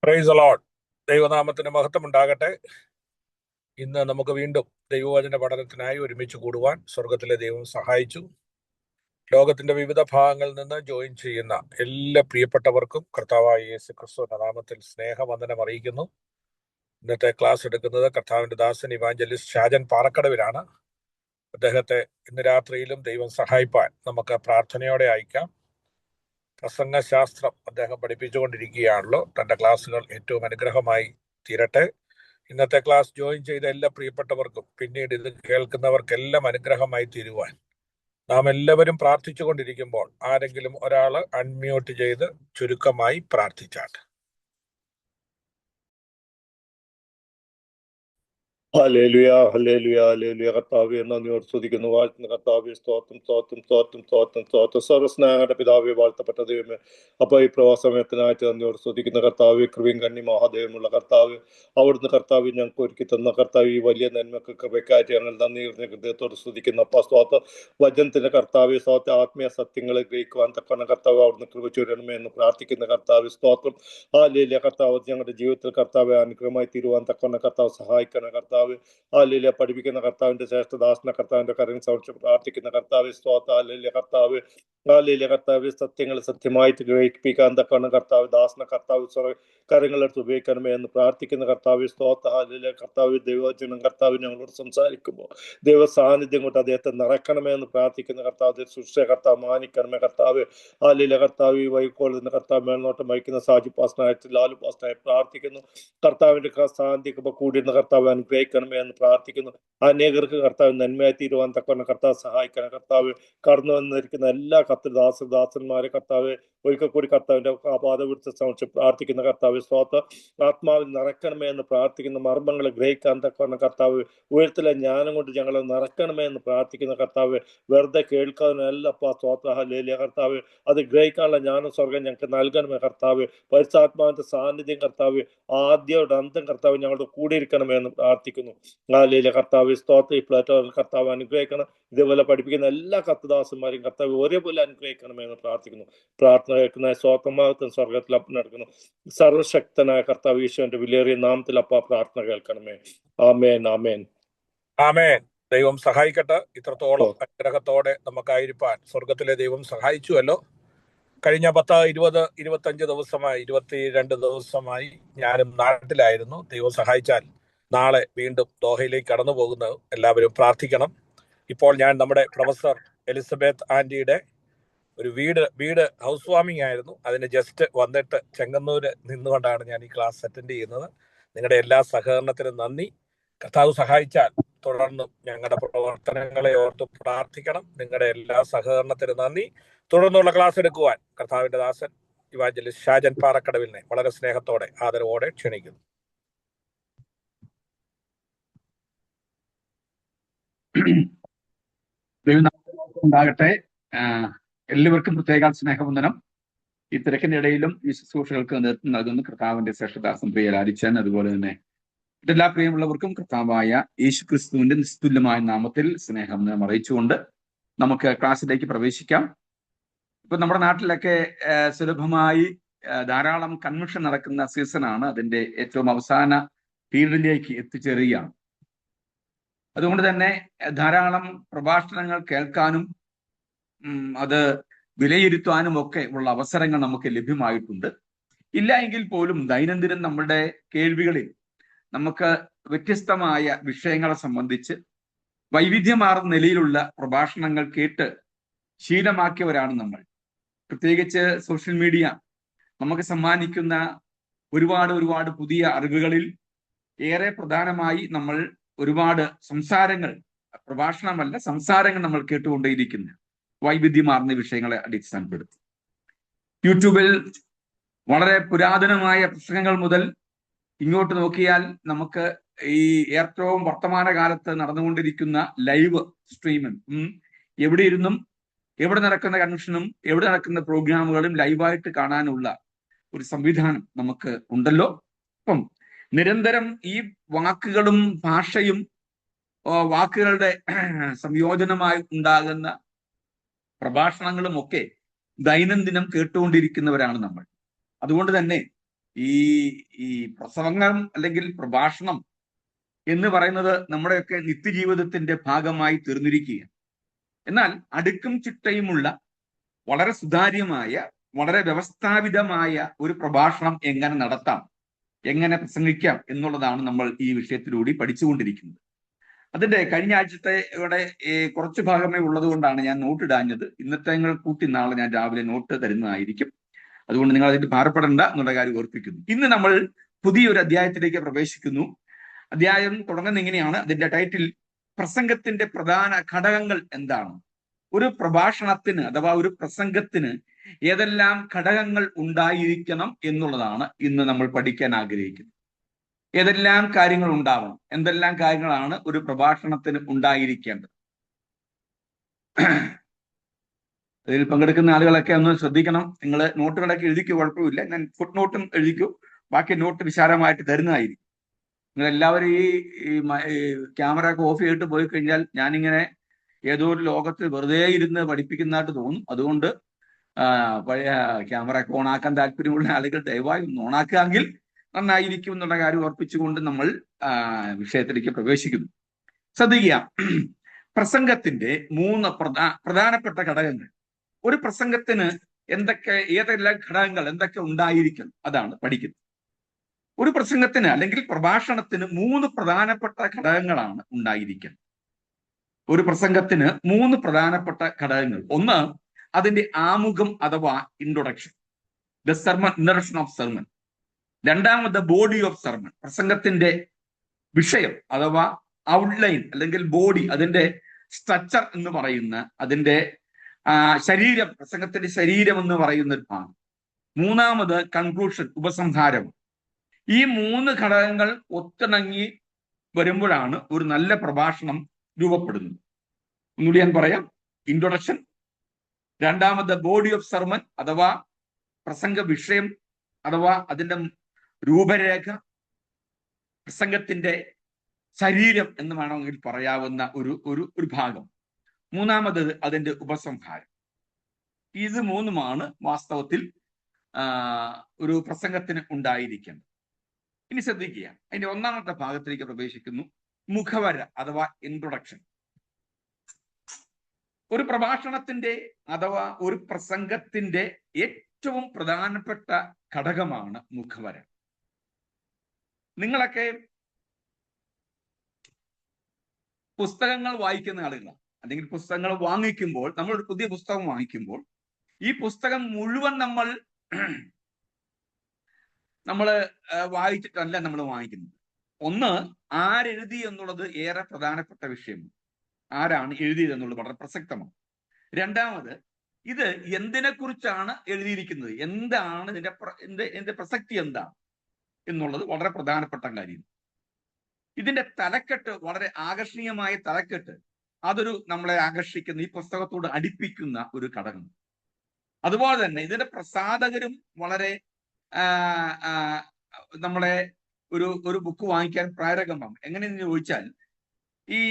Praise the Lord. ദൈവനാമത്തിന് മഹത്വം ഉണ്ടാകട്ടെ. ഇന്ന് നമുക്ക് വീണ്ടും ദൈവവചന പഠനത്തിനായി ഒരുമിച്ച് കൂടുവാൻ സ്വർഗത്തിലെ ദൈവം സഹായിച്ചു. ലോകത്തിന്റെ വിവിധ ഭാഗങ്ങളിൽ നിന്ന് ജോയിൻ ചെയ്യുന്ന എല്ലാ പ്രിയപ്പെട്ടവർക്കും കർത്താവായ യേശു ക്രിസ്തുവിന്റെ നാമത്തിൽ സ്നേഹവന്ദനം അറിയിക്കുന്നു. ഇന്നത്തെ ക്ലാസ് എടുക്കുന്നത് കർത്താവിന്റെ ദാസൻ ഇവാഞ്ചലിസ്റ്റ് ഷാജൻ പാറക്കടവിലാണ്. അദ്ദേഹത്തെ ഇന്ന് രാത്രിയിലും ദൈവം സഹായിപ്പാൻ നമുക്ക് പ്രാർത്ഥനയോടെ അയക്കാം. പ്രസംഗശാസ്ത്രം അദ്ദേഹം പഠിപ്പിച്ചുകൊണ്ടിരിക്കുകയാണല്ലോ. തന്റെ ക്ലാസ്സുകൾ ഏറ്റവും അനുഗ്രഹമായി തീരട്ടെ. ഇന്നത്തെ ക്ലാസ് ജോയിൻ ചെയ്ത എല്ലാ പ്രിയപ്പെട്ടവർക്കും പിന്നീട് ഇത് കേൾക്കുന്നവർക്കെല്ലാം അനുഗ്രഹമായി തീരുവാൻ നാം എല്ലാവരും പ്രാർത്ഥിച്ചുകൊണ്ടിരിക്കുമ്പോൾ ആരെങ്കിലും ഒരാൾ അൺമ്യൂട്ട് ചെയ്ത് ചുരുക്കമായി പ്രാർത്ഥിച്ചാട്ടെ. Hallelujah, hallelujah, hallelujah. കർത്താവേ, നന്ദിയോട് സ്തുതിക്കുന്നു, വാഴ്ത്തുന്ന കർത്താവേ, സ്തോത്രം സ്തോത്രം സ്തോത്രം സ്തോത്രം സ്തോത്രം. സർവ്വസ്നേഹങ്ങളുടെ പിതാവേ, വാഴ്ത്തപ്പെട്ട ദൈവമേ, അപ്പോൾ ഈ പ്രവാസമയത്തിനായിട്ട് നന്ദിയോട് സ്തുതിക്കുന്ന കർത്താവേ, കൃപയും കണ്ണി മഹാദേവമുള്ള കർത്താവ്, അവിടുന്ന് കർത്താവ് ഞങ്ങൾക്ക് ഒരുക്കി തന്ന കർത്താവ്, ഈ വലിയ നന്മക്ക് കൃപയ്ക്കായിട്ട് ഞങ്ങൾ നന്ദി ഹൃദയത്തോട് സ്തുതിക്കുന്ന അപ്പ സ്തോത്രം. വചനത്തിന്റെ കർത്താവേ, സ്തോത്രം, ആത്മീയ സത്യങ്ങളെ ഗ്രഹിക്കുവാൻ തക്കവണ്ണം കർത്താവ് അവിടുന്ന് കൃപ ചൊരിയണമേ എന്ന് പ്രാർത്ഥിക്കുന്ന കർത്താവ്, സ്തോത്രം. ഹല്ലേലൂയ. കർത്താവ് ഞങ്ങളുടെ ജീവിതത്തിൽ കർത്താവെ അനുഗ്രഹമായി തീരുവാൻ തക്കവണ്ണം കർത്താവ് സഹായിക്കണം കർത്താവ്. ഹല്ലേലൂയ. പഠിപ്പിക്കുന്ന കർത്താവിന്റെ ശ്രേഷ്ഠദാസന കർത്താവിന്റെ കരങ്ങൾ സമർപ്പിച്ച് പ്രാർത്ഥിക്കുന്ന കർത്താവ്, സ്തോത്രം. ഹല്ലേലൂയ. കർത്താവ്, ഹല്ലേലൂയ. കർത്താവ് സത്യങ്ങൾ സത്യമായിട്ട് ഗ്രഹിപ്പിക്കാൻ തക്കവണ്ണം കർത്താവ് ദാസന കർത്താവ് കരങ്ങളെടുത്ത് ഉപയോഗിക്കണമേ എന്ന് പ്രാർത്ഥിക്കുന്ന കർത്താവ്, സ്തോത്രം. ഹല്ലേലൂയ. കർത്താവ് ദൈവവചനം കർത്താവ് ഞങ്ങളോട് സംസാരിക്കുമ്പോൾ ദൈവ സാന്നിധ്യം കൊണ്ട് അദ്ദേഹത്തെ നിറയ്ക്കണമേ എന്ന് പ്രാർത്ഥിക്കുന്ന കർത്താവ്, സൃഷ്ടി കർത്താവ് മാനിക്കണമേ കർത്താവ്. ഹല്ലേലൂയ. കർത്താവ് ഈ വൈക്കോളുന്ന കർത്താവ് മേൽനോട്ടം വഹിക്കുന്ന സാജി പാസ്റ്ററായിട്ട് ലാലു പാസ്റ്ററായി പ്രാർത്ഥിക്കുന്നു. കർത്താവിന്റെ സാന്നിധ്യം കൂടിയിരുന്ന കർത്താവ് അനുഗ്രഹിക്കണമേ എന്ന് പ്രാർത്ഥിക്കുന്നു. അനേകർക്ക് കർത്താവ് നന്മയായി തീരുവാൻ തക്കവണ്ണം കർത്താവ് സഹായിക്കണം കർത്താവ്. കടന്നു വന്നിരിക്കുന്ന എല്ലാ ദാസന്മാരെ കർത്താവ് ഒരിക്കൽ കൂടി കർത്താവിന്റെ പാദവിടുത്തെ സമർപ്പിച്ച് പ്രാർത്ഥിക്കുന്ന കർത്താവ്, സ്തോത്രം. ആത്മാവിൽ നിറയ്ക്കണമേ എന്ന് പ്രാർത്ഥിക്കുന്ന മർമ്മങ്ങളെ ഗ്രഹിക്കാൻ തക്കവണ്ണം കർത്താവ് ഉയരത്തിലെ ജ്ഞാനം കൊണ്ട് ഞങ്ങളെ നിറയ്ക്കണമേ എന്ന് പ്രാർത്ഥിക്കുന്ന കർത്താവ്. വെറുതെ കേൾക്കാനല്ല സ്തോത്ര. ഹല്ലേലൂയ. കർത്താവ് അത് ഗ്രഹിക്കാനുള്ള ജ്ഞാനം സ്വർഗം ഞങ്ങൾക്ക് നൽകണമേ കർത്താവ്. പരിശുദ്ധാത്മാവിന്റെ സാന്നിധ്യം കർത്താവ് ആദ്യയുടെ അന്തം കർത്താവ് ഞങ്ങളുടെ കൂടിയിരിക്കണമേ എന്ന് പ്രാർത്ഥിക്കുന്നു. ഹല്ലേലൂയ. കർത്താവ്, സ്തോത്രം. ഈ പ്ലാറ്റ്ഫോമിൽ കർത്താവ് അനുഗ്രഹിക്കണം. ഇതേപോലെ പഠിപ്പിക്കുന്ന എല്ലാ കർത്തദാസന്മാരെയും കർത്താവ് ഒരേപോലെ അനുഗ്രഹിക്കണമേ എന്ന് പ്രാർത്ഥിക്കുന്നു. പ്രാർത്ഥന കേൾക്കുന്ന സ്വതന്ത്രമാകത്തും സ്വർഗത്തിൽ അപ്പം നടക്കുന്നു. സർവശക്തനായ കർത്താവ് ഈശോന്റെ വിലയേറിയ നാമത്തിൽ അപ്പ പ്രാർത്ഥന കേൾക്കണമേ. ആമേൻ, ആമേൻ, ആമേൻ. ദൈവം സഹായിക്കട്ടെ. ഇത്രത്തോളം അനുഗ്രഹത്തോടെ നമുക്കായിരിക്കാൻ സ്വർഗത്തിലെ ദൈവം സഹായിച്ചുവല്ലോ. കഴിഞ്ഞ 10, 20, 25 ദിവസമായി 22 ദിവസമായി ഞാനും നാട്ടിലായിരുന്നു. ദൈവം സഹായിച്ചാൽ നാളെ വീണ്ടും ദോഹയിലേക്ക് കടന്നു പോകുന്നത് എല്ലാവരും പ്രാർത്ഥിക്കണം. ഇപ്പോൾ ഞാൻ നമ്മുടെ പ്രൊഫസർ എലിസബത്ത് ആന്റിയുടെ ഒരു വീട് ഹൗസ് വാമിംഗ് ആയിരുന്നു. അതിന് ജസ്റ്റ് വന്നിട്ട് ചെങ്ങന്നൂര് നിന്നുകൊണ്ടാണ് ഞാൻ ഈ ക്ലാസ് അറ്റൻഡ് ചെയ്യുന്നത്. നിങ്ങളുടെ എല്ലാ സഹകരണത്തിനും നന്ദി. കർത്താവ് സഹായിച്ചാൽ തുടർന്നും ഞങ്ങളുടെ പ്രവർത്തനങ്ങളെ ഓർത്ത് പ്രാർത്ഥിക്കണം. നിങ്ങളുടെ എല്ലാ സഹകരണത്തിനും നന്ദി. തുടർന്നുള്ള ക്ലാസ് എടുക്കുവാൻ കർത്താവിന്റെ ദാസൻ ഇവാഞ്ചലിസ്റ്റ് ഷാജൻ പാറക്കടവിലിനെ വളരെ സ്നേഹത്തോടെ ആദരവോടെ ക്ഷണിക്കുന്നു. ഉണ്ടാകട്ടെ. എല്ലാവർക്കും പ്രത്യേക സ്നേഹവന്ദനം. ഈ തിരക്കിന്റെ ഇടയിലും ഈ ശുശ്രൂഷകൾക്ക് നേതൃത്വം നൽകുന്ന കർത്താവിന്റെ ശ്രേഷ്ഠദാസൻ പ്രിയ ലാരിച്ചൻ, അതുപോലെ തന്നെ എല്ലാ പ്രിയമുള്ളവർക്കും കർത്താവായ യേശു ക്രിസ്തുവിന്റെ നിസ്തുല്യമായ നാമത്തിൽ സ്നേഹം അറിയിച്ചുകൊണ്ട് നമുക്ക് ക്ലാസ്സിലേക്ക് പ്രവേശിക്കാം. ഇപ്പൊ നമ്മുടെ നാട്ടിലൊക്കെ സുലഭമായി ധാരാളം കൺവെൻഷൻ നടക്കുന്ന സീസണാണ്. അതിന്റെ ഏറ്റവും അവസാന പീരീഡിലേക്ക് എത്തിച്ചേരുകയാണ്. അതുകൊണ്ട് തന്നെ ധാരാളം പ്രഭാഷണങ്ങൾ കേൾക്കാനും അത് വിലയിരുത്താനും ഒക്കെ ഉള്ള അവസരങ്ങൾ നമുക്ക് ലഭ്യമായിട്ടുണ്ട്. ഇല്ല എങ്കിൽ പോലും ദൈനംദിനം നമ്മുടെ കേൾവികളിൽ നമുക്ക് വ്യത്യസ്തമായ വിഷയങ്ങളെ സംബന്ധിച്ച് വൈവിധ്യമാർന്ന നിലയിലുള്ള പ്രഭാഷണങ്ങൾ കേട്ട് ശീലമാക്കിയവരാണ് നമ്മൾ. പ്രത്യേകിച്ച് സോഷ്യൽ മീഡിയ നമുക്ക് സമ്മാനിക്കുന്ന ഒരുപാട് പുതിയ അറിവുകളിൽ ഏറെ പ്രധാനമായി നമ്മൾ ഒരുപാട് സംസാരങ്ങൾ നമ്മൾ കേട്ടുകൊണ്ടേയിരിക്കുന്നു. വൈവിധ്യമാർന്ന വിഷയങ്ങളെ അടിസ്ഥാനപ്പെടുത്തി യൂട്യൂബിൽ വളരെ പുരാതനമായ പ്രസംഗങ്ങൾ മുതൽ ഇങ്ങോട്ട് നോക്കിയാൽ നമുക്ക് ഈ ഏറ്റവും വർത്തമാനകാലത്ത് നടന്നുകൊണ്ടിരിക്കുന്ന ലൈവ് സ്ട്രീമിംഗ് എവിടെ ഇരുന്നും എവിടെ നടക്കുന്ന കൺവെൻഷനും എവിടെ നടക്കുന്ന പ്രോഗ്രാമുകളും ലൈവായിട്ട് കാണാനുള്ള ഒരു സംവിധാനം നമുക്ക് ഉണ്ടല്ലോ. അപ്പം നിരന്തരം ഈ വാക്കുകളും ഭാഷയും വാക്കുകളുടെ സംയോജനമായി ഉണ്ടാകുന്ന പ്രഭാഷണങ്ങളും ഒക്കെ ദൈനംദിനം കേട്ടുകൊണ്ടിരിക്കുന്നവരാണ് നമ്മൾ. അതുകൊണ്ട് തന്നെ ഈ ഈ പ്രസംഗം അല്ലെങ്കിൽ പ്രഭാഷണം എന്ന് പറയുന്നത് നമ്മുടെയൊക്കെ നിത്യജീവിതത്തിന്റെ ഭാഗമായി തീർന്നിരിക്കുകയാണ്. എന്നാൽ അടുക്കും ചിട്ടയുമുള്ള വളരെ സുതാര്യമായ വളരെ വ്യവസ്ഥാപിതമായ ഒരു പ്രഭാഷണം എങ്ങനെ നടത്താം, എങ്ങനെ പ്രസംഗിക്കാം എന്നുള്ളതാണ് നമ്മൾ ഈ വിഷയത്തിലൂടെ പഠിച്ചുകൊണ്ടിരിക്കുന്നത്. അതിന്റെ കഴിഞ്ഞ ആഴ്ചത്തെ ഇവിടെ കുറച്ച് ഭാഗമേ ഉള്ളത് കൊണ്ടാണ് ഞാൻ നോട്ട് ഇടാഞ്ഞത്. ഇന്നത്തെ കൂട്ടി നാളെ ഞാൻ രാവിലെ നോട്ട് തരുന്നതായിരിക്കും. അതുകൊണ്ട് നിങ്ങൾ അതിന്റെ ഭാരപ്പെടേണ്ട എന്നുള്ള കാര്യം ഓർപ്പിക്കുന്നു. ഇന്ന് നമ്മൾ പുതിയൊരു അധ്യായത്തിലേക്ക് പ്രവേശിക്കുന്നു. അധ്യായം തുടങ്ങുന്ന ഇങ്ങനെയാണ്. അതിന്റെ ടൈറ്റിൽ പ്രസംഗത്തിന്റെ പ്രധാന ഘടകങ്ങൾ എന്താണ്. ഒരു പ്രഭാഷണത്തിന് അഥവാ ഒരു പ്രസംഗത്തിന് ഏതെല്ലാം ഘടകങ്ങൾ ഉണ്ടായിരിക്കണം എന്നുള്ളതാണ് ഇന്ന് നമ്മൾ പഠിക്കാൻ ആഗ്രഹിക്കുന്നത്. ഏതെല്ലാം കാര്യങ്ങൾ ഉണ്ടാവണം, എന്തെല്ലാം കാര്യങ്ങളാണ് ഒരു പ്രഭാഷണത്തിന് ഉണ്ടായിരിക്കേണ്ടത്. അതിൽ പങ്കെടുക്കുന്ന ആളുകളൊക്കെ ഒന്ന് ശ്രദ്ധിക്കണം. നിങ്ങൾ നോട്ടുകളൊക്കെ എഴുതിക്കോ, കുഴപ്പമില്ല. ഞാൻ ഫുട് നോട്ടും എഴുതിക്കോ, ബാക്കി നോട്ട് വിശാലമായിട്ട് തരുന്നതായിരിക്കും. നിങ്ങൾ എല്ലാവരും ഈ ക്യാമറ ഒക്കെ ഓഫ് ചെയ്തിട്ട് പോയി കഴിഞ്ഞാൽ ഞാനിങ്ങനെ ഏതോ ഒരു ലോകത്ത് വെറുതെ ഇരുന്ന് പഠിപ്പിക്കുന്നതായിട്ട് തോന്നും. അതുകൊണ്ട് പഴയ ക്യാമറ ഒക്കെ ഓണാക്കാൻ താല്പര്യമുള്ള ആളുകൾ ദയവായി ഒന്ന് ഓണാക്കുകയെങ്കിൽ നന്നായിരിക്കും എന്നുള്ള കാര്യം ഓർപ്പിച്ചുകൊണ്ട് നമ്മൾ വിഷയത്തിലേക്ക് പ്രവേശിക്കുന്നു. ശ്രദ്ധിക്കുക, പ്രസംഗത്തിന്റെ 3 പ്രധാനപ്പെട്ട ഘടകങ്ങൾ. ഒരു പ്രസംഗത്തിന് ഏതെല്ലാം ഘടകങ്ങൾ എന്തൊക്കെ ഉണ്ടായിരിക്കണം അതാണ് പഠിക്കുന്നത്. ഒരു പ്രസംഗത്തിന് അല്ലെങ്കിൽ പ്രഭാഷണത്തിന് 3 പ്രധാനപ്പെട്ട ഘടകങ്ങളാണ് ഉണ്ടായിരിക്കുന്നത്. ഒരു പ്രസംഗത്തിന് 3 പ്രധാനപ്പെട്ട ഘടകങ്ങൾ. ഒന്ന്, അതിന്റെ ആമുഖം അഥവാ introduction, the sermon, introduction of sermon. രണ്ടാമത് ബോഡി ഓഫ് സെർമൺ, പ്രസംഗത്തിന്റെ വിഷയം അഥവാ ഔട്ട്ലൈൻ അല്ലെങ്കിൽ ബോഡി, അതിന്റെ സ്ട്രക്ചർ എന്ന് പറയുന്ന അതിന്റെ ശരീരം, പ്രസംഗത്തിന്റെ ശരീരം എന്ന് പറയുന്ന ഒരു ഭാഗം. മൂന്നാമത് കൺക്ലൂഷൻ, ഉപസംഹാരം. ഈ 3 ഘടകങ്ങൾ ഒത്തിണങ്ങി വരുമ്പോഴാണ് ഒരു നല്ല പ്രഭാഷണം രൂപപ്പെടുന്നത്. ഒന്നുകൂടി ഞാൻ പറയാം. ഇൻട്രൊഡക്ഷൻ, രണ്ടാമത് ബോഡി ഓഫ് സെർമൺ അഥവാ പ്രസംഗ വിഷയം അഥവാ അതിന്റെ രൂപരേഖ, പ്രസംഗത്തിന്റെ ശരീരം എന്ന് വേണമെങ്കിൽ പറയാവുന്ന ഒരു ഭാഗം. മൂന്നാമത് അതിന്റെ ഉപസംഹാരം. ഇത് 3ഉമാണ് വാസ്തവത്തിൽ ഒരു പ്രസംഗത്തിന് ഉണ്ടായിരിക്കേണ്ടത്. ഇനി ശ്രദ്ധിക്കുക, അതിന്റെ ഒന്നാമത്തെ ഭാഗത്തിലേക്ക് പ്രവേശിക്കുന്നു. മുഖവര അഥവാ ഇൻട്രൊഡക്ഷൻ. ഒരു പ്രഭാഷണത്തിന്റെ അഥവാ ഒരു പ്രസംഗത്തിന്റെ ഏറ്റവും പ്രധാനപ്പെട്ട ഘടകമാണ് മുഖവര. നിങ്ങളൊക്കെ പുസ്തകങ്ങൾ വായിക്കുന്ന ആളുകളാണ്, അല്ലെങ്കിൽ പുസ്തകങ്ങൾ വാങ്ങിക്കുമ്പോൾ, നമ്മളൊരു പുതിയ പുസ്തകം വാങ്ങിക്കുമ്പോൾ ഈ പുസ്തകം മുഴുവൻ നമ്മൾ വായിച്ചിട്ടല്ല നമ്മൾ വാങ്ങിക്കുന്നത്. ഒന്ന്, ആരെഴുതി എന്നുള്ളത് ഏറെ പ്രധാനപ്പെട്ട വിഷയമാണ്. ആരാണ് എഴുതിയത് എന്നുള്ളത് വളരെ പ്രസക്തമാണ്. രണ്ടാമത്, ഇത് എന്തിനെ കുറിച്ചാണ് എഴുതിയിരിക്കുന്നത്, എന്താണ് ഇതിന്റെ പ്രസക്തി എന്താണ് എന്നുള്ളത് വളരെ പ്രധാനപ്പെട്ട കാര്യം. ഇതിന്റെ തലക്കെട്ട്, വളരെ ആകർഷണീയമായ തലക്കെട്ട്, അതൊരു നമ്മളെ ആകർഷിക്കുന്ന, ഈ പുസ്തകത്തോട് അടുപ്പിക്കുന്ന ഒരു ഘടകം. അതുപോലെ തന്നെ ഇതിന്റെ പ്രസാധകരും വളരെ നമ്മളെ ഒരു ബുക്ക് വാങ്ങിക്കാൻ പ്രേരകമാണ്. എങ്ങനെയെന്ന് ചോദിച്ചാൽ, ഈ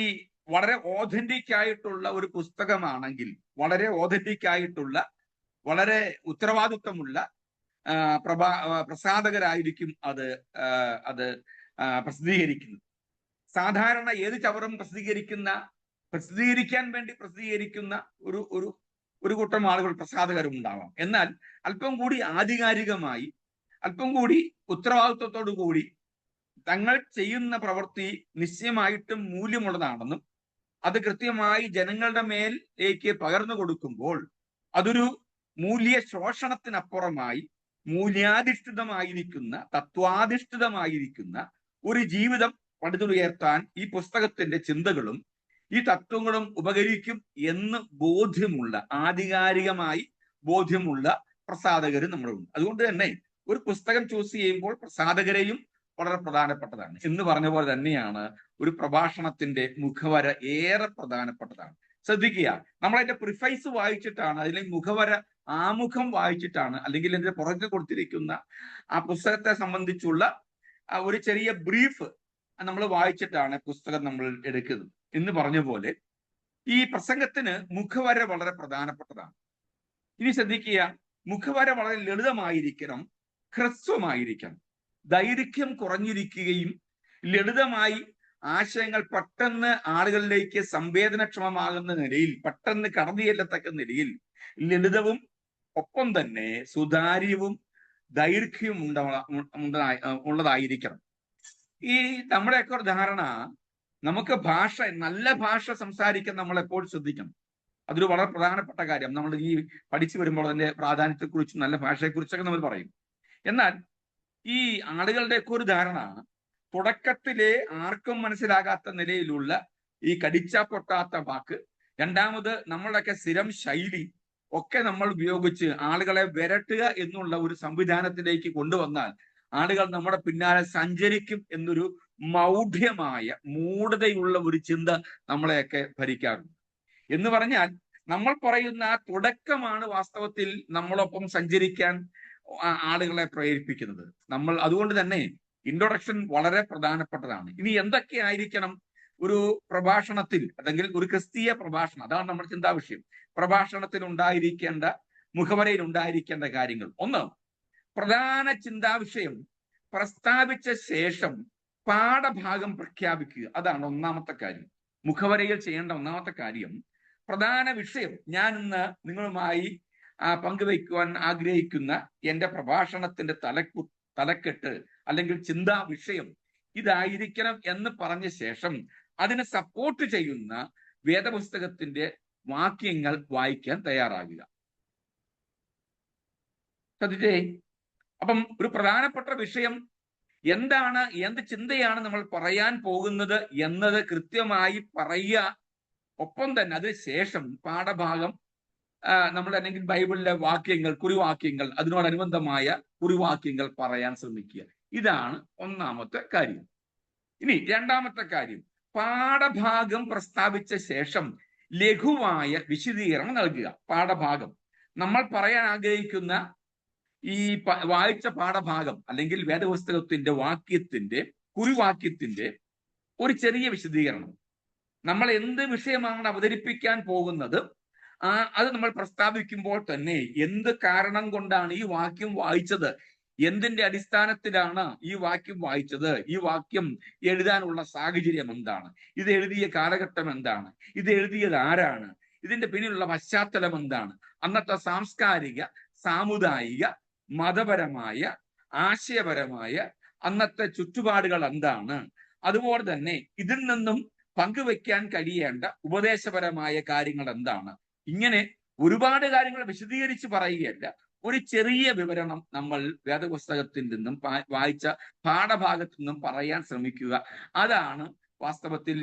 വളരെ ഓഥന്റിക് ആയിട്ടുള്ള ഒരു പുസ്തകമാണെങ്കിൽ, വളരെ ഓഥന്റിക് ആയിട്ടുള്ള, വളരെ ഉത്തരവാദിത്വമുള്ള പ്രസാധകരായിരിക്കും അത് പ്രസിദ്ധീകരിക്കുന്നത്. സാധാരണ ഏത് ചവറും പ്രസിദ്ധീകരിക്കാൻ വേണ്ടി പ്രസിദ്ധീകരിക്കുന്ന ഒരു കൂട്ടം ആളുകൾ പ്രസാധകരും ഉണ്ടാവാം. എന്നാൽ അല്പം കൂടി ആധികാരികമായി, അല്പം കൂടി ഉത്തരവാദിത്വത്തോടു കൂടി തങ്ങൾ ചെയ്യുന്ന പ്രവൃത്തി നിശ്ചയമായിട്ടും മൂല്യമുള്ളതാണെന്നും അത് കൃത്യമായി ജനങ്ങളുടെ മേലേക്ക് പകർന്നു കൊടുക്കുമ്പോൾ അതൊരു മൂല്യ ശോഷണത്തിനപ്പുറമായി മൂല്യാധിഷ്ഠിതമായിരിക്കുന്ന, തത്വാധിഷ്ഠിതമായിരിക്കുന്ന ഒരു ജീവിതം പടുത്തുയർത്താൻ ഈ പുസ്തകത്തിന്റെ ചിന്തകളും ഈ തത്വങ്ങളും ഉപകരിക്കും എന്ന് ബോധ്യമുള്ള, ആധികാരികമായി ബോധ്യമുള്ള പ്രസാധകർ നമ്മളുണ്ട്. അതുകൊണ്ട് തന്നെ ഒരു പുസ്തകം ചൂസ് ചെയ്യുമ്പോൾ പ്രസാധകരെയും വളരെ പ്രധാനപ്പെട്ടതാണ്. എന്ന് പറഞ്ഞ പോലെ തന്നെയാണ് ഒരു പ്രഭാഷണത്തിന്റെ മുഖവര ഏറെ പ്രധാനപ്പെട്ടതാണ്. ശ്രദ്ധിക്കുക, നമ്മളതിന്റെ പ്രിഫൈസ് വായിച്ചിട്ടാണ്, അല്ലെങ്കിൽ മുഖവര, ആമുഖം വായിച്ചിട്ടാണ്, അല്ലെങ്കിൽ അതിന്റെ പുറകെ കൊടുത്തിരിക്കുന്ന ആ പുസ്തകത്തെ സംബന്ധിച്ചുള്ള ഒരു ചെറിയ ബ്രീഫ് നമ്മൾ വായിച്ചിട്ടാണ് പുസ്തകം നമ്മൾ എടുക്കുന്നത്. എന്ന് പറഞ്ഞ പോലെ ഈ പ്രസംഗത്തിന് മുഖവര വളരെ പ്രധാനപ്പെട്ടതാണ്. ഇനി ശ്രദ്ധിക്കുക, മുഖവര വളരെ ലളിതമായിരിക്കണം, ഹ്രസ്വമായിരിക്കണം, ദൈർഘ്യം കുറഞ്ഞിരിക്കുകയും ലളിതമായി ആശയങ്ങൾ പെട്ടെന്ന് ആളുകളിലേക്ക് സംവേദനക്ഷമമാകുന്ന നിലയിൽ, പെട്ടെന്ന് കടന്നു ചെല്ലത്തക്ക നിലയിൽ ലളിതവും ഒപ്പം തന്നെ സുതാര്യവും ദൈർഘ്യവും ഉള്ളതായിരിക്കണം. ഈ നമ്മുടെയൊക്കെ ഒരു ധാരണ, നമുക്ക് ഭാഷ, നല്ല ഭാഷ സംസാരിക്കാൻ നമ്മൾ എപ്പോഴും ശ്രദ്ധിക്കണം. അതൊരു വളരെ പ്രധാനപ്പെട്ട കാര്യം. നമ്മൾ ഈ പഠിച്ചു വരുമ്പോൾ അതിന്റെ പ്രാധാന്യത്തെക്കുറിച്ചും നല്ല ഭാഷയെക്കുറിച്ചൊക്കെ നമ്മൾ പറയും. എന്നാൽ ഈ ആളുകളുടെയൊക്കെ ഒരു ധാരണ, തുടക്കത്തിലെ ആർക്കും മനസ്സിലാകാത്ത നിലയിലുള്ള ഈ കടിച്ചാ പൊട്ടാത്ത വാക്ക്, രണ്ടാമത് നമ്മളുടെയൊക്കെ സ്ഥിരം ശൈലി ഒക്കെ നമ്മൾ ഉപയോഗിച്ച് ആളുകളെ വിരട്ടുക എന്നുള്ള ഒരു സംവിധാനത്തിലേക്ക് കൊണ്ടുവന്നാൽ ആളുകൾ നമ്മുടെ പിന്നാലെ സഞ്ചരിക്കും എന്നൊരു മൗഢ്യമായ മൂഢതയുള്ള ഒരു ചിന്ത നമ്മളെയൊക്കെ ഭരിക്കാറുണ്ട്. എന്ന് പറഞ്ഞാൽ നമ്മൾ പറയുന്ന തുടക്കമാണ് വാസ്തവത്തിൽ നമ്മളൊപ്പം സഞ്ചരിക്കാൻ ആളുകളെ പ്രേരിപ്പിക്കുന്നത്. നമ്മൾ അതുകൊണ്ട് തന്നെ ഇൻട്രൊഡക്ഷൻ വളരെ പ്രധാനപ്പെട്ടതാണ്. ഇനി എന്തൊക്കെ ആയിരിക്കണം ഒരു പ്രഭാഷണത്തിൽ, അല്ലെങ്കിൽ ഒരു ക്രിസ്തീയ പ്രഭാഷണം, അതാണ് നമ്മുടെ ചിന്താവിഷയം, പ്രഭാഷണത്തിൽ ഉണ്ടായിരിക്കേണ്ട, മുഖവരയിൽ ഉണ്ടായിരിക്കേണ്ട കാര്യങ്ങൾ. ഒന്ന്, പ്രധാന ചിന്താവിഷയം പ്രസ്താവിച്ച ശേഷം പാഠഭാഗം പ്രഖ്യാപിക്കുക. അതാണ് ഒന്നാമത്തെ കാര്യം. മുഖവരയിൽ ചെയ്യേണ്ട ഒന്നാമത്തെ കാര്യം, പ്രധാന വിഷയം, ഞാൻ ഇന്ന് നിങ്ങളുമായി പങ്കുവയ്ക്കുവാൻ ആഗ്രഹിക്കുന്ന എൻ്റെ പ്രഭാഷണത്തിന്റെ തലക്കെട്ട് അല്ലെങ്കിൽ ചിന്താ വിഷയം ഇതായിരിക്കണം എന്ന് പറഞ്ഞ ശേഷം അതിനെ സപ്പോർട്ട് ചെയ്യുന്ന വേദപുസ്തകത്തിന്റെ വാക്യങ്ങൾ വായിക്കാൻ തയ്യാറാകുക. ശ്രദ്ധിച്ചേ, അപ്പം ഒരു പ്രധാനപ്പെട്ട വിഷയം എന്താണ്, എന്ത് ചിന്തയാണ് നമ്മൾ പറയാൻ പോകുന്നത് എന്നത് കൃത്യമായി പറയുക. ഒപ്പം തന്നെ അതിന് ശേഷം പാഠഭാഗം, നമ്മൾ അല്ലെങ്കിൽ ബൈബിളിലെ വാക്യങ്ങൾ, കുറിവാക്യങ്ങൾ, അതിനോടനുബന്ധമായ കുറിവാക്യങ്ങൾ പറയാൻ ശ്രമിക്കുക. ഇതാണ് ഒന്നാമത്തെ കാര്യം. ഇനി രണ്ടാമത്തെ കാര്യം, പാഠഭാഗം പ്രസ്താവിച്ച ശേഷം ലഘുവായ വിശദീകരണം നൽകുക. പാഠഭാഗം, നമ്മൾ പറയാൻ ആഗ്രഹിക്കുന്ന ഈ വായിച്ച പാഠഭാഗം അല്ലെങ്കിൽ വേദപുസ്തകത്തിന്റെ വാക്യത്തിന്റെ, കുറിവാക്യത്തിന്റെ ഒരു ചെറിയ വിശദീകരണം. നമ്മൾ എന്ത് വിഷയമാണ് അവതരിപ്പിക്കാൻ പോകുന്നത് അത് നമ്മൾ പ്രസ്താവിക്കുമ്പോൾ തന്നെ എന്ത് കാരണം കൊണ്ടാണ് ഈ വാക്യം വായിച്ചത്, എന്തിന്റെ അടിസ്ഥാനത്തിലാണ് ഈ വാക്യം വായിച്ചത്, ഈ വാക്യം എഴുതാനുള്ള സാഹചര്യം എന്താണ്, ഇത് എഴുതിയ കാലഘട്ടം എന്താണ്, ഇത് എഴുതിയത് ആരാണ്, ഇതിന്റെ പിന്നിലുള്ള പശ്ചാത്തലം എന്താണ്, അന്നത്തെ സാംസ്കാരിക, സാമുദായിക, മതപരമായ, ആശയപരമായ അന്നത്തെ ചുറ്റുപാടുകൾ എന്താണ്, അതുപോലെ തന്നെ ഇതിൽ നിന്നും പങ്കുവെക്കാൻ കഴിയേണ്ട ഉപദേശപരമായ കാര്യങ്ങൾ എന്താണ്. ഇങ്ങനെ ഒരുപാട് കാര്യങ്ങൾ വിശദീകരിച്ച് പറയുകയല്ല, ഒരു ചെറിയ വിവരണം നമ്മൾ വേദപുസ്തകത്തിൽ നിന്നും വായിച്ച പാഠഭാഗത്തു നിന്നും പറയാൻ ശ്രമിക്കുക. അതാണ് വാസ്തവത്തിൽ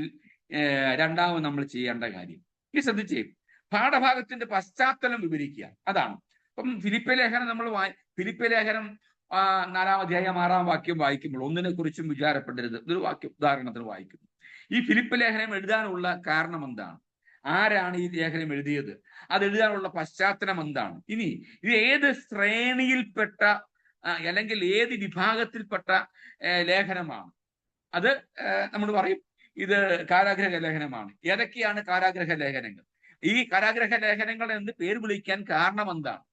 രണ്ടാമത് നമ്മൾ ചെയ്യേണ്ട കാര്യം. ഈ ശ്രദ്ധിച്ചേ, പാഠഭാഗത്തിന്റെ പശ്ചാത്തലം വിവരിക്കുക. അതാണ്. അപ്പം ഫിലിപ്പി ലേഖനം നമ്മൾ ഫിലിപ്പി ലേഖനം 4-ാം അധ്യായം 6-ാം വാക്യം വായിക്കുമ്പോൾ ഒന്നിനെ കുറിച്ചും വിചാരപ്പെടരുത്. ഇതൊരു വാക്യം ഉദാഹരണത്തിന് വായിക്കുന്നു. ഈ ഫിലിപ്പി ലേഖനം എഴുതാനുള്ള കാരണം എന്താണ്, ആരാണ് ഈ ലേഖനം എഴുതിയത്, അത് എഴുതാനുള്ള പശ്ചാത്തലം എന്താണ്, ഇനി ഇത് ഏത് ശ്രേണിയിൽപ്പെട്ട അല്ലെങ്കിൽ ഏത് വിഭാഗത്തിൽപ്പെട്ട ലേഖനമാണ്, അത് നമ്മൾ പറയും ഇത് കാരാഗ്രഹ ലേഖനമാണ്. ഏതൊക്കെയാണ് കാരാഗ്രഹ ലേഖനങ്ങൾ, ഈ കാരാഗ്രഹ ലേഖനങ്ങൾ എന്ന് പേര് വിളിക്കാൻ കാരണം എന്താണ്,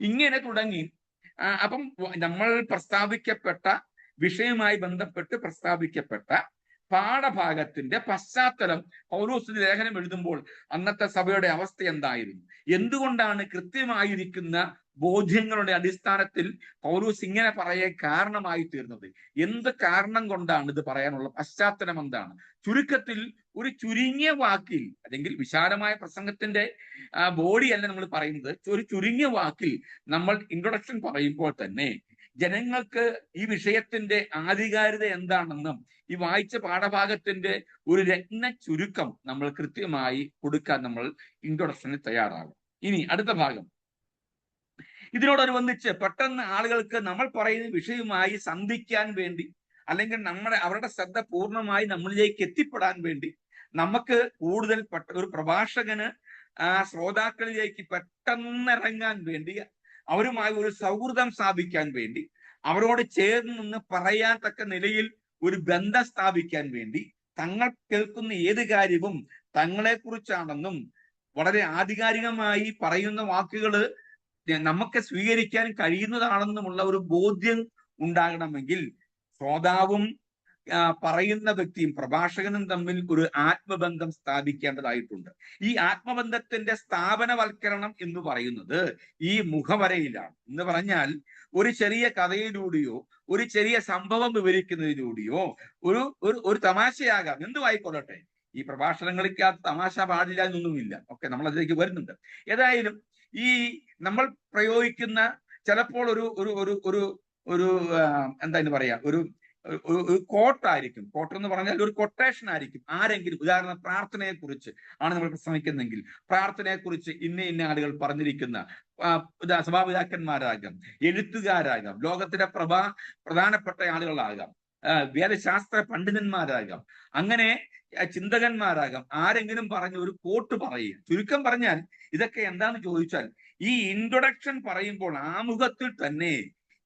ഇങ്ങനെ തുടങ്ങി. അപ്പം നമ്മൾ പ്രസ്താവിക്കപ്പെട്ട വിഷയവുമായി ബന്ധപ്പെട്ട് പ്രസ്താവിക്കപ്പെട്ട പാഠഭാഗത്തിന്റെ പശ്ചാത്തലം, പൗലോസ് ലേഖനം എഴുതുമ്പോൾ അന്നത്തെ സഭയുടെ അവസ്ഥ എന്തായിരുന്നു, എന്തുകൊണ്ടാണ് കൃത്യമായിരിക്കുന്ന ബോധ്യങ്ങളുടെ അടിസ്ഥാനത്തിൽ പൗലോസ് ഇങ്ങനെ പറയാൻ കാരണമായി തീർന്നത്, എന്ത് കാരണം കൊണ്ടാണ് ഇത് പറയാനുള്ള പശ്ചാത്തലം എന്താണ്. ചുരുക്കത്തിൽ ഒരു ചുരുങ്ങിയ വാക്കിൽ, അല്ലെങ്കിൽ വിശാലമായ പ്രസംഗത്തിന്റെ ബോഡിയല്ല നമ്മൾ പറയുന്നത്, ഒരു ചുരുങ്ങിയ വാക്കിൽ നമ്മൾ ഇൻട്രൊഡക്ഷൻ പറയുമ്പോൾ തന്നെ ജനങ്ങൾക്ക് ഈ വിഷയത്തിന്റെ ആധികാരികത എന്താണെന്നും ഈ വായിച്ച പാഠഭാഗത്തിന്റെ ഒരു രത്ന ചുരുക്കം നമ്മൾ കൃത്യമായി കൊടുക്കാൻ നമ്മൾ ഇൻട്രൊഡക്ഷന് തയ്യാറാകും. ഇനി അടുത്ത ഭാഗം, ഇതിനോടനുബന്ധിച്ച് പെട്ടെന്ന് ആളുകൾക്ക് നമ്മൾ പറയുന്ന വിഷയവുമായി സന്ധിക്കാൻ വേണ്ടി, അല്ലെങ്കിൽ അവരുടെ ശ്രദ്ധ പൂർണ്ണമായി നമ്മളിലേക്ക് എത്തിപ്പെടാൻ വേണ്ടി, നമുക്ക് കൂടുതൽ ഒരു പ്രഭാഷകന് ശ്രോതാക്കളിലേക്ക് പെട്ടെന്നിറങ്ങാൻ വേണ്ടി, അവരുമായി ഒരു സൗഹൃദം സ്ഥാപിക്കാൻ വേണ്ടി, അവരോട് ചേർന്ന് നിന്ന് പറയാൻ തക്ക നിലയിൽ ഒരു ബന്ധം സ്ഥാപിക്കാൻ വേണ്ടി, തങ്ങൾ കേൾക്കുന്ന ഏത് കാര്യവും തങ്ങളെ കുറിച്ചാണെന്നും വളരെ ആധികാരികമായി പറയുന്ന വാക്കുകൾ നമുക്ക് സ്വീകരിക്കാൻ കഴിയുന്നതാണെന്നുമുള്ള ഒരു ബോധ്യം ഉണ്ടാകണമെങ്കിൽ ശ്രോതാവും പറയുന്ന വ്യക്തിയും പ്രഭാഷകനും തമ്മിൽ ഒരു ആത്മബന്ധം സ്ഥാപിക്കേണ്ടതായിട്ടുണ്ട്. ഈ ആത്മബന്ധത്തിന്റെ സ്ഥാപനവൽക്കരണം എന്ന് പറയുന്നത് ഈ മുഖവരയിലാണ്. എന്ന് പറഞ്ഞാൽ ഒരു ചെറിയ കഥയിലൂടെയോ ഒരു ചെറിയ സംഭവം വിവരിക്കുന്നതിലൂടെയോ ഒരു തമാശയാകാം, എന്തുമായിക്കൊള്ളട്ടെ. ഈ പ്രഭാഷണങ്ങളിക്കകത്ത് തമാശ പാടില്ല എന്നൊന്നുമില്ല. ഒക്കെ നമ്മൾ അതിലേക്ക് വരുന്നുണ്ട്. ഏതായാലും ഈ നമ്മൾ പ്രയോഗിക്കുന്ന ചിലപ്പോൾ ഒരു എന്താ പറയാ, ഒരു കോട്ടായിരിക്കും. കോട്ട് എന്ന് പറഞ്ഞാൽ ഒരു കൊട്ടേഷൻ ആയിരിക്കും. ആരെങ്കിലും, ഉദാഹരണം പ്രാർത്ഥനയെ കുറിച്ച് ആണ് നമ്മൾ പ്രസംഗിക്കുന്നെങ്കിൽ, പ്രാർത്ഥനയെ കുറിച്ച് ഇന്ന ആളുകൾ പറഞ്ഞിരിക്കുന്ന സഭാപിതാക്കന്മാരാകാം, എഴുത്തുകാരാകാം, ലോകത്തിലെ പ്രധാനപ്പെട്ട ആളുകളാകാം, വേദശാസ്ത്ര പണ്ഡിതന്മാരാകാം, അങ്ങനെ ചിന്തകന്മാരാകാം, ആരെങ്കിലും പറഞ്ഞ ഒരു കോട്ട് പറയുക. ചുരുക്കം പറഞ്ഞാൽ ഇതൊക്കെ എന്താന്ന് ചോദിച്ചാൽ, ഈ ഇൻട്രൊഡക്ഷൻ പറയുമ്പോൾ ആമുഖത്തിൽ തന്നെ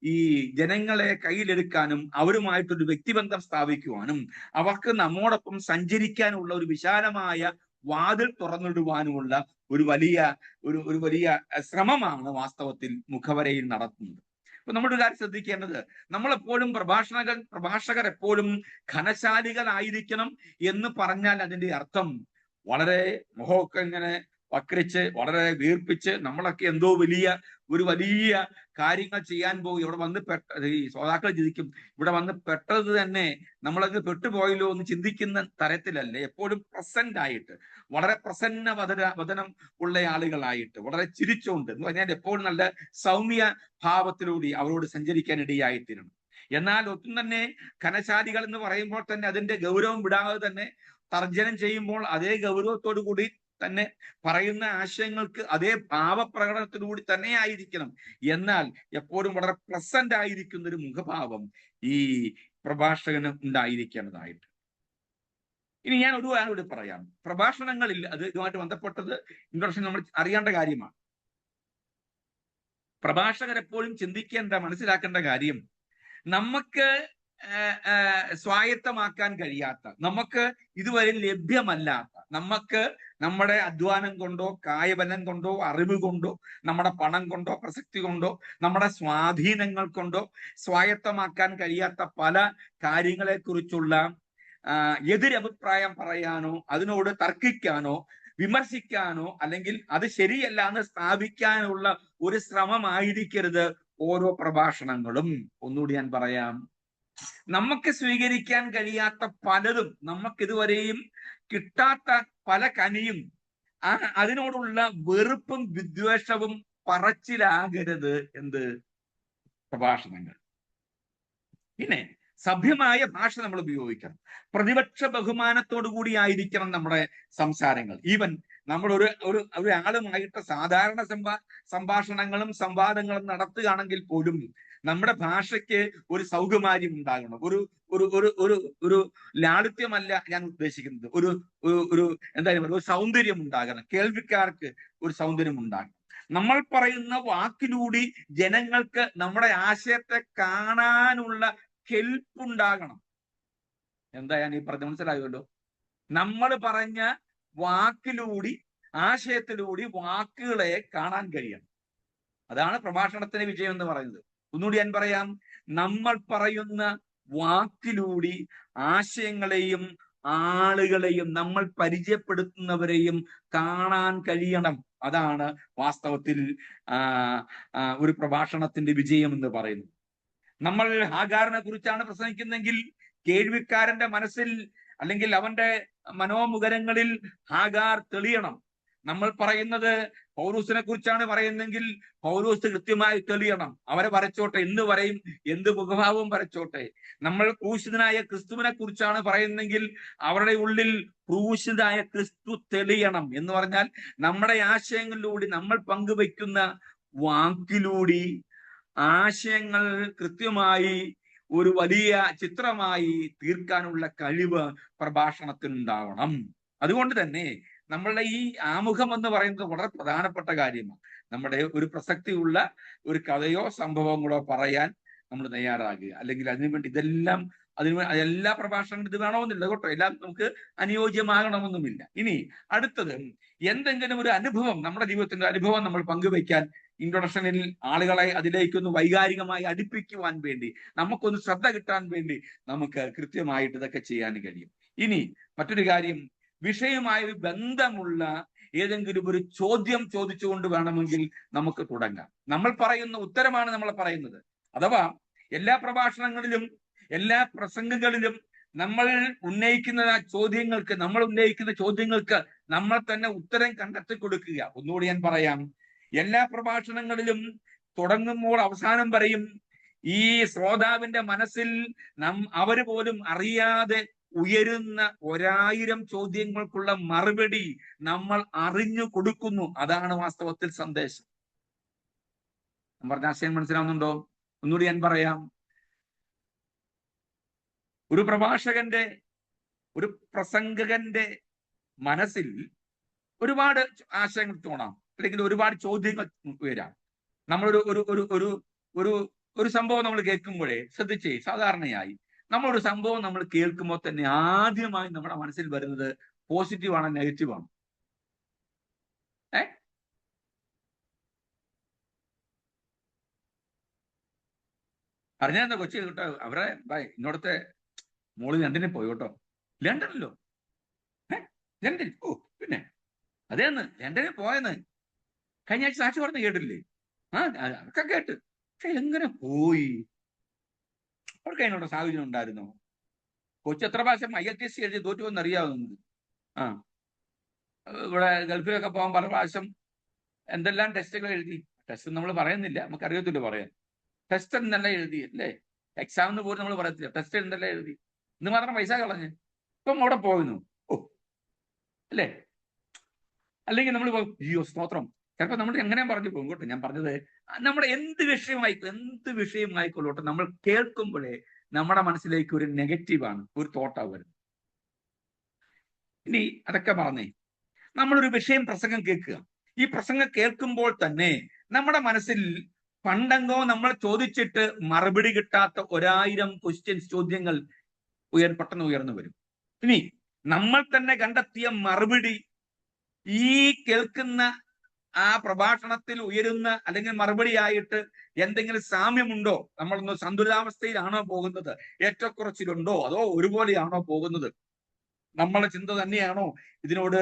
ഈ ജനങ്ങളെ കയ്യിലെടുക്കാനും അവരുമായിട്ടൊരു വ്യക്തിബന്ധം സ്ഥാപിക്കുവാനും അവർക്ക് നമ്മോടൊപ്പം സഞ്ചരിക്കാനുള്ള ഒരു വിശാലമായ വാതിൽ തുറന്നിടുവാനുമുള്ള ഒരു വലിയ ശ്രമമാണ് വാസ്തവത്തിൽ മുഖവരയിൽ നടത്തുന്നത്. അപ്പൊ നമ്മുടെ ഒരു കാര്യം ശ്രദ്ധിക്കേണ്ടത്, നമ്മളെപ്പോഴും പ്രഭാഷകർ എപ്പോഴും ഘനശാലികളായിരിക്കണം എന്ന് പറഞ്ഞാൽ അതിന്റെ അർത്ഥം വളരെ മുഖമൊക്കെ ഇങ്ങനെ വക്രിച്ച് വളരെ വീർപ്പിച്ച് നമ്മളൊക്കെ എന്തോ വലിയ കാര്യങ്ങൾ ചെയ്യാൻ പോകും, ഇവിടെ വന്ന് ഈ ശ്രോതാക്കൾ ചിന്തിക്കും ഇവിടെ വന്ന് പെട്ടത് തന്നെ നമ്മളങ്ങ് പെട്ടുപോയല്ലോ എന്ന് ചിന്തിക്കുന്ന തരത്തിലല്ലേ. എപ്പോഴും പ്രസന്റ് ആയിട്ട്, വളരെ പ്രസന്ന വദനം ഉള്ള ആളുകളായിട്ട്, വളരെ ചിരിച്ചുകൊണ്ട് എന്ന് പറഞ്ഞാൽ എപ്പോഴും നല്ല സൗമ്യ ഭാവത്തിലൂടെ അവരോട് സഞ്ചരിക്കാൻ ഇടയായിത്തീരണം. എന്നാൽ ഒട്ടും തന്നെ ഘനശാലികൾ എന്ന് പറയുമ്പോൾ തന്നെ അതിന്റെ ഗൗരവം വിടാതെ തന്നെ തർജ്ജനം ചെയ്യുമ്പോൾ അതേ ഗൗരവത്തോടു കൂടി തന്നെ പറയുന്ന ആശയങ്ങൾക്ക് അതേ ഭാവപ്രകടനത്തിലൂടെ തന്നെ ആയിരിക്കണം. എന്നാൽ എപ്പോഴും വളരെ പ്രസന്റ് ആയിരിക്കുന്ന ഒരു മുഖഭാവം ഈ പ്രഭാഷകന് ഉണ്ടായിരിക്കേണ്ടതായിട്ട്. ഇനി ഞാൻ ഒരു കാര്യം കൂടി പറയാം. പ്രഭാഷണങ്ങളിൽ അത് ഇതുമായിട്ട് ബന്ധപ്പെട്ടത് ഇൻട്രൊഡക്ഷൻ നമ്മൾ അറിയേണ്ട കാര്യമാണ്. പ്രഭാഷകർ എപ്പോഴും ചിന്തിക്കേണ്ട, മനസ്സിലാക്കേണ്ട കാര്യം, നമുക്ക് സ്വായത്തമാക്കാൻ കഴിയാത്ത, നമുക്ക് ഇതുവരെ ലഭ്യമല്ലാത്ത, നമുക്ക് നമ്മുടെ അധ്വാനം കൊണ്ടോ കായബലം കൊണ്ടോ അറിവ് കൊണ്ടോ നമ്മുടെ പണം കൊണ്ടോ പ്രസക്തി കൊണ്ടോ നമ്മുടെ സ്വാധീനങ്ങൾ കൊണ്ടോ സ്വായത്തമാക്കാൻ കഴിയാത്ത പല കാര്യങ്ങളെ കുറിച്ചുള്ള എതിരഭിപ്രായം പറയാനോ അതിനോട് തർക്കിക്കാനോ വിമർശിക്കാനോ അല്ലെങ്കിൽ അത് ശരിയല്ല എന്ന് സ്ഥാപിക്കാനുള്ള ഒരു ശ്രമമായിരിക്കരുത് ഓരോ പ്രഭാഷണങ്ങളും. ഒന്നുകൂടി ഞാൻ പറയാം, നമുക്ക് സ്വീകരിക്കാൻ കഴിയാത്ത പലതും, നമുക്കിതുവരെയും കിട്ടാത്ത പല കനിയും അതിനോടുള്ള വെറുപ്പും വിദ്വേഷവും പറച്ചിലാകരുത് എന്ത് പ്രഭാഷണങ്ങൾ. പിന്നെ സഭ്യമായ ഭാഷ നമ്മൾ ഉപയോഗിക്കണം. പ്രതിപക്ഷ ബഹുമാനത്തോടു കൂടി ആയിരിക്കണം നമ്മുടെ സംസാരങ്ങൾ. ഈവൻ നമ്മൾ ഒരാളുമായിട്ട് സാധാരണ സംഭാഷണങ്ങളും സംവാദങ്ങളും നടത്തുകയാണെങ്കിൽ പോലും നമ്മുടെ ഭാഷയ്ക്ക് ഒരു സൗകുമാര്യം ഉണ്ടാകണം. ഒരു ലാളിത്യമല്ല ഞാൻ ഉദ്ദേശിക്കുന്നത്, ഒരു എന്താ പറയുക, ഒരു സൗന്ദര്യം ഉണ്ടാകണം. കേൾവിക്കാർക്ക് ഒരു സൗന്ദര്യം ഉണ്ടാകണം. നമ്മൾ പറയുന്ന വാക്കിലൂടെ ജനങ്ങൾക്ക് നമ്മുടെ ആശയത്തെ കാണാനുള്ള കെൽപ്പുണ്ടാകണം. എന്താ ഞാൻ ഈ പറഞ്ഞ മനസ്സിലായല്ലോ? നമ്മൾ പറഞ്ഞ വാക്കിലൂടെ, ആശയത്തിലൂടെ വാക്കുകളെ കാണാൻ കഴിയണം. അതാണ് പ്രഭാഷണത്തിന് വിജയം എന്ന് പറയുന്നത്. ഒന്നുകൂടി ഞാൻ പറയാം, നമ്മൾ പറയുന്ന വാക്കിലൂടെ ആശയങ്ങളെയും ആളുകളെയും നമ്മൾ പരിചയപ്പെടുത്തുന്നവരെയും കാണാൻ കഴിയണം. അതാണ് വാസ്തവത്തിൽ ഒരു പ്രഭാഷണത്തിന്റെ വിജയം എന്ന് പറയുന്നത്. നമ്മൾ ഹാഗാറിനെ കുറിച്ചാണ് പ്രസംഗിക്കുന്നെങ്കിൽ കേൾവിക്കാരന്റെ മനസ്സിൽ അല്ലെങ്കിൽ അവന്റെ മനോമുഖരങ്ങളിൽ ഹാഗാർ തെളിയണം. നമ്മൾ പറയുന്നത് പൗലൂസിനെ കുറിച്ചാണ് പറയുന്നെങ്കിൽ പൗലൂസ് കൃത്യമായി തെളിയണം. അവരെ വരച്ചോട്ടെ, എന്ത് പറയും, എന്ത് മുഖഭാവവും വരച്ചോട്ടെ. നമ്മൾ ക്രൂശിതനായ ക്രിസ്തുവിനെ കുറിച്ചാണ് പറയുന്നെങ്കിൽ അവരുടെ ഉള്ളിൽ ക്രൂശിതനായ ക്രിസ്തു തെളിയണം. എന്ന് പറഞ്ഞാൽ നമ്മുടെ ആശയങ്ങളിലൂടെ, നമ്മൾ പങ്കുവയ്ക്കുന്ന വാക്കിലൂടെ ആശയങ്ങൾ കൃത്യമായി ഒരു വലിയ ചിത്രമായി തീർക്കാനുള്ള കഴിവ് പ്രഭാഷണത്തിനുണ്ടാവണം. അതുകൊണ്ട് തന്നെ നമ്മളുടെ ഈ ആമുഖം എന്ന് പറയുന്നത് വളരെ പ്രധാനപ്പെട്ട കാര്യമാണ്. നമ്മുടെ ഒരു പ്രസക്തിയുള്ള ഒരു കഥയോ സംഭവങ്ങളോ പറയാൻ നമ്മൾ തയ്യാറാകുക. അല്ലെങ്കിൽ അതിനുവേണ്ടി എല്ലാ പ്രഭാഷണങ്ങളും ഇത് വേണമെന്നില്ല കേട്ടോ, എല്ലാം നമുക്ക് അനുയോജ്യമാകണമെന്നുമില്ല. ഇനി അടുത്തത്, എന്തെങ്കിലും ഒരു അനുഭവം, നമ്മുടെ ജീവിതത്തിന്റെ അനുഭവം നമ്മൾ പങ്കുവയ്ക്കാൻ ഇൻട്രൊഡക്ഷനിൽ ആളുകളെ അതിലേക്കൊന്ന് വൈകാരികമായി അടുപ്പിക്കുവാൻ വേണ്ടി, നമുക്കൊന്ന് ശ്രദ്ധ കിട്ടാൻ വേണ്ടി നമുക്ക് കൃത്യമായിട്ട് ഇതൊക്കെ ചെയ്യാൻ കഴിയും. ഇനി മറ്റൊരു കാര്യം, വിഷയവുമായി ബന്ധമുള്ള ഏതെങ്കിലും ഒരു ചോദ്യം ചോദിച്ചുകൊണ്ട് വേണമെങ്കിൽ നമുക്ക് തുടങ്ങാം. നമ്മൾ പറയുന്ന ഉത്തരമാണ് നമ്മൾ പറയുന്നത്. അഥവാ എല്ലാ പ്രഭാഷണങ്ങളിലും എല്ലാ പ്രസംഗങ്ങളിലും നമ്മൾ ഉന്നയിക്കുന്ന ചോദ്യങ്ങൾക്ക് നമ്മൾ തന്നെ ഉത്തരം കണ്ടെത്തി കൊടുക്കുക. ഒന്നുകൂടി ഞാൻ പറയാം, എല്ലാ പ്രഭാഷണങ്ങളിലും തുടങ്ങുമ്പോൾ അവസാനം പറയും, ഈ ശ്രോതാവിന്റെ മനസ്സിൽ അവര് പോലും അറിയാതെ ഉയരുന്ന 1000 ചോദ്യങ്ങൾക്കുള്ള മറുപടി നമ്മൾ അറിഞ്ഞു കൊടുക്കുന്നു. അതാണ് വാസ്തവത്തിൽ സന്ദേശം. ഞാൻ പറഞ്ഞ ആശയം മനസ്സിലാവുന്നുണ്ടോ? ഒന്നുകൂടി ഞാൻ പറയാം. ഒരു പ്രഭാഷകന്റെ, ഒരു പ്രസംഗകന്റെ മനസ്സിൽ ഒരുപാട് ആശയങ്ങൾ തോന്നാം, അല്ലെങ്കിൽ ഒരുപാട് ചോദ്യങ്ങൾ വരാം. നമ്മളൊരു ഒരു ഒരു ഒരു ഒരു ഒരു സംഭവം നമ്മൾ കേൾക്കുമ്പോഴേ ശ്രദ്ധിച്ചേ, സാധാരണയായി നമ്മളൊരു സംഭവം നമ്മൾ കേൾക്കുമ്പോൾ തന്നെ ആദ്യമായി നമ്മുടെ മനസ്സിൽ വരുന്നത് പോസിറ്റീവ് ആണോ നെഗറ്റീവ് ആണോ? അറിഞ്ഞാ കൊച്ചി കേട്ടോ, അവരെ ഇന്നോടത്തെ മോള് ലണ്ടനിൽ പോയി കേട്ടോ. ലണ്ടനിലോ? ലണ്ടൻ? ഓ പിന്നെ അതേന്ന് ലണ്ടനിൽ പോയെന്ന് കഴിഞ്ഞ ആഴ്ച സാക്ഷി പറഞ്ഞ് കേട്ടില്ലേ? അതൊക്കെ കേട്ട്. പക്ഷെ എങ്ങനെ പോയി? അവർക്ക് അതിനുള്ള സാഹചര്യം ഉണ്ടായിരുന്നോ? കൊച്ചു എത്ര പ്രാവശ്യം IELTS എഴുതി തോറ്റുവെന്ന് അറിയാവുന്നത്. ഇവിടെ ഗൾഫിലൊക്കെ പോകാൻ പല പ്രാവശ്യം എന്തെല്ലാം ടെസ്റ്റുകൾ എഴുതി. ടെസ്റ്റ് നമ്മൾ പറയുന്നില്ല, നമുക്ക് അറിയത്തില്ല പറയാൻ. ടെസ്റ്റ് എന്തെല്ലാം എഴുതി അല്ലേ? എക്സാമിന് പോലും നമ്മൾ പറയത്തില്ല, ടെസ്റ്റ് എന്തെല്ലാം എഴുതി. ഇന്ന് മാത്രം പൈസ കളഞ്ഞ് ഇപ്പം അവിടെ പോകുന്നു. ഓ അല്ലേ? അല്ലെങ്കിൽ നമ്മൾ അയ്യോ സ്തോത്രം, ചിലപ്പോൾ നമ്മൾ എങ്ങനെ പറഞ്ഞു പോകും കേട്ടോ. ഞാൻ പറഞ്ഞത്, നമ്മുടെ എന്ത് വിഷയമായിക്കൊള്ളട്ടെ, നമ്മൾ കേൾക്കുമ്പോഴേ നമ്മുടെ മനസ്സിലേക്ക് ഒരു നെഗറ്റീവാണ്, ഒരു തോട്ടാ വരുന്നത്. ഇനി അതൊക്കെ പറഞ്ഞേ, നമ്മളൊരു പ്രസംഗം കേൾക്കുക. ഈ പ്രസംഗം കേൾക്കുമ്പോൾ തന്നെ നമ്മുടെ മനസ്സിൽ പണ്ടെങ്കോ നമ്മൾ ചോദിച്ചിട്ട് മറുപടി കിട്ടാത്ത 1000 ചോദ്യങ്ങൾ പെട്ടെന്ന് ഉയർന്നു വരും. ഇനി നമ്മൾ തന്നെ കണ്ടെത്തിയ മറുപടി ഈ കേൾക്കുന്ന ആ പ്രഭാഷണത്തിൽ ഉയരുന്ന അല്ലെങ്കിൽ മറുപടിയായിട്ട് എന്തെങ്കിലും സാമ്യമുണ്ടോ? നമ്മളൊന്ന് സന്തുലിതാവസ്ഥയിലാണോ പോകുന്നത്? ഏറ്റക്കുറച്ചിലുണ്ടോ? അതോ ഒരുപോലെയാണോ പോകുന്നത്? നമ്മളെ ചിന്ത തന്നെയാണോ ഇതിനോട്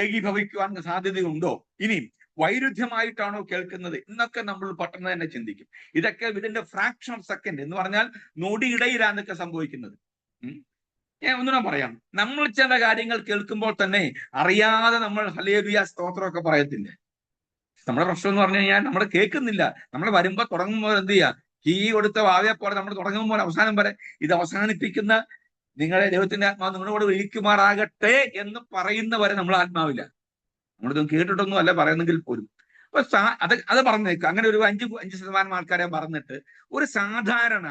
ഏകീഭവിക്കുവാൻ സാധ്യതയുണ്ടോ? ഇനി വൈരുദ്ധ്യമായിട്ടാണോ കേൾക്കുന്നത് എന്നൊക്കെ നമ്മൾ പെട്ടെന്ന് തന്നെ ചിന്തിക്കും. ഇതൊക്കെ ഇതിന്റെ ഫ്രാക്ഷൻ ഓഫ് സെക്കൻഡ് എന്ന് പറഞ്ഞാൽ നൊടിയിടയിലാണ് ഇതൊക്കെ സംഭവിക്കുന്നത്. ഞാൻ ഒന്നുകൂടെ പറയാം, നമ്മൾ ചില കാര്യങ്ങൾ കേൾക്കുമ്പോൾ തന്നെ അറിയാതെ നമ്മൾ ഹല്ലേലൂയ സ്തോത്രമൊക്കെ പറയത്തില്ല. നമ്മുടെ പ്രശ്നം എന്ന് പറഞ്ഞു കഴിഞ്ഞാൽ നമ്മൾ കേൾക്കുന്നില്ല. നമ്മൾ വരുമ്പോൾ തുടങ്ങുമ്പോൾ എന്ത് ചെയ്യുക, കീ കൊടുത്ത വാവയെ പോലെ നമ്മൾ തുടങ്ങുമ്പോൾ അവസാനം വരെ ഇത് അവസാനിപ്പിക്കുന്ന നിങ്ങളെ ദൈവത്തിന്റെ ആത്മാവ് നിങ്ങളോട് വിളിക്കുമാറാകട്ടെ എന്ന് പറയുന്നവരെ നമ്മൾ ആത്മാവില്ല. നമ്മളിതൊന്നും കേട്ടിട്ടൊന്നും അല്ല പറയുന്നെങ്കിൽ പോലും. അപ്പൊ അത് പറഞ്ഞേക്കുക. അങ്ങനെ ഒരു 5% ആൾക്കാരെ പറഞ്ഞിട്ട് ഒരു സാധാരണ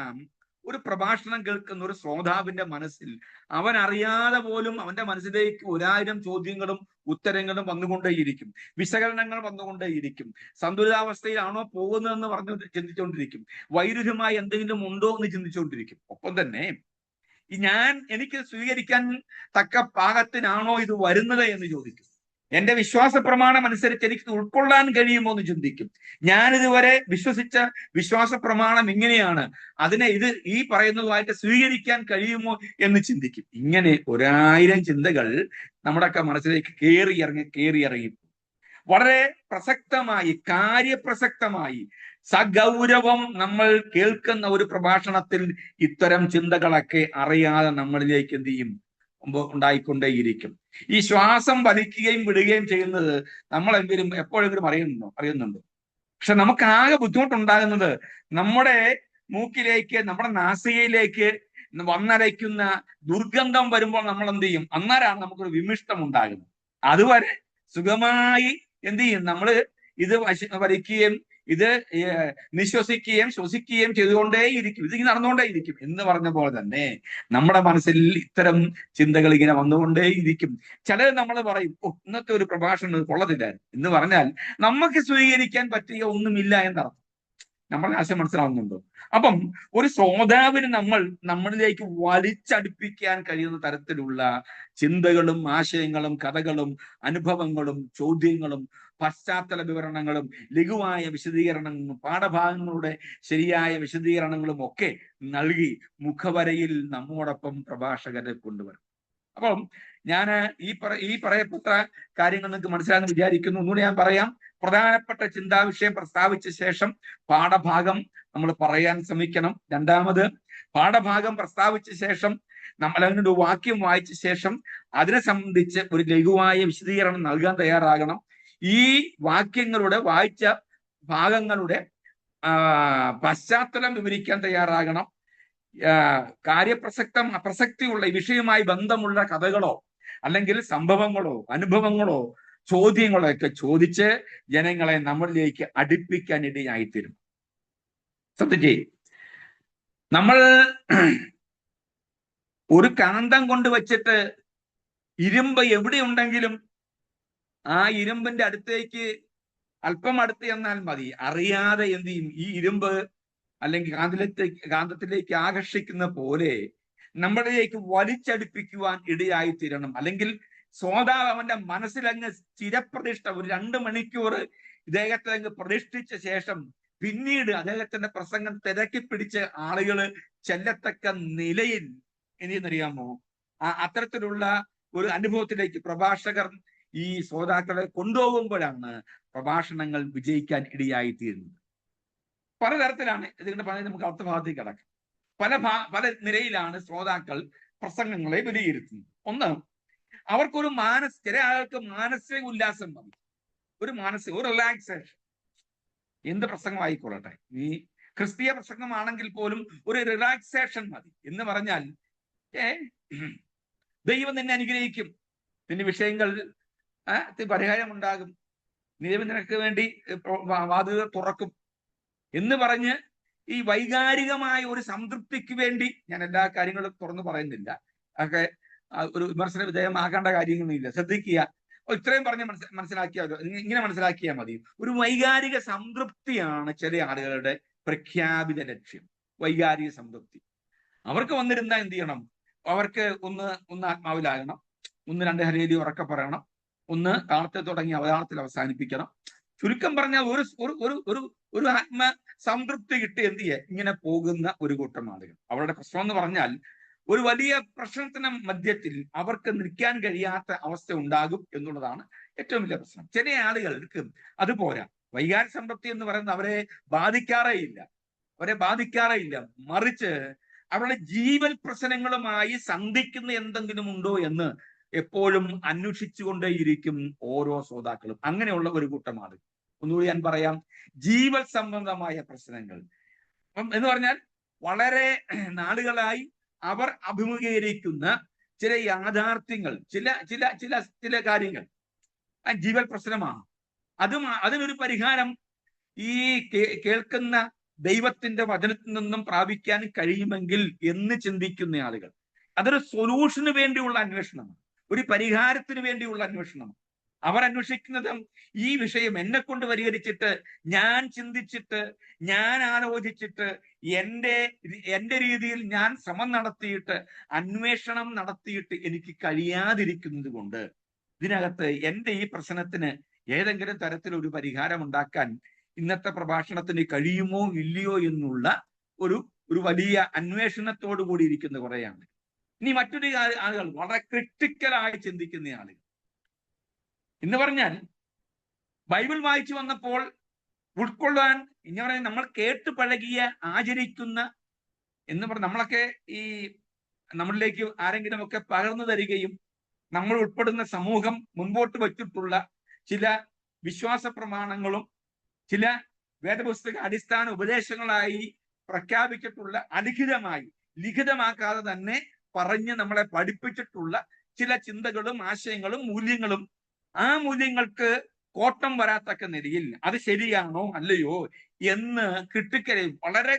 ഒരു പ്രഭാഷണം കേൾക്കുന്ന ഒരു ശ്രോതാവിന്റെ മനസ്സിൽ അവൻ അറിയാതെ പോലും അവന്റെ മനസ്സിലേക്ക് 1000 ചോദ്യങ്ങളും ഉത്തരങ്ങളും വന്നുകൊണ്ടേയിരിക്കും, വിശകലനങ്ങൾ വന്നുകൊണ്ടേയിരിക്കും. സന്തുലിതാവസ്ഥയിലാണോ പോകുന്നതെന്ന് പറഞ്ഞു ചിന്തിച്ചുകൊണ്ടിരിക്കും, വൈരുദ്ധ്യമായി എന്തെങ്കിലും ഉണ്ടോ എന്ന് ചിന്തിച്ചുകൊണ്ടിരിക്കും. ഒപ്പം തന്നെ എനിക്ക് സ്വീകരിക്കാൻ തക്ക പാകത്തിനാണോ ഇത് വരുന്നത് എന്ന് ചോദിക്കും. എന്റെ വിശ്വാസ പ്രമാണം അനുസരിച്ച് എനിക്ക് ഉൾക്കൊള്ളാൻ കഴിയുമോ എന്ന് ചിന്തിക്കും. ഞാനിതുവരെ വിശ്വസിച്ച വിശ്വാസ പ്രമാണം ഇങ്ങനെയാണ്, അതിനെ ഈ പറയുന്നതുമായിട്ട് സ്വീകരിക്കാൻ കഴിയുമോ എന്ന് ചിന്തിക്കും. ഇങ്ങനെ 1000 ചിന്തകൾ നമ്മുടെയൊക്കെ മനസ്സിലേക്ക് കയറി ഇറങ്ങി വളരെ പ്രസക്തമായി, കാര്യപ്രസക്തമായി, സഗൗരവം നമ്മൾ കേൾക്കുന്ന ഒരു പ്രഭാഷണത്തിൽ ഇത്തരം ചിന്തകളൊക്കെ അറിയാതെ നമ്മളിലേക്ക് എന്ത് ചെയ്യും, ഉണ്ടായിക്കൊണ്ടേയിരിക്കും. ഈ ശ്വാസം വലിക്കുകയും വിടുകയും ചെയ്യുന്നത് നമ്മൾ എപ്പോഴെങ്കിലും അറിയുന്നുണ്ടോ? പക്ഷെ നമുക്ക് ആകെ ബുദ്ധിമുട്ടുണ്ടാകുന്നത് നമ്മുടെ മൂക്കിലേക്ക്, നമ്മുടെ നാസികയിലേക്ക് വന്നരയ്ക്കുന്ന ദുർഗന്ധം വരുമ്പോൾ നമ്മൾ എന്ത് ചെയ്യും? അന്നേരമാണ് നമുക്കൊരു വിമിഷ്ടം ഉണ്ടാകുന്നത്. അതുവരെ സുഖമായി എന്ത് ചെയ്യും, നമ്മൾ ഇത് വലിക്കുകയും ഇത് നിശ്വസിക്കുകയും ശ്വസിക്കുകയും ചെയ്തുകൊണ്ടേയിരിക്കും, ഇതിങ്ങനെ നടന്നുകൊണ്ടേയിരിക്കും എന്ന് പറഞ്ഞ പോലെ തന്നെ നമ്മുടെ മനസ്സിൽ ഇത്തരം ചിന്തകൾ ഇങ്ങനെ വന്നുകൊണ്ടേയിരിക്കും. ചിലർ നമ്മൾ പറയും, ഇന്നത്തെ ഒരു പ്രഭാഷണം കൊള്ളത്തില്ലായിരുന്നു എന്ന് പറഞ്ഞാൽ നമുക്ക് സ്വീകരിക്കാൻ പറ്റിയ ഒന്നുമില്ല എന്നർത്ഥം. നമ്മുടെ ആശയം മനസ്സിലാവുന്നുണ്ടോ? അപ്പം ഒരു ശ്രോതാവിന് നമ്മളിലേക്ക് വലിച്ചടുപ്പിക്കാൻ കഴിയുന്ന തരത്തിലുള്ള ചിന്തകളും ആശയങ്ങളും കഥകളും അനുഭവങ്ങളും ചോദ്യങ്ങളും പശ്ചാത്തല വിവരണങ്ങളും ലഘുവായ വിശദീകരണങ്ങളും പാഠഭാഗങ്ങളുടെ ശരിയായ വിശദീകരണങ്ങളും ഒക്കെ നൽകി മുഖവരയിൽ നമ്മോടൊപ്പം പ്രഭാഷകരെ കൊണ്ടുവരും. അപ്പം ഞാൻ ഈ പറയപ്പെട്ട കാര്യങ്ങൾ നിങ്ങൾക്ക് മനസ്സിലാകുന്ന വിചാരിക്കുന്നു. ഒന്നുകൂടി ഞാൻ പറയാം. പ്രധാനപ്പെട്ട ചിന്താവിഷയം പ്രസ്താവിച്ച ശേഷം പാഠഭാഗം നമ്മൾ പറയാൻ ശ്രമിക്കണം. രണ്ടാമത്, പാഠഭാഗം പ്രസ്താവിച്ച ശേഷം നമ്മൾ അതിനൊരു വാക്യം വായിച്ച ശേഷം അതിനെ സംബന്ധിച്ച് ഒരു ലഘുവായ വിശദീകരണം നൽകാൻ തയ്യാറാകണം. ഈ വാക്യങ്ങളുടെ വായിച്ച ഭാഗങ്ങളുടെ പശ്ചാത്തലം വിവരിക്കാൻ തയ്യാറാകണം. പ്രസക്തിയുള്ള ഈ വിഷയവുമായി ബന്ധമുള്ള കഥകളോ അല്ലെങ്കിൽ സംഭവങ്ങളോ അനുഭവങ്ങളോ ചോദ്യങ്ങളോ ഒക്കെ ചോദിച്ച് ജനങ്ങളെ നമ്മളിലേക്ക് അടുപ്പിക്കാൻ ഇടയായിത്തീരും. ശ്രദ്ധിച്ചേ, നമ്മൾ ഒരു കാന്തം കൊണ്ട് വെച്ചിട്ട് ഇരുമ്പ് എവിടെയുണ്ടെങ്കിലും ആ ഇരുമ്പിന്റെ അടുത്തേക്ക് അല്പം അടുത്ത് ചെന്നാൽ മതി, അറിയാതെ എന്ത് ചെയ്യും, ഈ ഇരുമ്പ് അല്ലെങ്കിൽ കാന്തത്തിലേക്ക് ആകർഷിക്കുന്ന പോലെ നമ്മളിലേക്ക് വലിച്ചടുപ്പിക്കുവാൻ ഇടയായിത്തീരണം. അല്ലെങ്കിൽ ശ്രോതാവ് അവന്റെ മനസ്സിലങ്ങ് സ്ഥിരപ്രതിഷ്ഠ ഒരു 2 മണിക്കൂർ ഇദ്ദേഹത്തെ അങ്ങ് പ്രതിഷ്ഠിച്ച ശേഷം പിന്നീട് അദ്ദേഹത്തിന്റെ പ്രസംഗം തിരക്കി പിടിച്ച് ആളുകൾ ചെല്ലത്തക്ക നിലയിൽ എന്നറിയാമോ അത്തരത്തിലുള്ള ഒരു അനുഭവത്തിലേക്ക് പ്രഭാഷകർ ഈ ശ്രോതാക്കളെ കൊണ്ടുപോകുമ്പോഴാണ് പ്രഭാഷണങ്ങൾ വിജയിക്കാൻ ഇടയായിത്തീരുന്നത്. പലതരത്തിലാണ് ഇതിന്റെ പറഞ്ഞ് നമുക്ക് അടുത്ത ഭാഗത്തേക്ക് കടക്കാം. പല നിലയിലാണ് ശ്രോതാക്കൾ പ്രസംഗങ്ങളെ വിലയിരുത്തുന്നത്. ഒന്ന്, അവർക്കൊരു ചില ആൾക്ക് മാനസിക ഉല്ലാസം മതി, ഒരു റിലാക്സേഷൻ. എന്ത് പ്രസംഗമായിക്കൊള്ളട്ടെ, ഈ ക്രിസ്തീയ പ്രസംഗമാണെങ്കിൽ പോലും ഒരു റിലാക്സേഷൻ മതി എന്ന് പറഞ്ഞാൽ ദൈവം നിന്നെ അനുഗ്രഹിക്കും, നിന്റെ വിഷയങ്ങൾ പരിഹാരം ഉണ്ടാകും, ദൈവം നിനക്ക് വേണ്ടി വാതിലുകൾ തുറക്കും എന്ന് പറഞ്ഞ് ഈ വൈകാരികമായ ഒരു സംതൃപ്തിക്ക് വേണ്ടി, ഞാൻ എല്ലാ കാര്യങ്ങളും തുറന്നു പറയുന്നില്ല, ഒക്കെ ഒരു വിമർശന വിധേയമാക്കേണ്ട കാര്യങ്ങളൊന്നുമില്ല, ശ്രദ്ധിക്കുക. ഇത്രയും പറഞ്ഞ് മനസ്സിലാക്കിയാലോ, ഇങ്ങനെ മനസ്സിലാക്കിയാൽ മതി. ഒരു വൈകാരിക സംതൃപ്തിയാണ് ചില ആളുകളുടെ പ്രഖ്യാപിത ലക്ഷ്യം. വൈകാരിക സംതൃപ്തി അവർക്ക് വന്നിരുന്നാൽ എന്ത് ചെയ്യണം? അവർക്ക് ഒന്ന് ആത്മാവിലാകണം, 1-2 ഹല്ലേലൂയ ഉറക്കെ പറയണം, ഒന്ന് താളത്തെ തുടങ്ങി അവതാളത്തിൽ അവസാനിപ്പിക്കണം. ചുരുക്കം പറഞ്ഞാൽ ഒരു ആത്മ സംതൃപ്തി കിട്ടി എന്ത് ചെയ്യുക ഇങ്ങനെ പോകുന്ന ഒരു കൂട്ടം ആളുകൾ. അവരുടെ പ്രശ്നം എന്ന് പറഞ്ഞാൽ ഒരു വലിയ പ്രശ്നത്തിന് മധ്യത്തിൽ അവർക്ക് നിൽക്കാൻ കഴിയാത്ത അവസ്ഥ ഉണ്ടാകും എന്നുള്ളതാണ് ഏറ്റവും വലിയ പ്രശ്നം. ചില ആളുകൾക്ക് അത് പോരാ. വൈകാരിക സംതൃപ്തി എന്ന് പറയുന്നത് അവരെ ബാധിക്കാറേ ഇല്ല. മറിച്ച് അവരുടെ ജീവൽ പ്രശ്നങ്ങളുമായി സന്ധിക്കുന്ന എന്തെങ്കിലും ഉണ്ടോ എന്ന് എപ്പോഴും അന്വേഷിച്ചുകൊണ്ടേയിരിക്കും ഓരോ ശ്രോതാക്കളും. അങ്ങനെയുള്ള ഒരു കൂട്ടം ആളുകൾ. ഒന്നുകൂടി ഞാൻ പറയാം, ജീവൽ സംബന്ധമായ പ്രശ്നങ്ങൾ എന്ന് പറഞ്ഞാൽ വളരെ നാളുകളായി അവർ അഭിമുഖീകരിക്കുന്ന ചില യാഥാർത്ഥ്യങ്ങൾ, ചില കാര്യങ്ങൾ ജീവൽ പ്രശ്നമാണ്. അതിനൊരു പരിഹാരം ഈ കേൾക്കുന്ന ദൈവത്തിന്റെ വചനത്തിൽ നിന്നും പ്രാപിക്കാൻ കഴിയുമെങ്കിൽ എന്ന് ചിന്തിക്കുന്ന ആളുകൾ. അതൊരു സൊല്യൂഷന് വേണ്ടിയുള്ള അന്വേഷണമാണ്, ഒരു പരിഹാരത്തിന് വേണ്ടിയുള്ള അന്വേഷണമാണ്. അവർ അന്വേഷിക്കുന്നത് ഈ വിഷയം എന്നെ കൊണ്ട് പരിഹരിച്ചിട്ട്, ഞാൻ ചിന്തിച്ചിട്ട്, ഞാൻ ആലോചിച്ചിട്ട്, എൻ്റെ രീതിയിൽ ഞാൻ ശ്രമം നടത്തിയിട്ട്, അന്വേഷണം നടത്തിയിട്ട് എനിക്ക് കഴിയാതിരിക്കുന്നത് കൊണ്ട് ഇതിനകത്ത് എൻ്റെ ഈ പ്രശ്നത്തിന് ഏതെങ്കിലും തരത്തിലൊരു പരിഹാരം ഉണ്ടാക്കാൻ ഇന്നത്തെ പ്രഭാഷണത്തിന് കഴിയുമോ ഇല്ലയോ എന്നുള്ള ഒരു വലിയ അന്വേഷണത്തോടു കൂടി ഇരിക്കുന്ന കുറേയാണ്. ഇനി മറ്റൊരു ആളുകൾ വളരെ ക്രിട്ടിക്കലായി ചിന്തിക്കുന്ന ആളുകൾ എന്ന് പറഞ്ഞാൽ, ബൈബിൾ വായിച്ചു വന്നപ്പോൾ ഉൾക്കൊള്ളാൻ ഇനി പറഞ്ഞാൽ നമ്മൾ കേട്ട് പഴകിയ ആചരിക്കുന്ന എന്ന് പറഞ്ഞ നമ്മളൊക്കെ ഈ നമ്മളിലേക്ക് ആരെങ്കിലും ഒക്കെ പകർന്നു തരികയും നമ്മൾ ഉൾപ്പെടുന്ന സമൂഹം മുൻപോട്ട് വച്ചിട്ടുള്ള ചില വിശ്വാസ പ്രമാണങ്ങളും ചില വേദപുസ്തക അടിസ്ഥാന ഉപദേശങ്ങളായി പ്രഖ്യാപിച്ചിട്ടുള്ള ലിഖിതമാക്കാതെ തന്നെ പറഞ്ഞ് നമ്മളെ പഠിപ്പിച്ചിട്ടുള്ള ചില ചിന്തകളും ആശയങ്ങളും മൂല്യങ്ങളും, ആ മൂല്യങ്ങൾക്ക് കോട്ടം വരാത്തക്ക നിലയിൽ അത് ശരിയാണോ അല്ലയോ എന്ന് ക്രിട്ടിക്കലി വളരെ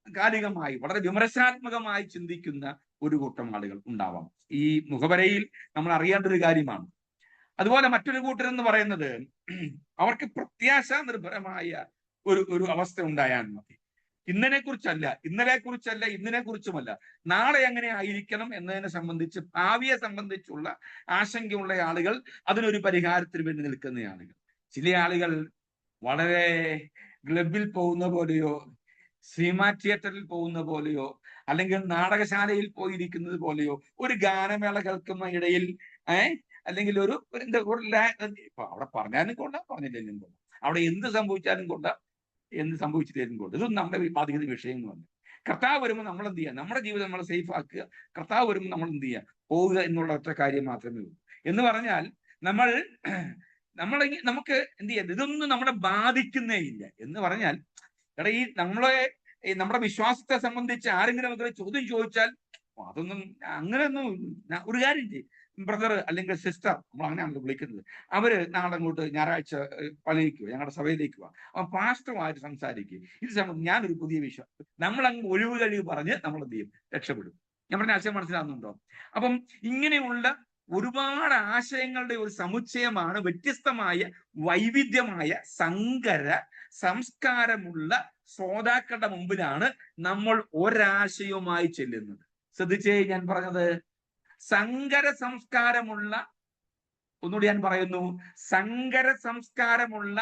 കാലികമായി വളരെ വിമർശനാത്മകമായി ചിന്തിക്കുന്ന ഒരു കൂട്ടം ആളുകൾ ഉണ്ടാവാം. ഈ മുഖവരയിൽ നമ്മൾ അറിയേണ്ട ഒരു കാര്യമാണ്. അതുപോലെ മറ്റൊരു കൂട്ടരെന്ന് പറയുന്നത് അവർക്ക് പ്രത്യാശ നിർഭരമായ ഒരു അവസ്ഥ ഉണ്ടായാൽ മതി. ഇന്നലെ കുറിച്ചുമല്ല, നാളെ എങ്ങനെ ആയിരിക്കണം എന്നതിനെ സംബന്ധിച്ച്, ഭാവിയെ സംബന്ധിച്ചുള്ള ആശങ്കയുള്ള ആളുകൾ, അതിനൊരു പരിഹാരത്തിന് വേണ്ടി നിൽക്കുന്ന ആളുകൾ. ചില ആളുകൾ വളരെ ക്ലബിൽ പോകുന്ന പോലെയോ സിനിമാ തിയേറ്ററിൽ പോകുന്ന പോലെയോ അല്ലെങ്കിൽ നാടകശാലയിൽ പോയിരിക്കുന്നത് പോലെയോ ഒരു ഗാനമേള കേൾക്കുന്ന ഇടയിൽ അല്ലെങ്കിൽ ഇപ്പൊ അവിടെ പറഞ്ഞാലും കൊണ്ടാ, പറഞ്ഞില്ലെങ്കിലും കൊണ്ടാ, അവിടെ എന്ത് സംഭവിച്ചാലും കൊണ്ടാ, എന്ത് സംഭവിച്ചില്ലെങ്കിലും കൊണ്ടാ, ഇതൊന്നും നമ്മളെ ബാധിക്കുന്ന വിഷയങ്ങളല്ല. കർത്താവ് വരുമ്പോൾ നമ്മൾ എന്ത് ചെയ്യുക? നമ്മുടെ ജീവിതം നമ്മൾ സേഫ് ആക്കുക. കർത്താവ് വരുമ്പോൾ നമ്മൾ എന്ത് ചെയ്യുക? പോവുക എന്നുള്ള ഒറ്റ കാര്യം മാത്രമേ ഉള്ളൂ. എന്ന് പറഞ്ഞാൽ നമുക്ക് എന്ത് ചെയ്യാം? ഇതൊന്നും നമ്മളെ ബാധിക്കുന്നേ ഇല്ല. എന്ന് പറഞ്ഞാൽ നമ്മുടെ വിശ്വാസത്തെ സംബന്ധിച്ച് ആരെങ്കിലും നമുക്ക് ചോദ്യം ചോദിച്ചാൽ അതൊന്നും അങ്ങനെയൊന്നും ഒരു കാര്യം ചെയ്യും. ബ്രദർ അല്ലെങ്കിൽ സിസ്റ്റർ, നമ്മൾ അങ്ങനെയാണല്ലോ വിളിക്കുന്നത്, അവര് നാളെ അങ്ങോട്ട് ഞായറാഴ്ച പള്ളിയിലേക്ക് ഞങ്ങളുടെ സഭയിലേക്ക് പോവാ, അവൻ പാസ്റ്ററുമായിട്ട് സംസാരിക്കുക. ഇത് സംബന്ധിച്ച് ഞാനൊരു പുതിയ വിശ്വാസം, നമ്മളങ്ങ് ഒഴിവ് കഴിവ് പറഞ്ഞ് നമ്മൾ എന്ത് ചെയ്യും? രക്ഷപ്പെടും. ഞാൻ പറഞ്ഞ ആശയം മനസ്സിലാകുന്നുണ്ടോ? അപ്പം ഇങ്ങനെയുള്ള ഒരുപാട് ആശയങ്ങളുടെ ഒരു സമുച്ചയമാണ് വ്യത്യസ്തമായ വൈവിധ്യമായ സങ്കര സംസ്കാരമുള്ള ശ്രോതാക്കളുടെ മുമ്പിലാണ് നമ്മൾ ഒരാശയവുമായി ചെല്ലുന്നത്. ശ്രദ്ധിച്ചേ, ഞാൻ പറഞ്ഞത് സങ്കര സംസ്കാരമുള്ള, ഒന്നുകൂടി ഞാൻ പറയുന്നു, സങ്കര സംസ്കാരമുള്ള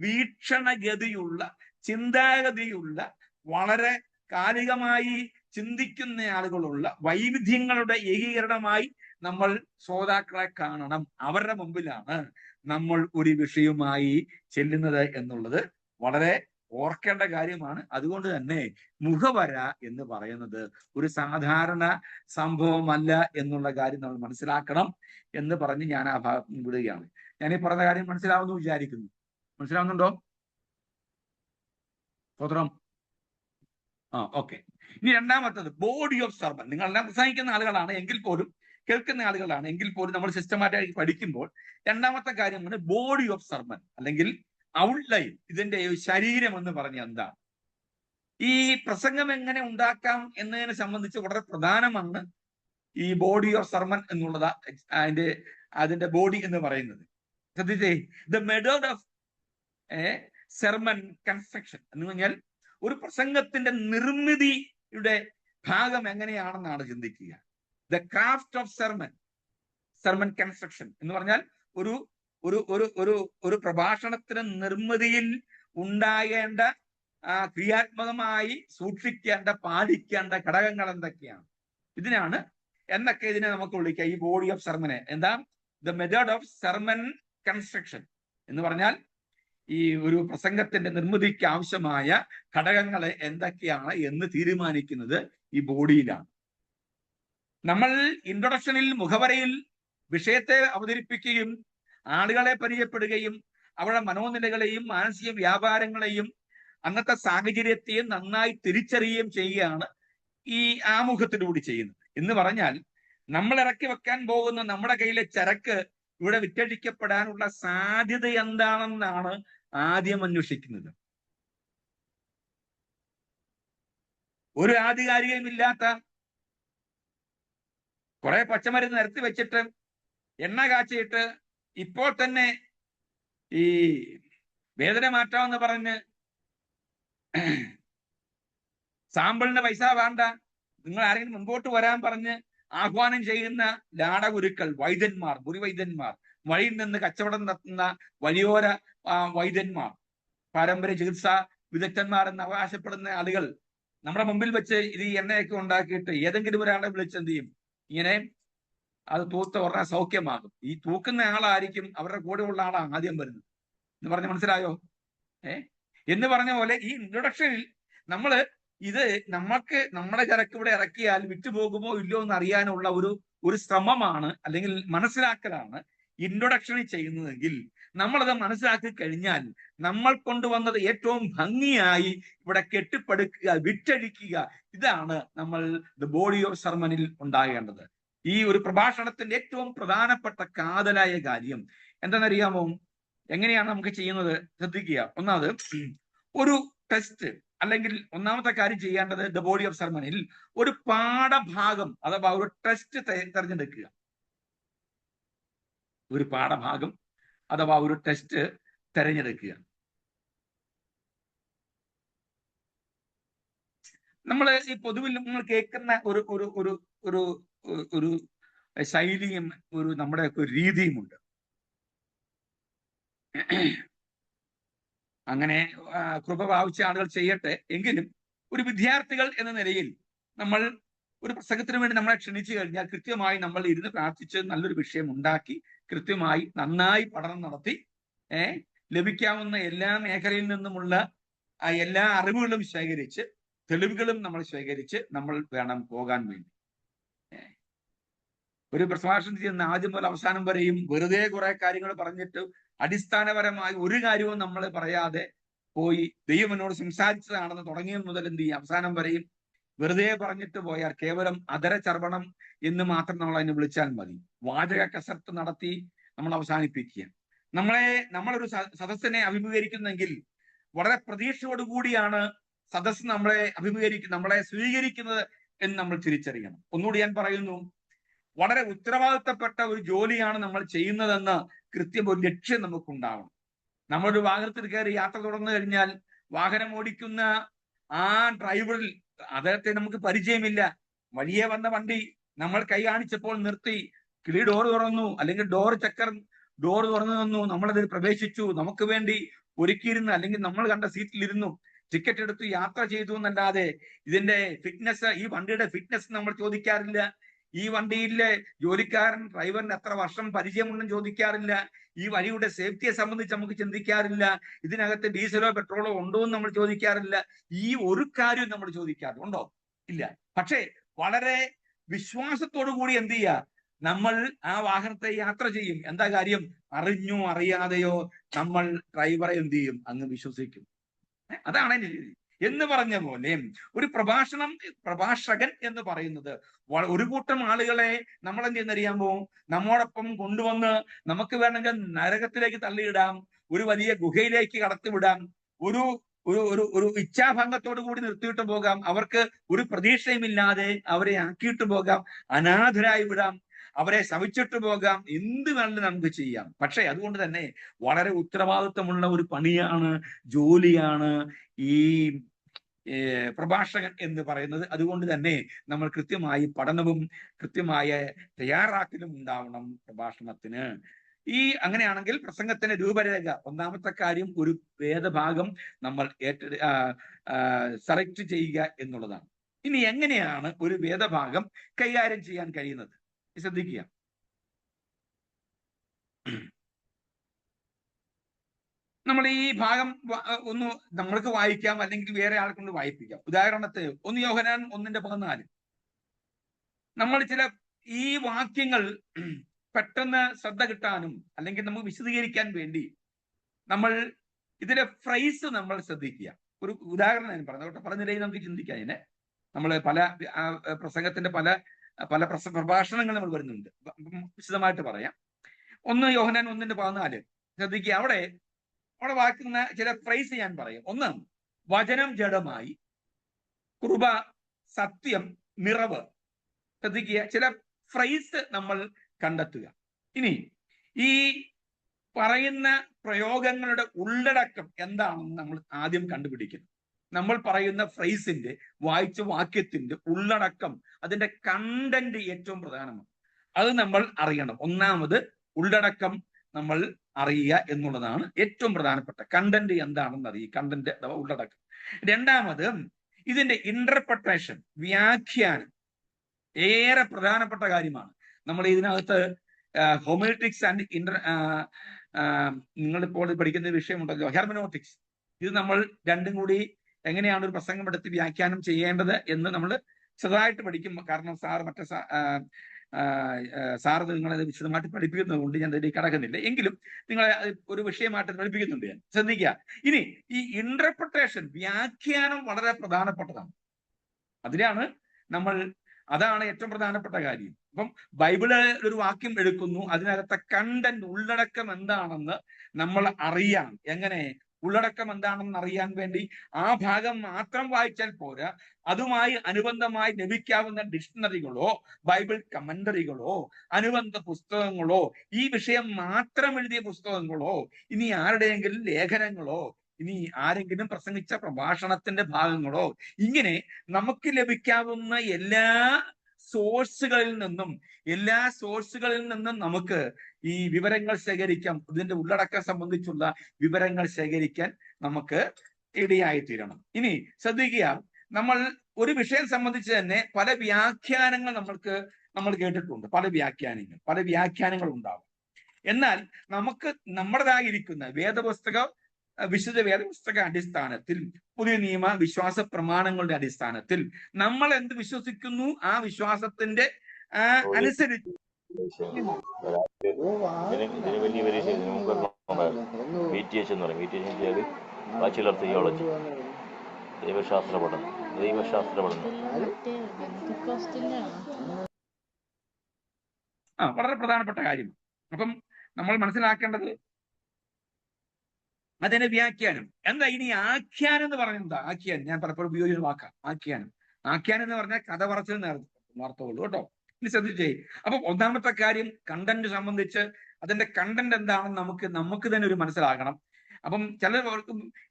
വീക്ഷണഗതിയുള്ള ചിന്താഗതിയുള്ള വളരെ കാലികമായി ചിന്തിക്കുന്ന ആളുകളുള്ള വൈവിധ്യങ്ങളുടെ ഏകീകരണമായി നമ്മൾ ശ്രോതാക്കളെ കാണണം. അവരുടെ മുമ്പിലാണ് നമ്മൾ ഒരു വിഷയവുമായി ചെല്ലുന്നത് എന്നുള്ളത് വളരെ ഓർക്കേണ്ട കാര്യമാണ്. അതുകൊണ്ട് തന്നെ മുഖവര എന്ന് പറയുന്നത് ഒരു സാധാരണ സംഭവമല്ല എന്നുള്ള കാര്യം നമ്മൾ മനസ്സിലാക്കണം എന്ന് പറഞ്ഞ് ഞാൻ ആ ഭാഗം വിടുകയാണ്. ഞാൻ ഈ പറഞ്ഞ കാര്യം മനസ്സിലാവുന്നു വിചാരിക്കുന്നു. മനസ്സിലാവുന്നുണ്ടോ? സ്വതന്ത്രം. ഓക്കെ. ഇനി രണ്ടാമത്തത് ബോഡി ഓഫ് സർമൺ. നിങ്ങളെല്ലാം പ്രസംഗിക്കുന്ന ആളുകളാണ് എങ്കിൽ പോലും, കേൾക്കുന്ന ആളുകളാണ് എങ്കിൽ പോലും, നമ്മൾ സിസ്റ്റമാറ്റിക് പഠിക്കുമ്പോൾ രണ്ടാമത്തെ കാര്യമാണ് ബോഡി ഓഫ് സർമൺ അല്ലെങ്കിൽ ഔട്ട്ലൈൻ. ഇതിന്റെ ശരീരം എന്ന് പറഞ്ഞ എന്താണ്? ഈ പ്രസംഗം എങ്ങനെ ഉണ്ടാക്കാം എന്നതിനെ സംബന്ധിച്ച് വളരെ പ്രധാനമാണ് ഈ ബോഡി ഓഫ് സർമൺ എന്നുള്ളത്. അതിന്റെ ബോഡി എന്ന് പറയുന്നത് ശ്രദ്ധിച്ചേ, the method of sermon construction എന്ന് പറഞ്ഞാൽ ഒരു പ്രസംഗത്തിന്റെ നിർമ്മിതിയുടെ ഭാഗം എങ്ങനെയാണെന്നാണ് ചിന്തിക്കുക. The craft of sermon construction എന്ന് പറഞ്ഞാൽ ഒരു ഒരു ഒരു ഒരു ഒരു പ്രഭാഷണത്തിന് നിർമ്മിതിയിൽ ഉണ്ടാകേണ്ട ക്രിയാത്മകമായി സൂക്ഷിക്കേണ്ട പാലിക്കേണ്ട ഘടകങ്ങൾ എന്തൊക്കെയാണ്, ഇതിനെ നമുക്ക് വിളിക്കാം ഈ ബോഡി ഓഫ് സെർമനെ. എന്താ? The method of sermon construction എന്ന് പറഞ്ഞാൽ ഈ ഒരു പ്രസംഗത്തിന്റെ നിർമ്മിതിക്ക് ആവശ്യമായ ഘടകങ്ങൾ എന്തൊക്കെയാണ് എന്ന് തീരുമാനിക്കുന്നത് ഈ ബോഡിയിലാണ്. നമ്മൾ ഇൻട്രൊഡക്ഷനിൽ, മുഖവരയിൽ വിഷയത്തെ അവതരിപ്പിക്കുകയും ആളുകളെ പരിചയപ്പെടുകയും അവരുടെ മനോനിലകളെയും മാനസിക വ്യാപാരങ്ങളെയും അന്നത്തെ സാഹചര്യത്തെയും നന്നായി തിരിച്ചറിയുകയും ചെയ്യുകയാണ് ഈ ആമുഖത്തിലൂടെ ചെയ്യുന്നത്. എന്ന് പറഞ്ഞാൽ നമ്മൾ ഇറക്കി വെക്കാൻ പോകുന്ന നമ്മുടെ കയ്യിലെ ചരക്ക് ഇവിടെ വിറ്റഴിക്കപ്പെടാനുള്ള സാധ്യത എന്താണെന്നാണ് ആദ്യം അന്വേഷിക്കുന്നത്. ഒരു ആധികാരികമില്ലാത്ത കുറെ പച്ചമരുന്ന് നിരത്തി വെച്ചിട്ട് എണ്ണ കാച്ചിട്ട് ഇപ്പോൾ തന്നെ ഈ വേദന മാറ്റാമെന്ന് പറഞ്ഞ് സാമ്പിളിന് പൈസ വേണ്ട, നിങ്ങൾ ആരെങ്കിലും മുൻപോട്ട് വരാൻ പറഞ്ഞ് ആഹ്വാനം ചെയ്യുന്ന ലാടകുരുക്കൾ, വൈദ്യന്മാർ, മുറിവൈദ്യന്മാർ, വഴിയിൽ നിന്ന് കച്ചവടം നടത്തുന്ന വലിയോര വൈദ്യന്മാർ, പാരമ്പര്യ ചികിത്സാ വിദഗ്ധന്മാർ എന്ന് അവകാശപ്പെടുന്ന ആളുകൾ നമ്മുടെ മുമ്പിൽ വെച്ച് ഇത് ഈ എണ്ണയൊക്കെ ഉണ്ടാക്കിയിട്ട് ഏതെങ്കിലും ഒരാളെ വിളിച്ചെന്ത് ചെയ്യും? ഇങ്ങനെ അത് തൂത്ത് പറഞ്ഞാൽ സൗഖ്യമാകും. ഈ തൂക്കുന്ന ആളായിരിക്കും അവരുടെ കൂടെ ഉള്ള ആളാണ് ആദ്യം വരുന്നത് എന്ന് പറഞ്ഞ് മനസ്സിലായോ? എന്ന് പറഞ്ഞ പോലെ ഈ ഇൻട്രൊഡക്ഷനിൽ നമ്മൾ ഇത് നമുക്ക് നമ്മുടെ ചരക്ക് ഇവിടെ ഇറക്കിയാൽ വിറ്റുപോകുമോ ഇല്ലയോ എന്ന് അറിയാനുള്ള ഒരു ശ്രമമാണ് അല്ലെങ്കിൽ മനസ്സിലാക്കലാണ് ഇൻട്രൊഡക്ഷനിൽ ചെയ്യുന്നതെങ്കിൽ നമ്മളത് മനസ്സിലാക്കി കഴിഞ്ഞാൽ നമ്മൾ കൊണ്ടുവന്നത് ഏറ്റവും ഭംഗിയായി ഇവിടെ കെട്ടിപ്പടുക്കുക, വിറ്റഴിക്കുക. ഇതാണ് നമ്മൾ ദ ബോഡി ഓഫ് സെർമണിൽ ഉണ്ടാകേണ്ടത്. ഈ ഒരു പ്രഭാഷണത്തിന്റെ ഏറ്റവും പ്രധാനപ്പെട്ട കാതലായ കാര്യം എന്താണെന്നറിയാമോ? എങ്ങനെയാണ് നമുക്ക് ചെയ്യുന്നത്? ശ്രദ്ധിക്കുക. ഒന്നാമത് ഒരു ടെസ്റ്റ് അല്ലെങ്കിൽ ഒന്നാമത്തെ കാര്യം ചെയ്യേണ്ടത് ദ ബോഡി ഓഫ് സെർമണിൽ ഒരു പാഠഭാഗം അഥവാ ഒരു ടെസ്റ്റ് തിരഞ്ഞെടുക്കുക. ഒരു പാഠഭാഗം അഥവാ ഒരു ടെസ്റ്റ് തിരഞ്ഞെടുക്കുക. നമ്മൾ ഈ പൊതുവിൽ നിങ്ങൾ കേൾക്കുന്ന ഒരു ഒരു ഒരു ഒരു ഒരു ശൈലിയും നമ്മുടെ ഒരു രീതിയുമുണ്ട്. അങ്ങനെ കൃപ പ്രാപിച്ച ആളുകൾ ചെയ്യട്ടെ. എങ്കിലും ഒരു വിദ്യാർത്ഥികൾ എന്ന നിലയിൽ നമ്മൾ ഒരു പ്രസംഗത്തിന് വേണ്ടി നമ്മളെ ക്ഷണിച്ചു കഴിഞ്ഞാൽ കൃത്യമായി നമ്മൾ ഇരുന്ന് പ്രാർത്ഥിച്ച് നല്ലൊരു വിഷയം ഉണ്ടാക്കി കൃത്യമായി നന്നായി പഠനം നടത്തി ലഭിക്കാവുന്ന എല്ലാ മേഖലയിൽ നിന്നുമുള്ള എല്ലാ അറിവുകളും ശേഖരിച്ച് തെളിവുകളും നമ്മൾ ശേഖരിച്ച് നമ്മൾ വേണം പോകാൻ വേണ്ടി. ഒരു പ്രഭാഷണം ചെയ്യുന്ന ആദ്യം മുതൽ അവസാനം വരെയും വെറുതെ കുറെ കാര്യങ്ങൾ പറഞ്ഞിട്ട് അടിസ്ഥാനപരമായി ഒരു കാര്യവും നമ്മൾ പറയാതെ പോയി ദൈവം എന്നോട് സംസാരിച്ചതാണെന്ന് തുടങ്ങിയത് മുതൽ എന്ത് ചെയ്യും അവസാനം വരെയും വെറുതെ പറഞ്ഞിട്ട് പോയാൽ കേവലം അധര ചർവണം എന്ന് മാത്രം നമ്മൾ അതിനെ വിളിച്ചാൽ മതി. വാചക കസർത്ത് നടത്തി നമ്മൾ അവസാനിപ്പിക്കുക. നമ്മളൊരു സദസ്സിനെ അഭിമുഖീകരിക്കുന്നെങ്കിൽ വളരെ പ്രതീക്ഷയോടുകൂടിയാണ് സദസ്സ് നമ്മളെ സ്വീകരിക്കുന്നത് എന്ന് നമ്മൾ തിരിച്ചറിയണം. ഒന്നുകൂടി ഞാൻ പറയുന്നു, വളരെ ഉത്തരവാദിത്തപ്പെട്ട ഒരു ജോലിയാണ് നമ്മൾ ചെയ്യുന്നതെന്ന് കൃത്യം ഒരു ലക്ഷ്യം നമുക്കുണ്ടാവണം. നമ്മളൊരു വാഹനത്തിൽ കയറി യാത്ര തുടർന്നു കഴിഞ്ഞാൽ വാഹനം ഓടിക്കുന്ന ആ ഡ്രൈവറിൽ അദ്ദേഹത്തെ നമുക്ക് പരിചയമില്ല. വഴിയെ വന്ന വണ്ടി നമ്മൾ കൈ കാണിച്ചപ്പോൾ നിർത്തി, കിളി ഡോർ തുറന്നു, അല്ലെങ്കിൽ ഡോർ തുറന്നു തന്നു, നമ്മളതിൽ പ്രവേശിച്ചു, നമുക്ക് വേണ്ടി ഒരുക്കിയിരുന്ന് അല്ലെങ്കിൽ നമ്മൾ കണ്ട സീറ്റിലിരുന്നു, ടിക്കറ്റ് എടുത്ത് യാത്ര ചെയ്തു എന്നല്ലാതെ ഇതിന്റെ ഫിറ്റ്നസ്, ഈ വണ്ടിയുടെ ഫിറ്റ്നസ് നമ്മൾ ചോദിക്കാറില്ല. ഈ വണ്ടിയിലെ ജോലിക്കാരൻ ഡ്രൈവറിന് എത്ര വർഷം പരിചയമുണ്ടെന്ന് ചോദിക്കാറില്ല. ഈ വഴിയുടെ സേഫ്റ്റിയെ സംബന്ധിച്ച് നമുക്ക് ചിന്തിക്കാറില്ല. ഇതിനകത്ത് ഡീസലോ പെട്രോളോ ഉണ്ടോ എന്ന് നമ്മൾ ചോദിക്കാറില്ല. ഈ ഒരു കാര്യവും നമ്മൾ ചോദിക്കാറുണ്ട്, ഉണ്ടോ? ഇല്ല. പക്ഷേ വളരെ വിശ്വാസത്തോടു കൂടി എന്ത് ചെയ്യുക, നമ്മൾ ആ വാഹനത്തെ യാത്ര ചെയ്യും. എന്താ കാര്യം? അറിഞ്ഞോ അറിയാതെയോ നമ്മൾ ഡ്രൈവറെ എന്ത് ചെയ്യും? അങ്ങ് വിശ്വസിക്കും. അതാണ് അതിന്റെ രീതി. എന്ന് പറഞ്ഞ പോലെ ഒരു പ്രഭാഷകൻ എന്ന് പറയുന്നത് ഒരു കൂട്ടം ആളുകളെ നമ്മൾ എന്ത് ചെയ്യുന്നറിയാമോ, നമ്മോടൊപ്പം കൊണ്ടുവന്ന് നമുക്ക് വേണമെങ്കിൽ നരകത്തിലേക്ക് തള്ളിയിടാം, ഒരു വലിയ ഗുഹയിലേക്ക് കടത്തിവിടാം, ഒരു ഒരു ഒരു ഒരു ഇച്ഛാഭംഗത്തോടു കൂടി നിർത്തിയിട്ട് പോകാം, അവർക്ക് ഒരു പ്രതീക്ഷയുമില്ലാതെ അവരെ ആക്കിയിട്ട് പോകാം, അനാഥരായി വിടാം, അവരെ ശവിച്ചിട്ട് പോകാം, എന്ത് വേണമെങ്കിലും നമുക്ക് ചെയ്യാം. പക്ഷെ അതുകൊണ്ട് തന്നെ വളരെ ഉത്തരവാദിത്വമുള്ള ഒരു പണിയാണ്, ജോലിയാണ് ഈ പ്രഭാഷകൻ എന്ന് പറയുന്നത്. അതുകൊണ്ട് തന്നെ നമ്മൾ കൃത്യമായി പഠനവും കൃത്യമായ തയ്യാറാക്കലും ഉണ്ടാവണം പ്രഭാഷണത്തിന്. അങ്ങനെയാണെങ്കിൽ പ്രസംഗത്തിന്റെ രൂപരേഖ, ഒന്നാമത്തെ കാര്യം ഒരു വേദഭാഗം നമ്മൾ സെലക്ട് ചെയ്യുക എന്നുള്ളതാണ്. ഇനി എങ്ങനെയാണ് ഒരു വേദഭാഗം കൈകാര്യം ചെയ്യാൻ കഴിയുന്നത്? ശ്രദ്ധിക്കുക. നമ്മൾ ഈ ഭാഗം ഒന്ന് നമ്മൾക്ക് വായിക്കാം, അല്ലെങ്കിൽ വേറെ ആൾക്കൊണ്ട് വായിപ്പിക്കാം. ഉദാഹരണത്തിന് 1 യോഹന്നാൻ 1:14. നമ്മൾ ഈ വാക്യങ്ങൾ പെട്ടെന്ന് ശ്രദ്ധ കിട്ടാനും അല്ലെങ്കിൽ നമുക്ക് വിശദീകരിക്കാൻ വേണ്ടി നമ്മൾ ഇതിലെ ഫ്രൈസ് നമ്മൾ ശ്രദ്ധിക്കുക. ഒരു ഉദാഹരണം ഞാൻ പറഞ്ഞു, പറഞ്ഞില്ലെങ്കിൽ നമുക്ക് ചിന്തിക്കാം. അതിനെ നമ്മൾ പല പ്രസംഗത്തിന്റെ പല പ്രഭാഷണങ്ങൾ നമ്മൾ വരുന്നുണ്ട്, വിശദമായിട്ട് പറയാം. 1 യോഹന്നാൻ 1:14 ശ്രദ്ധിക്കുക. അവിടെ വായിക്കുന്ന ചില ഫ്രൈസ് ഞാൻ പറയും. 1, വചനം ജഡമായി, കൃപ, സത്യം, നിറവ്. ശ്രദ്ധിക്കുക, ചില ഫ്രൈസ് നമ്മൾ കണ്ടെത്തുക. ഇനി ഈ പറയുന്ന പ്രയോഗങ്ങളുടെ ഉള്ളടക്കം എന്താണെന്ന് നമ്മൾ ആദ്യം കണ്ടുപിടിക്കുന്നു. നമ്മൾ പറയുന്ന ഫ്രൈസിന്റെ, വായിച്ച വാക്യത്തിന്റെ ഉള്ളടക്കം, അതിന്റെ കണ്ടന്റ് ഏറ്റവും പ്രധാനമാണ്. അത് നമ്മൾ അറിയണം. ഒന്നാമത് ഉള്ളടക്കം നമ്മൾ അറിയുക എന്നുള്ളതാണ് ഏറ്റവും പ്രധാനപ്പെട്ട. കണ്ടന്റ് എന്താണെന്ന് അറിയുക, കണ്ടന്റ് അഥവാ ഉള്ളടക്കം. രണ്ടാമത് ഇതിന്റെ ഇന്റർപ്രിട്ടേഷൻ, വ്യാഖ്യാനം ഏറെ പ്രധാനപ്പെട്ട കാര്യമാണ്. നമ്മൾ ഇതിനകത്ത് ഹോമിലറ്റിക്സ് ആൻഡ് നിങ്ങളിപ്പോൾ പഠിക്കുന്ന വിഷയമുണ്ടല്ലോ, ഹെർമനോട്ടിക്സ്. ഇത് നമ്മൾ രണ്ടും കൂടി എങ്ങനെയാണ് ഒരു പ്രസംഗം എടുത്ത് വ്യാഖ്യാനം ചെയ്യേണ്ടത് എന്ന് നമ്മൾ ചെറുതായിട്ട് പഠിക്കും. കാരണം സാർ നിങ്ങളത് വിശദമായിട്ട് പഠിപ്പിക്കുന്നത് കൊണ്ട് ഞാൻ ഇതിലേക്ക് കടക്കുന്നില്ല. എങ്കിലും നിങ്ങളെ ഒരു വിഷയമായിട്ട് പഠിപ്പിക്കുന്നുണ്ട് ഞാൻ. ശ്രദ്ധിക്കുക. ഇനി ഈ ഇന്റർപ്രിട്ടേഷൻ, വ്യാഖ്യാനം വളരെ പ്രധാനപ്പെട്ടതാണ്. അതാണ് ഏറ്റവും പ്രധാനപ്പെട്ട കാര്യം. അപ്പം ബൈബിള് ഒരു വാക്യം എടുക്കുന്നു, അതിനകത്തെ കണ്ടന്റ്, ഉള്ളടക്കം എന്താണെന്ന് നമ്മൾ അറിയാം. എങ്ങനെ? ഉള്ളടക്കം എന്താണെന്ന് അറിയാൻ വേണ്ടി ആ ഭാഗം മാത്രം വായിച്ചാൽ പോരാ, അതുമായി അനുബന്ധമായി ലഭിക്കാവുന്ന ഡിക്ഷണറികളോ ബൈബിൾ കമന്ററികളോ അനുബന്ധ പുസ്തകങ്ങളോ ഈ വിഷയം മാത്രം എഴുതിയ പുസ്തകങ്ങളോ ഇനി ആരുടെയെങ്കിലും ലേഖനങ്ങളോ ഇനി ആരെങ്കിലും പ്രസംഗിച്ച പ്രഭാഷണത്തിന്റെ ഭാഗങ്ങളോ, ഇങ്ങനെ നമുക്ക് ലഭിക്കാവുന്ന എല്ലാ സോഴ്സുകളിൽ നിന്നും നമുക്ക് ഈ വിവരങ്ങൾ ശേഖരിക്കാം. ഇതിന്റെ ഉള്ളടക്കം സംബന്ധിച്ചുള്ള വിവരങ്ങൾ ശേഖരിക്കാൻ നമുക്ക് ഇടയായിത്തീരണം. ഇനി ശ്രദ്ധിക്കുക, നമ്മൾ ഒരു വിഷയം സംബന്ധിച്ച് തന്നെ പല വ്യാഖ്യാനങ്ങൾ നമ്മൾ കേട്ടിട്ടുണ്ട്. പല വ്യാഖ്യാനങ്ങൾ ഉണ്ടാവും. എന്നാൽ നമുക്ക് നമ്മുടേതായിരിക്കുന്ന വിശുദ്ധ വേദപുസ്തക അടിസ്ഥാനത്തിൽ, പുതിയ നിയമ വിശ്വാസ പ്രമാണങ്ങളുടെ അടിസ്ഥാനത്തിൽ നമ്മൾ എന്ത് വിശ്വസിക്കുന്നു ആ വിശ്വാസത്തിന്റെ അനുസരിച്ച് ബാച്ചിലർ തിയോളജി, ദൈവശാസ്ത്ര പഠനം. വളരെ പ്രധാനപ്പെട്ട കാര്യം. അപ്പം നമ്മൾ മനസ്സിലാക്കേണ്ടത് അതിന്റെ വ്യാഖ്യാനം എന്താ. ഇനി ആഖ്യാനം എന്ന് പറഞ്ഞാൽ എന്താ? ആഖ്യാനം ഞാൻ പലപ്പോഴും ഉപയോഗിക്കുന്ന വാക്കാം. ആഖ്യാനം എന്ന് പറഞ്ഞാൽ കഥ പറച്ചിൽ അർത്ഥമുള്ളൂ കേട്ടോ. ഇനി ശ്രദ്ധിച്ചേ. അപ്പൊ ഒന്നാമത്തെ കാര്യം, കണ്ടന്റ് സംബന്ധിച്ച് അതിന്റെ കണ്ടന്റ് എന്താണെന്ന് നമുക്ക് തന്നെ ഒരു മനസ്സിലാക്കണം. അപ്പം ചിലർ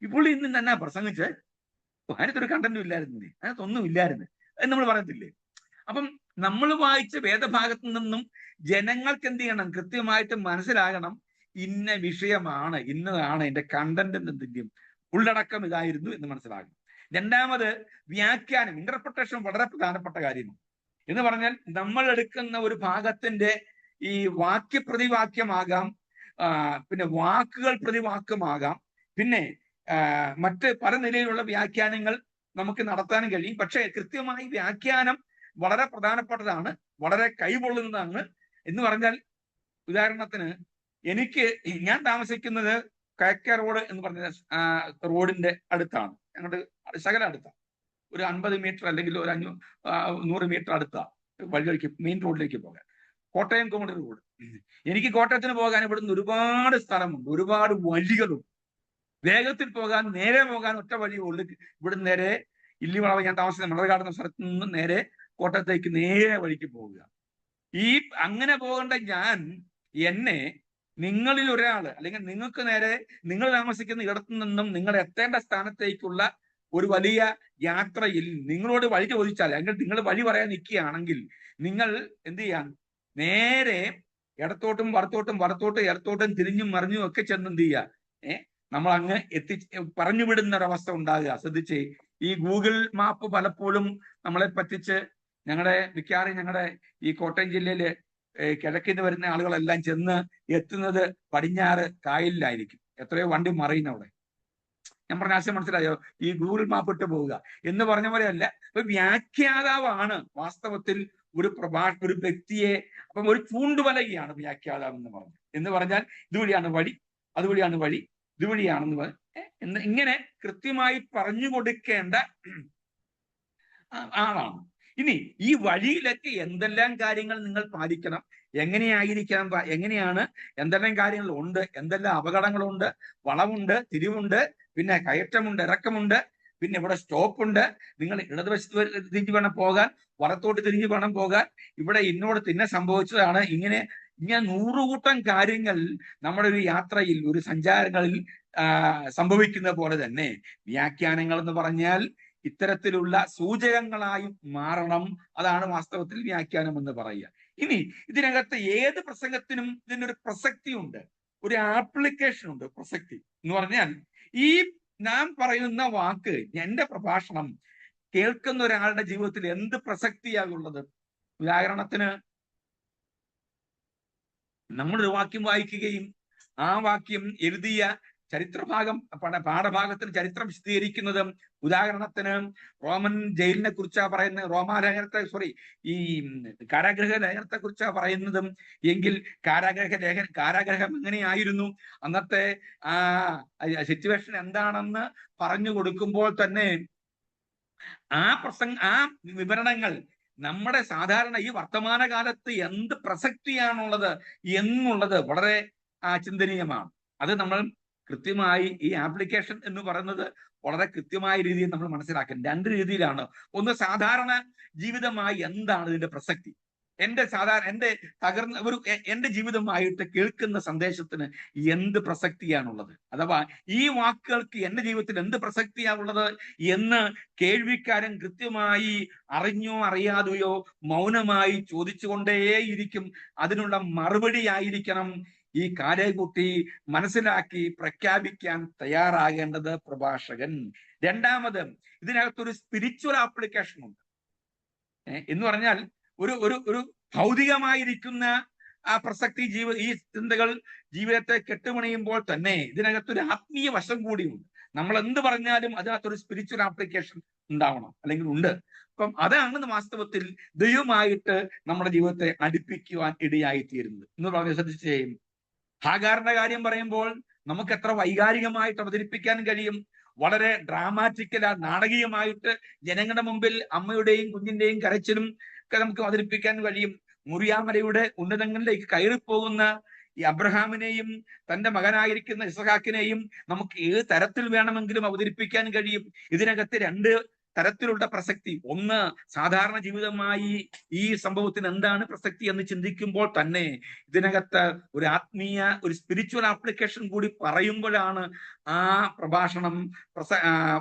ഇപ്പോൾ ഇന്ന് തന്നെ പ്രസംഗിച്ച് അതിനകത്തൊരു കണ്ടന്റും ഇല്ലായിരുന്നേ, അതിനകത്തൊന്നും ഇല്ലായിരുന്നു എന്ന് നമ്മൾ പറയത്തില്ലേ? അപ്പം നമ്മൾ വായിച്ച വേദഭാഗത്തു നിന്നും ജനങ്ങൾക്ക് എന്ത് ചെയ്യണം? കൃത്യമായിട്ട് മനസ്സിലാകണം ഇന്ന വിഷയമാണ്, ഇന്നതാണ് എന്റെ കണ്ടന്റ്, എന്തിന്റെയും ഉള്ളടക്കം ഇതായിരുന്നു എന്ന് മനസ്സിലാകും. രണ്ടാമത് വ്യാഖ്യാനം, ഇന്റർപ്രിട്ടേഷൻ വളരെ പ്രധാനപ്പെട്ട കാര്യമാണ്. എന്ന് പറഞ്ഞാൽ നമ്മൾ എടുക്കുന്ന ഒരു ഭാഗത്തിന്റെ ഈ വാക്യപ്രതിവാക്യമാകാം, പിന്നെ വാക്കുകൾ പ്രതിവാക്യമാകാം, പിന്നെ മറ്റ് പല നിലയിലുള്ള വ്യാഖ്യാനങ്ങൾ നമുക്ക് നടത്താനും കഴിയും. പക്ഷേ കൃത്യമായി വ്യാഖ്യാനം വളരെ പ്രധാനപ്പെട്ടതാണ്, വളരെ കൈകൊള്ളുന്നതാണ്. എന്ന് പറഞ്ഞാൽ ഉദാഹരണത്തിന് ഞാൻ താമസിക്കുന്നത് KK റോഡ് എന്ന് പറഞ്ഞ റോഡിന്റെ അടുത്താണ്, ഞങ്ങളുടെ ശകലം അടുത്താണ്. ഒരു 50 മീറ്റർ അല്ലെങ്കിൽ ഒരു 100 മീറ്റർ അടുത്താണ് വഴിക്ക് മെയിൻ റോഡിലേക്ക് പോകാൻ. കോട്ടയം കുമളി റോഡ്. എനിക്ക് കോട്ടയത്തിന് പോകാൻ ഇവിടുന്ന് ഒരുപാട് സ്ഥലമുണ്ട്, ഒരുപാട് വഴികളുണ്ട്. വേഗത്തിൽ പോകാൻ, നേരെ പോകാൻ ഒറ്റ വഴിയുള്ളൂ. ഇവിടുന്ന് നേരെ ഇല്ലിവളവ്, ഞാൻ താമസിക്കുന്ന മണർകാട് എന്ന സ്ഥലത്ത് നിന്ന് നേരെ കോട്ടയത്തേക്ക് നേരെ വഴിക്ക് പോവുക. അങ്ങനെ പോകേണ്ട എന്നെ നിങ്ങളിൽ ഒരാൾ, അല്ലെങ്കിൽ നിങ്ങൾക്ക് നേരെ നിങ്ങൾ താമസിക്കുന്ന ഇടത്തു നിന്നും നിങ്ങൾ എത്തേണ്ട സ്ഥാനത്തേക്കുള്ള ഒരു വലിയ യാത്രയിൽ നിങ്ങളോട് വഴി ചോദിച്ചാൽ, അല്ലെങ്കിൽ നിങ്ങൾ വഴി പറയാൻ നിൽക്കുകയാണെങ്കിൽ നിങ്ങൾ എന്ത് ചെയ്യാൻ? നേരെ ഇടത്തോട്ടും ഇടത്തോട്ടും തിരിഞ്ഞും മറിഞ്ഞും ഒക്കെ ചെന്ന് എന്ത് ചെയ്യുക? നമ്മൾ അങ്ങ് പറഞ്ഞു വിടുന്ന ഒരവസ്ഥ ഉണ്ടാകുക. ശ്രദ്ധിച്ചേ, ഈ ഗൂഗിൾ മാപ്പ് പലപ്പോഴും നമ്മളെ പറ്റിച്ച് ഞങ്ങളുടെ ഈ കോട്ടയം ജില്ലയില് കിഴക്കിന്ന് വരുന്ന ആളുകളെല്ലാം ചെന്ന് എത്തുന്നത് പടിഞ്ഞാറ് കായലിലായിരിക്കും. എത്രയോ വണ്ടി മറിയുന്ന അവിടെ. ഞാൻ പറഞ്ഞ ആശയം മനസ്സിലായോ? ഈ ഗൂഗിൾ മാപ്പ് ഇട്ട് പോവുക എന്ന് പറഞ്ഞ പോലെയല്ല. ഇപ്പൊ വ്യാഖ്യാതാവാണ് വാസ്തവത്തിൽ ഒരു വ്യക്തിയെ, അപ്പം ഒരു ചൂണ്ടുവലകയാണ് വ്യാഖ്യാതാവ് എന്ന് പറഞ്ഞാൽ ഇതുവഴിയാണ് വഴി, അതുവഴിയാണ് വഴി, ഇതുവഴിയാണെന്ന് ഇങ്ങനെ കൃത്യമായി പറഞ്ഞു കൊടുക്കേണ്ട ആളാണ്. ഇനി ഈ വഴിയിലൊക്കെ എന്തെല്ലാം കാര്യങ്ങൾ നിങ്ങൾ പാലിക്കണം, എങ്ങനെയാണ് എന്തെല്ലാം കാര്യങ്ങൾ ഉണ്ട്, എന്തെല്ലാം അപകടങ്ങളുണ്ട്, വളവുണ്ട്, തിരിവുണ്ട്, പിന്നെ കയറ്റമുണ്ട്, ഇറക്കമുണ്ട്, പിന്നെ ഇവിടെ സ്റ്റോപ്പുണ്ട്, നിങ്ങൾ ഇടതുവശത്ത് തിരിഞ്ഞു വേണം പോകാൻ, വലത്തോട്ട് തിരിഞ്ഞു വേണം പോകാൻ, ഇവിടെ ഇന്നോട് തിന്നെ സംഭവിച്ചതാണ്, ഇങ്ങനെ 100 കൂട്ടം കാര്യങ്ങൾ നമ്മുടെ ഒരു യാത്രയിൽ, ഒരു സഞ്ചാരങ്ങളിൽ സംഭവിക്കുന്ന പോലെ തന്നെ വ്യാഖ്യാനങ്ങൾ എന്ന് പറഞ്ഞാൽ ഇത്തരത്തിലുള്ള സൂചകങ്ങളായി മാറണം. അതാണ് വാസ്തവത്തിൽ വ്യാഖ്യാനം എന്ന് പറയുക. ഇനി ഇതിനകത്ത് ഏത് പ്രസംഗത്തിനും ഇതിനൊരു പ്രസക്തി ഉണ്ട്, ഒരു ആപ്ലിക്കേഷൻ ഉണ്ട്. പ്രസക്തി എന്ന് പറഞ്ഞാൽ ഈ നാം പറയുന്ന വാക്ക്, എന്റെ പ്രഭാഷണം കേൾക്കുന്ന ഒരാളുടെ ജീവിതത്തിൽ എന്ത് പ്രസക്തിയാകുള്ളത്? ഉദാഹരണത്തിന്, നമ്മളൊരു വാക്യം വായിക്കുകയും ആ വാക്യം എഴുതിയ ചരിത്രഭാഗം, പാഠഭാഗത്തിന് ചരിത്രം വിശദീകരിക്കുന്നത്, ഉദാഹരണത്തിന് റോമൻ ജയിലിനെ കുറിച്ചാ പറയുന്നത്, ഈ കാരാഗ്രഹ ലേഖനത്തെ കുറിച്ചാ പറയുന്നതും എങ്കിൽ കാരാഗ്രഹം എങ്ങനെയായിരുന്നു, അന്നത്തെ സിറ്റുവേഷൻ എന്താണെന്ന് പറഞ്ഞു കൊടുക്കുമ്പോൾ തന്നെ ആ വിവരണങ്ങൾ നമ്മുടെ സാധാരണ ഈ വർത്തമാനകാലത്ത് എന്ത് പ്രസക്തിയാണുള്ളത് എന്നുള്ളത് വളരെ ചിന്തനീയമാണ്. അത് നമ്മൾ കൃത്യമായി ഈ ആപ്ലിക്കേഷൻ എന്ന് പറയുന്നത് വളരെ കൃത്യമായ രീതിയിൽ നമ്മൾ മനസ്സിലാക്കണം. 2 രീതിയിലാണ്. ഒന്ന്, സാധാരണ ജീവിതമായി എന്താണ് ഇതിന്റെ പ്രസക്തി, എന്റെ തകർന്ന എന്റെ ജീവിതമായിട്ട് കേൾക്കുന്ന സന്ദേശത്തിന് എന്ത് പ്രസക്തിയാണുള്ളത്, അഥവാ ഈ വാക്കുകൾക്ക് എന്റെ ജീവിതത്തിൽ എന്ത് പ്രസക്തിയാണുള്ളത് എന്ന് കേൾവിക്കാരൻ കൃത്യമായി അറിഞ്ഞോ അറിയാതെയോ മൗനമായി ചോദിച്ചുകൊണ്ടേയിരിക്കും. അതിനുള്ള മറുപടി ആയിരിക്കണം ഈ കാലേക്കുട്ടി മനസ്സിലാക്കി പ്രഖ്യാപിക്കാൻ തയ്യാറാകേണ്ടത് പ്രഭാഷകൻ. രണ്ടാമത്, ഇതിനകത്തൊരു സ്പിരിച്വൽ ആപ്ലിക്കേഷൻ ഉണ്ട്. എന്ന് പറഞ്ഞാൽ ഒരു ഒരു ഒരു ഭൗതികമായിരിക്കുന്ന ആ പ്രസക്തി ഈ ചിന്തകൾ ജീവിതത്തെ കെട്ടുപണിയുമ്പോൾ തന്നെ ഇതിനകത്തൊരു ആത്മീയ വശം കൂടിയുണ്ട്. നമ്മൾ എന്ത് പറഞ്ഞാലും അതിനകത്തൊരു സ്പിരിച്വൽ ആപ്ലിക്കേഷൻ ഉണ്ടാവണം, അല്ലെങ്കിൽ ഉണ്ട്. അപ്പം അതാണ് വാസ്തവത്തിൽ ദൈവമായിട്ട് നമ്മുടെ ജീവിതത്തെ അടുപ്പിക്കുവാൻ ഇടയായിത്തീരുന്നത് എന്ന് പറഞ്ഞ് ശ്രദ്ധിച്ചേ. ഹാഗാറിന്റെ കാര്യം പറയുമ്പോൾ നമുക്ക് എത്ര വൈകാരികമായിട്ട് അവതരിപ്പിക്കാൻ കഴിയും. വളരെ നാടകീയമായിട്ട് ജനങ്ങളുടെ മുമ്പിൽ അമ്മയുടെയും കുഞ്ഞിന്റെയും കരച്ചിലും ഒക്കെ നമുക്ക് അവതരിപ്പിക്കാൻ കഴിയും. മുറിയാമലയുടെ ഉന്നതങ്ങളിലേക്ക് കയറിപ്പോകുന്ന ഈ അബ്രഹാമിനെയും തന്റെ മകനായിരിക്കുന്ന ഇസഹാക്കിനെയും നമുക്ക് ഏത് തരത്തിൽ വേണമെങ്കിലും അവതരിപ്പിക്കാൻ കഴിയും. ഇതിനകത്ത് രണ്ട് തരത്തിലുള്ള പ്രസക്തി. ഒന്ന്, സാധാരണ ജീവിതമായി ഈ സംഭവത്തിന് എന്താണ് പ്രസക്തി എന്ന് ചിന്തിക്കുമ്പോൾ തന്നെ ഇതിനകത്ത് ഒരു ആത്മീയ, ഒരു സ്പിരിച്വൽ ആപ്ലിക്കേഷൻ കൂടി പറയുമ്പോഴാണ് ആ പ്രഭാഷണം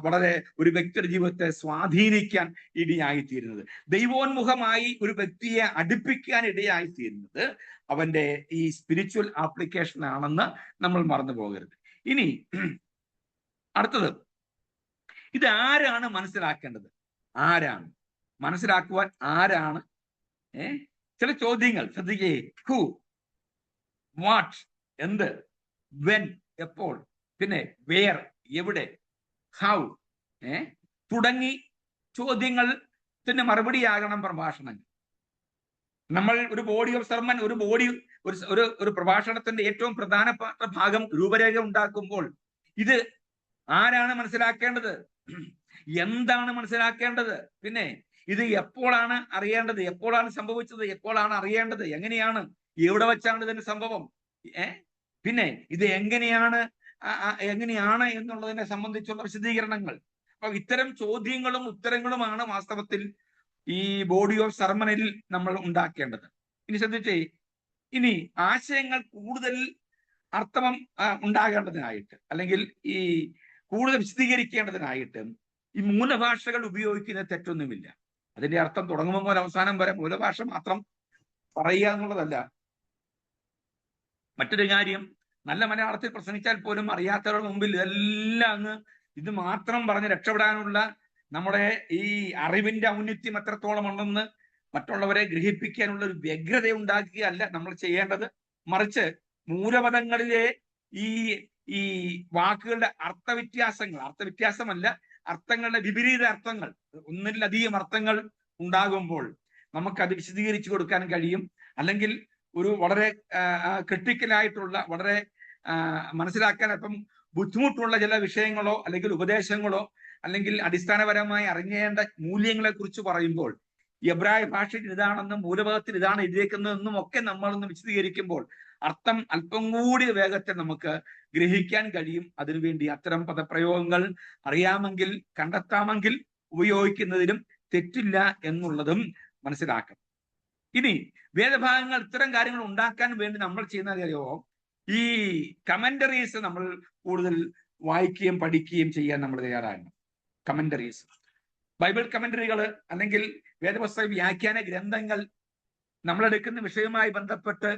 വളരെ ഒരു വ്യക്തിയുടെ ജീവിതത്തെ സ്വാധീനിക്കാൻ ഇടയായിത്തീരുന്നത്. ദൈവോന്മുഖമായി ഒരു വ്യക്തിയെ അടുപ്പിക്കാൻ ഇടയായിത്തീരുന്നത് അവന്റെ ഈ സ്പിരിച്വൽ ആപ്ലിക്കേഷൻ ആണെന്ന് നമ്മൾ മറന്നു പോകരുത്. ഇനി അടുത്തത്, ഇത് ആരാണ് മനസ്സിലാക്കേണ്ടത്? മനസ്സിലാക്കുവാൻ ആരാണ്? ചില ചോദ്യങ്ങൾ ശ്രദ്ധിക്കേ. ഹു, വാട്ട് എന്ത്, വെൻ എപ്പോൾ, പിന്നെ വേർ എവിടെ, ഹൗ തുടങ്ങി ചോദ്യങ്ങൾക്ക് മറുപടിയാകണം പ്രഭാഷണങ്ങൾ. നമ്മൾ ഒരു ബോഡി ഓഫ് സർമൺ, ഒരു പ്രഭാഷണത്തിന്റെ ഏറ്റവും പ്രധാനപ്പെട്ട ഭാഗം രൂപരേഖ ഉണ്ടാക്കുമ്പോൾ ഇത് ആരാണ് മനസ്സിലാക്കേണ്ടത്, എന്താണ് മനസ്സിലാക്കേണ്ടത്, പിന്നെ ഇത് എപ്പോഴാണ് അറിയേണ്ടത്, എപ്പോഴാണ് സംഭവിച്ചത്, എപ്പോഴാണ് അറിയേണ്ടത്, എങ്ങനെയാണ്, എവിടെ വെച്ചാണ് ഇതിന്റെ സംഭവം, പിന്നെ ഇത് എങ്ങനെയാണ് എന്നുള്ളതിനെ സംബന്ധിച്ചുള്ള വിശദീകരണങ്ങൾ. അപ്പൊ ഇത്തരം ചോദ്യങ്ങളും ഉത്തരങ്ങളുമാണ് വാസ്തവത്തിൽ ഈ ബോഡി ഓഫ് സർമണിൽ നമ്മൾ ഉണ്ടാക്കേണ്ടത്. ഇനി ശ്രദ്ധിച്ചേ, ഇനി ആശയങ്ങൾ കൂടുതൽ അർത്ഥം ഉണ്ടാകേണ്ടതിനായിട്ട്, അല്ലെങ്കിൽ ഈ കൂടുതൽ വിശദീകരിക്കേണ്ടതിനായിട്ട് ഈ മൂലഭാഷകൾ ഉപയോഗിക്കുന്ന തെറ്റൊന്നുമില്ല. അതിന്റെ അർത്ഥം തുടങ്ങുമ്പോൾ മുതൽ അവസാനം വരെ മൂലഭാഷ മാത്രം പറയുക എന്നുള്ളതല്ല. മറ്റൊരു കാര്യം, നല്ല മലയാളത്തിൽ പ്രസംഗിച്ചാൽ പോലും അറിയാത്തവരുടെ മുമ്പിൽ ഇതെല്ലാം അങ്ങ് ഇത് മാത്രം പറഞ്ഞ് രക്ഷപ്പെടാനുള്ള നമ്മുടെ ഈ അറിവിന്റെ ഔന്നത്യം എത്രത്തോളം ഉണ്ടെന്ന് മറ്റുള്ളവരെ ഗ്രഹിപ്പിക്കാനുള്ള ഒരു വ്യഗ്രത ഉണ്ടാക്കുകയല്ല നമ്മൾ ചെയ്യേണ്ടത്. മറിച്ച് മൂലപദങ്ങളിലെ ഈ വാക്കുകളുടെ അർത്ഥവ്യത്യാസമല്ല, അർത്ഥങ്ങളുടെ വിപരീത അർത്ഥങ്ങൾ, ഒന്നിലധികം അർത്ഥങ്ങൾ ഉണ്ടാകുമ്പോൾ നമുക്കത് വിശദീകരിച്ചു കൊടുക്കാൻ കഴിയും. അല്ലെങ്കിൽ ഒരു വളരെ ക്രിട്ടിക്കലായിട്ടുള്ള, വളരെ മനസ്സിലാക്കാൻ അല്പം ബുദ്ധിമുട്ടുള്ള ചില വിഷയങ്ങളോ അല്ലെങ്കിൽ ഉപദേശങ്ങളോ അല്ലെങ്കിൽ അടിസ്ഥാനപരമായി അറിഞ്ഞേണ്ട മൂല്യങ്ങളെ കുറിച്ച് പറയുമ്പോൾ എബ്രായ ഭാഷയിൽ ഇതാണെന്നും മൂലപദത്തിൽ ഇതാണ് എഴുതിയേക്കുന്നതെന്നും ഒക്കെ നമ്മളൊന്ന് വിശദീകരിക്കുമ്പോൾ അർത്ഥം അല്പം കൂടി വേഗത്തിൽ നമുക്ക് ഗ്രഹിക്കാൻ കഴിയും. അതിനുവേണ്ടി അത്തരം പദപ്രയോഗങ്ങൾ അറിയാമെങ്കിൽ, കണ്ടെത്താമെങ്കിൽ ഉപയോഗിക്കുന്നതിലും തെറ്റില്ല എന്നുള്ളതും മനസ്സിലാക്കണം. ഇനി വേദഭാഗങ്ങൾ ഇത്തരം കാര്യങ്ങൾ ഉണ്ടാക്കാൻ വേണ്ടി നമ്മൾ ചെയ്യുന്ന കാര്യമോ, ഈ കമന്ററീസ് നമ്മൾ കൂടുതൽ വായിക്കുകയും പഠിക്കുകയും ചെയ്യാൻ നമ്മൾ തയ്യാറാകണം. കമന്ററീസ്, ബൈബിൾ കമന്ററികൾ അല്ലെങ്കിൽ വേദപുസ്തക വ്യാഖ്യാന ഗ്രന്ഥങ്ങൾ നമ്മളെടുക്കുന്ന വിഷയവുമായി ബന്ധപ്പെട്ട്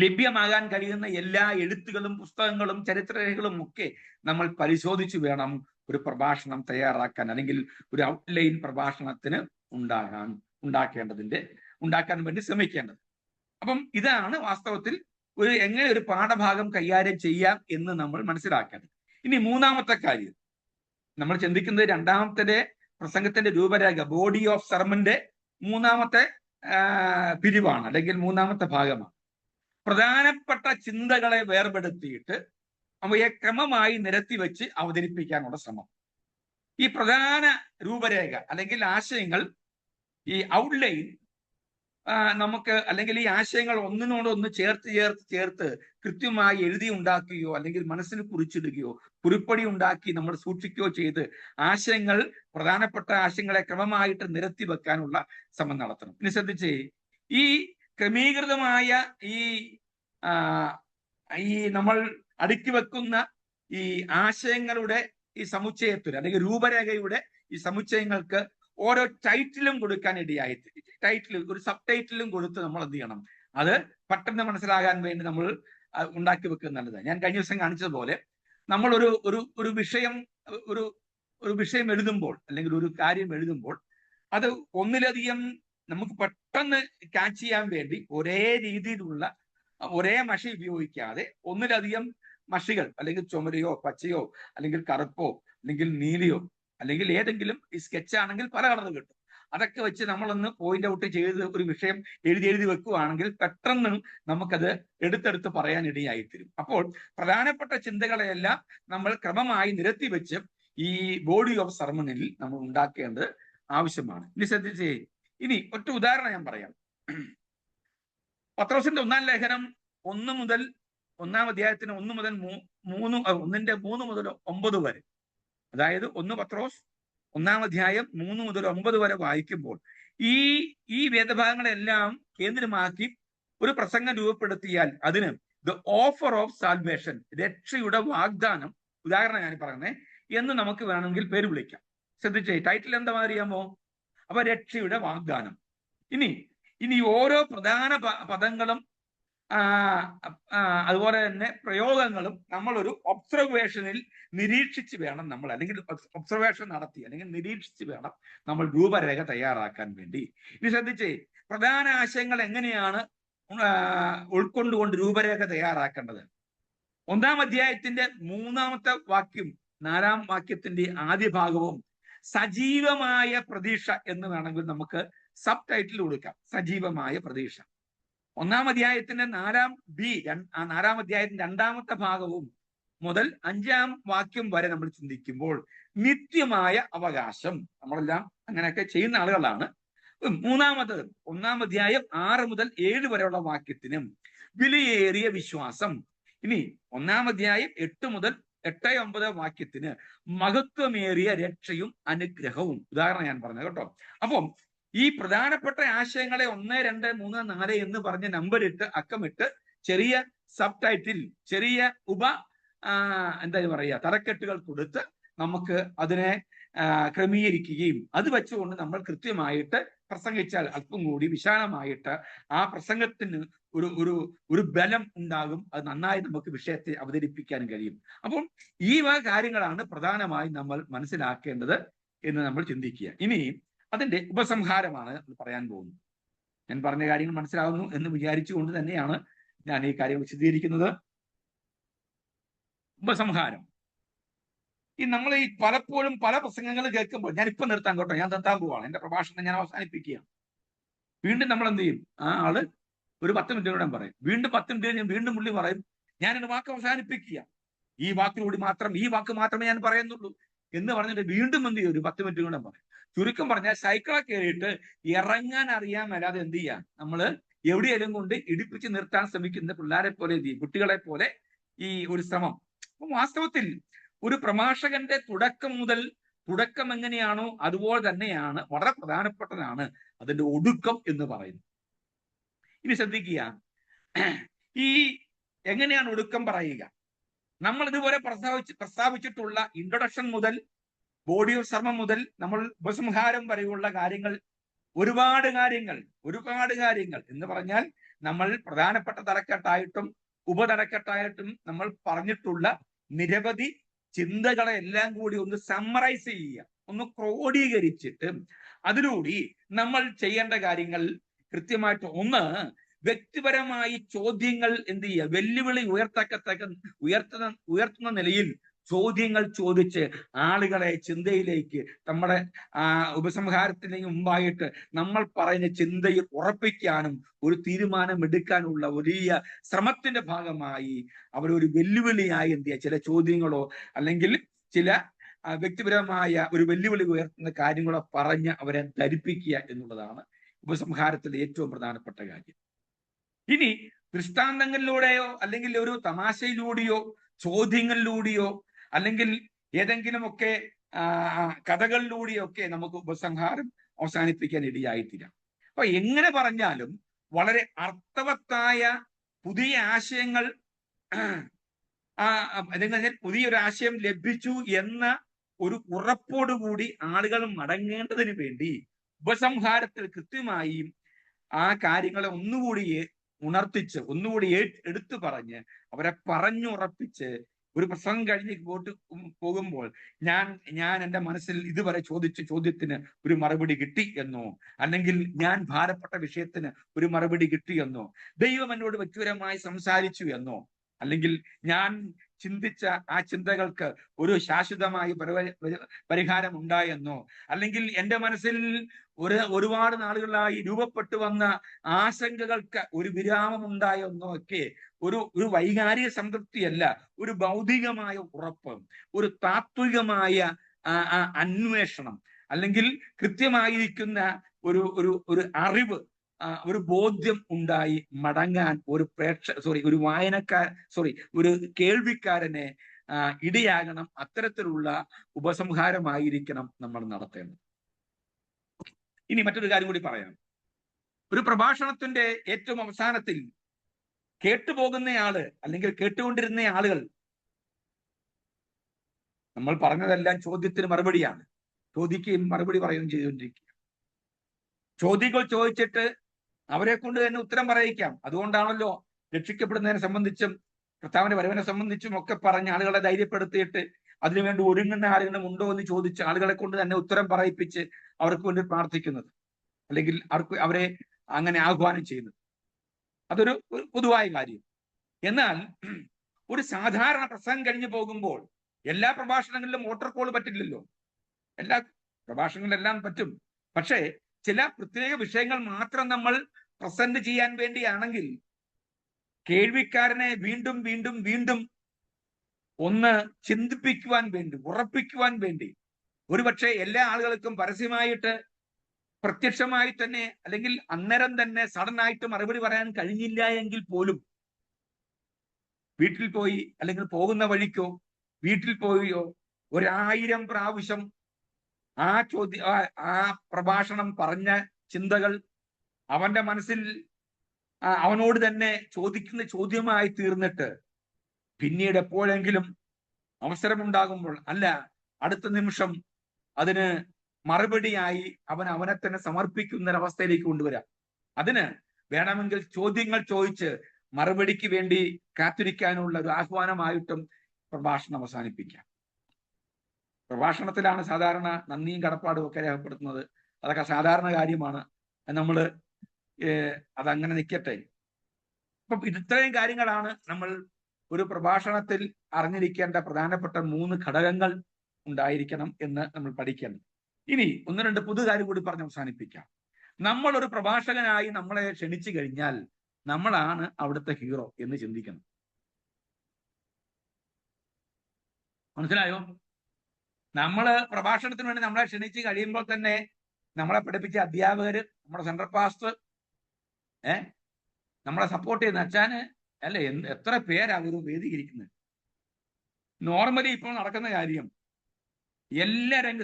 ലഭ്യമാകാൻ കഴിയുന്ന എല്ലാ എഴുത്തുകളും പുസ്തകങ്ങളും ചരിത്രരേഖകളും ഒക്കെ നമ്മൾ പരിശോധിച്ചു വേണം ഒരു പ്രഭാഷണം തയ്യാറാക്കാൻ, അല്ലെങ്കിൽ ഒരു ഔട്ട്ലൈൻ പ്രഭാഷണത്തിന് ഉണ്ടാക്കാൻ വേണ്ടി ശ്രമിക്കേണ്ടത്. അപ്പം ഇതാണ് വാസ്തവത്തിൽ എങ്ങനെ ഒരു പാഠഭാഗം കൈകാര്യം ചെയ്യാം എന്ന് നമ്മൾ മനസ്സിലാക്കേണ്ടത്. ഇനി മൂന്നാമത്തെ കാര്യം നമ്മൾ ചിന്തിക്കുന്നത് രണ്ടാമത്തെ പ്രസംഗത്തിന്റെ രൂപരേഖ, ബോഡി ഓഫ് സർമന്റെ മൂന്നാമത്തെ പിരിവാണ്, അല്ലെങ്കിൽ മൂന്നാമത്തെ ഭാഗമാണ്. പ്രധാനപ്പെട്ട ചിന്തകളെ വേർപെടുത്തിയിട്ട് അവയെ ക്രമമായി നിരത്തി വെച്ച് അവതരിപ്പിക്കാനുള്ള ശ്രമം. ഈ പ്രധാന രൂപരേഖ അല്ലെങ്കിൽ ആശയങ്ങൾ, ഈ ഔട്ട്ലൈൻ നമുക്ക് അല്ലെങ്കിൽ ഈ ആശയങ്ങൾ ഒന്നിനോടൊന്ന് ചേർത്ത് കൃത്യമായി എഴുതി ഉണ്ടാക്കുകയോ അല്ലെങ്കിൽ മനസ്സിൽ കുറിച്ചിടുകയോ കുറിപ്പടി ഉണ്ടാക്കി നമ്മൾ സൂക്ഷിക്കുകയോ ചെയ്ത് പ്രധാനപ്പെട്ട ആശയങ്ങളെ ക്രമമായിട്ട് നിരത്തി വെക്കാനുള്ള ശ്രമം നടത്തണം. ഇനി ശ്രദ്ധിച്ചേ, ഈ ക്രമീകൃതമായ ഈ നമ്മൾ അടുക്കി വെക്കുന്ന ഈ ആശയങ്ങളുടെ ഈ സമുച്ചയത്തിന് അല്ലെങ്കിൽ രൂപരേഖയുടെ ഈ സമുച്ചയങ്ങൾക്ക് ഓരോ ടൈറ്റിലും കൊടുക്കാൻ ഇടയായി. ഒരു സബ് ടൈറ്റിലും കൊടുത്ത് നമ്മൾ എന്ത് ചെയ്യണം, അത് പെട്ടെന്ന് മനസ്സിലാകാൻ വേണ്ടി നമ്മൾ ഉണ്ടാക്കി വെക്കുന്നത് നല്ലതാണ്. ഞാൻ കഴിഞ്ഞ ദിവസം കാണിച്ചതുപോലെ നമ്മൾ ഒരു വിഷയം എഴുതുമ്പോൾ അല്ലെങ്കിൽ ഒരു കാര്യം എഴുതുമ്പോൾ അത് ഒന്നിലധികം നമുക്ക് പെട്ടെന്ന് ക്യാച്ച് ചെയ്യാൻ വേണ്ടി ഒരേ മഷി ഉപയോഗിക്കാതെ ഒന്നിലധികം മഷികൾ അല്ലെങ്കിൽ ചുമരയോ പച്ചയോ അല്ലെങ്കിൽ കറുപ്പോ അല്ലെങ്കിൽ നീലയോ അല്ലെങ്കിൽ ഏതെങ്കിലും ഈ സ്കെച്ച് ആണെങ്കിൽ പല കളർ കിട്ടും. അതൊക്കെ വെച്ച് നമ്മളൊന്ന് പോയിന്റ് ഔട്ട് ചെയ്ത് ഒരു വിഷയം എഴുതി വെക്കുകയാണെങ്കിൽ പെട്ടെന്ന് നമുക്കത് എടുത്തെടുത്ത് പറയാൻ ഇടയായിത്തീരും. അപ്പോൾ പ്രധാനപ്പെട്ട ചിന്തകളെയെല്ലാം നമ്മൾ ക്രമമായി നിരത്തി വെച്ച് ഈ ബോഡി ഓഫ് സർമണിൽ നമ്മൾ ഉണ്ടാക്കേണ്ടത് ആവശ്യമാണ്. ഇനി ശ്രദ്ധിച്ചേ, ഇനി ഒറ്റ ഉദാഹരണം ഞാൻ പറയാം. പത്രോസിന്റെ 1-ാം ലേഖനം 1 അധ്യായത്തിന് 1 മുതൽ 9 വരെ, അതായത് 1 പത്രോസ് 1-ാം അധ്യായം 3 മുതൽ 9 വരെ വായിക്കുമ്പോൾ ഈ വേദഭാഗങ്ങളെല്ലാം കേന്ദ്രമാക്കി ഒരു പ്രസംഗം രൂപപ്പെടുത്തിയാൽ അതിന് ദ ഓഫർ ഓഫ് സാൽവേഷൻ, രക്ഷയുടെ വാഗ്ദാനം, ഉദാഹരണം ഞാൻ പറഞ്ഞേ എന്ന് നമുക്ക് വേണമെങ്കിൽ പേര് വിളിക്കാം. ശ്രദ്ധിച്ചേ, ടൈറ്റിൽ എന്താ അറിയാമോ? അപ്പൊ രക്ഷയുടെ വാഗ്ദാനം. ഇനി ഓരോ പ്രധാന പദങ്ങളും അതുപോലെ തന്നെ പ്രയോഗങ്ങളും നമ്മളൊരു ഒബ്സർവേഷനിൽ നിരീക്ഷിച്ച് വേണം നമ്മൾ, അല്ലെങ്കിൽ ഒബ്സർവേഷൻ നടത്തി അല്ലെങ്കിൽ നിരീക്ഷിച്ച് വേണം നമ്മൾ രൂപരേഖ തയ്യാറാക്കാൻ വേണ്ടി. ഇനി ശ്രദ്ധിച്ചേ, പ്രധാന ആശയങ്ങൾ എങ്ങനെയാണ് ഉൾക്കൊണ്ടുകൊണ്ട് രൂപരേഖ തയ്യാറാക്കേണ്ടത്? 1-ാം അധ്യായത്തിന്റെ 3-ാമത്തെ വാക്യം 4-ാം വാക്യത്തിന്റെ ആദ്യ ഭാഗവും സജീവമായ പ്രതീക്ഷ എന്ന് വേണമെങ്കിൽ നമുക്ക് സബ് ടൈറ്റിൽ കൊടുക്കാം. സജീവമായ പ്രതീക്ഷ. 1-ാം അധ്യായത്തിന്റെ 4-ാം അധ്യായത്തിന്റെ 2-ാമത്തെ ഭാഗവും മുതൽ 5-ാം വാക്യം വരെ നമ്മൾ ചിന്തിക്കുമ്പോൾ നിത്യമായ അവകാശം. നമ്മളെല്ലാം അങ്ങനെയൊക്കെ ചെയ്യുന്ന ആളുകളാണ്. 1-ാം അധ്യായം 6 മുതൽ 7 വരെയുള്ള വാക്യത്തിനും വിലയേറിയ വിശ്വാസം. ഇനി 1-ാം അധ്യായം 8 മുതൽ 8-9 വാക്യത്തിന് മഹത്വമേറിയ രക്ഷയും അനുഗ്രഹവും. ഉദാഹരണം ഞാൻ പറഞ്ഞത് കേട്ടോ. അപ്പം ഈ പ്രധാനപ്പെട്ട ആശയങ്ങളെ 1, 2, 3, 4 എന്ന് പറഞ്ഞ് നമ്പറിട്ട് അക്കമിട്ട് ചെറിയ സബ് ടൈറ്റിൽ, ചെറിയ തലക്കെട്ടുകൾ കൊടുത്ത് നമുക്ക് അതിനെ ക്രമീകരിക്കുകയും അത് വെച്ചുകൊണ്ട് നമ്മൾ കൃത്യമായിട്ട് പ്രസംഗിച്ചാൽ അല്പം കൂടി വിശാലമായിട്ട് ആ പ്രസംഗത്തിന് ഒരു ബലം ഉണ്ടാകും. അത് നന്നായി നമുക്ക് വിഷയത്തെ അവതരിപ്പിക്കാൻ കഴിയും. അപ്പം ഈ കാര്യങ്ങളാണ് പ്രധാനമായും നമ്മൾ മനസ്സിലാക്കേണ്ടത് എന്ന് നമ്മൾ ചിന്തിക്കുക. ഇനി അതിന്റെ ഉപസംഹാരമാണ് പറയാൻ പോകുന്നത്. ഞാൻ പറഞ്ഞ കാര്യങ്ങൾ മനസ്സിലാവുന്നു എന്ന് വിചാരിച്ചുകൊണ്ട് തന്നെയാണ് ഞാൻ ഈ കാര്യം വിശദീകരിക്കുന്നത്. ഉപസംഹാരം. നമ്മൾ പലപ്പോഴും പല പ്രസംഗങ്ങൾ കേൾക്കുമ്പോൾ, ഞാൻ ഇപ്പൊ നിർത്താൻ കേട്ടോ, ഞാൻ നിർത്താൻ പോവാണ്, എന്റെ പ്രഭാഷണം ഞാൻ അവസാനിപ്പിക്കുകയാണ്. വീണ്ടും നമ്മൾ എന്ത് ചെയ്യും? ആ ആള് ഒരു 10 മിനിറ്റ് കൂടെ പറയും, വീണ്ടും 10 മിനിറ്റ് കഴിഞ്ഞ് വീണ്ടും പുള്ളി പറയും, ഞാൻ എന്റെ വാക്ക് അവസാനിപ്പിക്കുക, ഈ വാക്ക് മാത്രമേ ഞാൻ പറയുന്നുള്ളൂ എന്ന് പറഞ്ഞിട്ട് വീണ്ടും എന്ത് ചെയ്യും? ഒരു 10 മിനിറ്റ് കൂടെ പറയും. ചുരുക്കം പറഞ്ഞാൽ സൈക്കിളെ കയറിയിട്ട് ഇറങ്ങാൻ അറിയാൻ മേലാതെ എന്ത് ചെയ്യാം, നമ്മള് എവിടെയെങ്കിലും കൊണ്ട് ഇടിപ്പിച്ച് നിർത്താൻ ശ്രമിക്കുന്ന പിള്ളേരെ പോലെ കുട്ടികളെ പോലെ ഈ ഒരു ശ്രമം. അപ്പം വാസ്തവത്തിൽ ഒരു പ്രഭാഷകന്റെ തുടക്കം എങ്ങനെയാണോ അതുപോലെ തന്നെയാണ്, വളരെ പ്രധാനപ്പെട്ടതാണ് അതിന്റെ ഒടുക്കം എന്ന് പറയുന്നത്. ഇനി ശ്രദ്ധിക്കുക, എങ്ങനെയാണ് ഒടുക്കം പറയുക? നമ്മൾ ഇതുപോലെ പ്രസ്താവിച്ചിട്ടുള്ള ഇൻട്രൊഡക്ഷൻ മുതൽ ബോഡി ഓഫ് സർമം മുതൽ നമ്മൾ ഉപസംഹാരം വരെയുള്ള കാര്യങ്ങൾ, ഒരുപാട് കാര്യങ്ങൾ എന്ന് പറഞ്ഞാൽ നമ്മൾ പ്രധാനപ്പെട്ട തലക്കെട്ടായിട്ടും ഉപതലക്കെട്ടായിട്ടും നമ്മൾ പറഞ്ഞിട്ടുള്ള നിരവധി ചിന്തകളെ എല്ലാം കൂടി ഒന്ന് സമ്മറൈസ് ചെയ്യുക, ഒന്ന് ക്രോഡീകരിച്ചിട്ട് അതിലൂടെ നമ്മൾ ചെയ്യേണ്ട കാര്യങ്ങൾ കൃത്യമായിട്ട്, ഒന്ന് വ്യക്തിപരമായി ചോദ്യങ്ങൾ എന്ത് ചെയ്യുക, വെല്ലുവിളി ഉയർത്തുന്ന നിലയിൽ ചോദ്യങ്ങൾ ചോദിച്ച് ആളുകളെ ചിന്തയിലേക്ക്, നമ്മുടെ ഉപസംഹാരത്തിന് മുമ്പായിട്ട് നമ്മൾ പറയുന്ന ചിന്തയിൽ ഉറപ്പിക്കാനും ഒരു തീരുമാനം എടുക്കാനുള്ള വലിയ ശ്രമത്തിന്റെ ഭാഗമായി അവരൊരു വെല്ലുവിളിയായി എന്ത് ചെയ്യുക, ചില ചോദ്യങ്ങളോ അല്ലെങ്കിൽ ചില വ്യക്തിപരമായ ഒരു വെല്ലുവിളി ഉയർത്തുന്ന കാര്യങ്ങളോ പറഞ്ഞ് അവരെ ധരിപ്പിക്കുക എന്നുള്ളതാണ് ഉപസംഹാരത്തിലെ ഏറ്റവും പ്രധാനപ്പെട്ട കാര്യം. ഇനി ദൃഷ്ടാന്തങ്ങളിലൂടെയോ അല്ലെങ്കിൽ ഒരു തമാശയിലൂടെയോ ചോദ്യങ്ങളിലൂടെയോ അല്ലെങ്കിൽ ഏതെങ്കിലുമൊക്കെ കഥകളിലൂടെയോ ഒക്കെ നമുക്ക് ഉപസംഹാരം അവസാനിപ്പിക്കാൻ ഇടയായിത്തീരാം. അപ്പൊ എങ്ങനെ പറഞ്ഞാലും വളരെ അർത്ഥവത്തായ പുതിയ ആശയങ്ങൾ പുതിയൊരു ആശയം ലഭിച്ചു എന്ന ഒരു ഉറപ്പോടുകൂടി ആളുകൾ മടങ്ങേണ്ടതിന് വേണ്ടി ഉപസംഹാരത്തിൽ കൃത്യമായി ആ കാര്യങ്ങളെ ഒന്നുകൂടി ഉണർത്തിച്ച് ഒന്നുകൂടി എടുത്തു പറഞ്ഞ് അവരെ പറഞ്ഞുറപ്പിച്ച് ഒരു പ്രസംഗം കഴിഞ്ഞ് പോകുമ്പോൾ ഞാൻ എൻ്റെ മനസ്സിൽ ഇതുവരെ ചോദിച്ച ചോദ്യത്തിന് ഒരു മറുപടി കിട്ടി എന്നോ, അല്ലെങ്കിൽ ഞാൻ ഭാരപ്പെട്ട വിഷയത്തിന് ഒരു മറുപടി കിട്ടി എന്നോ, ദൈവം എന്നോട് വ്യക്തിപരമായി സംസാരിച്ചു എന്നോ, അല്ലെങ്കിൽ ഞാൻ ചിന്തിച്ച ആ ചിന്തകൾക്ക് ഒരു ശാശ്വതമായ പരിഹാരം ഉണ്ടായെന്നോ, അല്ലെങ്കിൽ എൻ്റെ മനസ്സിൽ ഒരുപാട് നാളുകളായി രൂപപ്പെട്ടു വന്ന ആശങ്കകൾക്ക് ഒരു വിരാമം ഉണ്ടായെന്നോ ഒക്കെ ഒരു വൈകാരിക സംതൃപ്തിയല്ല, ഒരു ഭൗതികമായ ഉറപ്പ്, ഒരു താത്വികമായ അന്വേഷണം, അല്ലെങ്കിൽ കൃത്യമായിരിക്കുന്ന ഒരു അറിവ്, ഒരു ബോധ്യം ഉണ്ടായി മടങ്ങാൻ ഒരു ഒരു കേൾവിക്കാരനെ ഇടയാകണം. അത്തരത്തിലുള്ള ഉപസംഹാരമായിരിക്കണം നമ്മൾ നടത്തേണ്ടത്. ഇനി മറ്റൊരു കാര്യം കൂടി പറയാം. ഒരു പ്രഭാഷണത്തിന്റെ ഏറ്റവും അവസാനത്തിൽ കേട്ടുപോകുന്നയാള് അല്ലെങ്കിൽ കേട്ടുകൊണ്ടിരുന്ന ആളുകൾ നമ്മൾ പറഞ്ഞതെല്ലാം ചോദ്യത്തിന് മറുപടിയാണ്, ചോദിക്കുകയും മറുപടി പറയുകയും ചെയ്തുകൊണ്ടിരിക്കുക. ചോദ്യങ്ങൾ ചോദിച്ചിട്ട് അവരെ കൊണ്ട് തന്നെ ഉത്തരം പറയിക്കാം. അതുകൊണ്ടാണല്ലോ രക്ഷിക്കപ്പെടുന്നതിനെ സംബന്ധിച്ചും കർത്താവിന്റെ വരവിനെ സംബന്ധിച്ചും ഒക്കെ പറഞ്ഞ ആളുകളെ ധൈര്യപ്പെടുത്തിയിട്ട് അതിനുവേണ്ടി ഒരുങ്ങുന്ന ആരെങ്കിലും ഉണ്ടോ എന്ന് ചോദിച്ച് ആളുകളെ കൊണ്ട് തന്നെ ഉത്തരം പറയിപ്പിച്ച് അവർക്ക് വേണ്ടി പ്രാർത്ഥിക്കുന്നത്, അല്ലെങ്കിൽ അവരെ അങ്ങനെ ആഹ്വാനം ചെയ്യുന്നത്. അതൊരു പൊതുവായ കാര്യം. എന്നാൽ ഒരു സാധാരണ പ്രസംഗം കഴിഞ്ഞു പോകുമ്പോൾ എല്ലാ പ്രഭാഷണങ്ങളിലും മോട്ടോർ കോൾ പറ്റില്ലല്ലോ. എല്ലാ പ്രഭാഷണങ്ങളിലെല്ലാം പറ്റും. പക്ഷേ ചില പ്രത്യേക വിഷയങ്ങൾ മാത്രം നമ്മൾ പ്രസന്റ് ചെയ്യാൻ വേണ്ടിയാണെങ്കിൽ കേൾവിക്കാരനെ വീണ്ടും വീണ്ടും വീണ്ടും ഒന്ന് ചിന്തിപ്പിക്കുവാൻ വേണ്ടി, ഉറപ്പിക്കുവാൻ വേണ്ടി, ഒരുപക്ഷെ എല്ലാ ആളുകൾക്കും പരസ്യമായിട്ട് പ്രത്യക്ഷമായി തന്നെ അല്ലെങ്കിൽ അന്നേരം തന്നെ സഡനായിട്ട് മറുപടി പറയാൻ കഴിഞ്ഞില്ല എങ്കിൽ പോലും വീട്ടിൽ പോയി അല്ലെങ്കിൽ പോകുന്ന വഴിക്കോ വീട്ടിൽ പോയോ 1000 പ്രാവശ്യം ആ പ്രഭാഷണം പറഞ്ഞ ചിന്തകൾ അവന്റെ മനസ്സിൽ അവനോട് തന്നെ ചോദിക്കുന്ന ചോദ്യമായി തീർന്നിട്ട് പിന്നീട് എപ്പോഴെങ്കിലും അവസരമുണ്ടാകുമ്പോൾ അല്ല അടുത്ത നിമിഷം അതിന് മറുപടിയായി അവനെ തന്നെ സമർപ്പിക്കുന്ന ഒരവസ്ഥയിലേക്ക് കൊണ്ടുവരാം. അതിന് വേണമെങ്കിൽ ചോദ്യങ്ങൾ ചോദിച്ച് മറുപടിക്ക് വേണ്ടി കാത്തിരിക്കാനുള്ള ഒരു ആഹ്വാനമായിട്ടും പ്രഭാഷണം അവസാനിപ്പിക്കാം. പ്രഭാഷണത്തിലാണ് സാധാരണ നന്ദിയും കടപ്പാടും ഒക്കെ രേഖപ്പെടുത്തുന്നത്. അതൊക്കെ സാധാരണ കാര്യമാണ്. നമ്മൾ അതങ്ങനെ നിൽക്കട്ടെ. അപ്പം ഇത്രയും കാര്യങ്ങളാണ് നമ്മൾ ഒരു പ്രഭാഷണത്തിൽ അറിഞ്ഞിരിക്കേണ്ട പ്രധാനപ്പെട്ട 3 ഘടകങ്ങൾ ഉണ്ടായിരിക്കണം എന്ന് നമ്മൾ പഠിക്കേണ്ടത്. ഇനി 1-2 പുതു കാര്യം കൂടി പറഞ്ഞ് അവസാനിപ്പിക്കാം. നമ്മൾ ഒരു പ്രഭാഷകനായി നമ്മളെ ക്ഷണിച്ചു കഴിഞ്ഞാൽ നമ്മളാണ് അവിടുത്തെ ഹീറോ എന്ന് ചിന്തിക്കണം. മനസ്സിലായോ? നമ്മള് പ്രഭാഷണത്തിന് വേണ്ടി നമ്മളെ ക്ഷണിച്ച് കഴിയുമ്പോൾ തന്നെ നമ്മളെ പഠിപ്പിച്ച അധ്യാപകര്, നമ്മുടെ സെൻട്രൽ പാസ്റ്റർ, നമ്മളെ സപ്പോർട്ട് ചെയ്യുന്ന അച്ഛന് അല്ലെ, എത്ര പേരാ ഒരു വേദിയിരിക്കുന്നത്. നോർമലി ഇപ്പോൾ നടക്കുന്ന കാര്യം എല്ലാവരും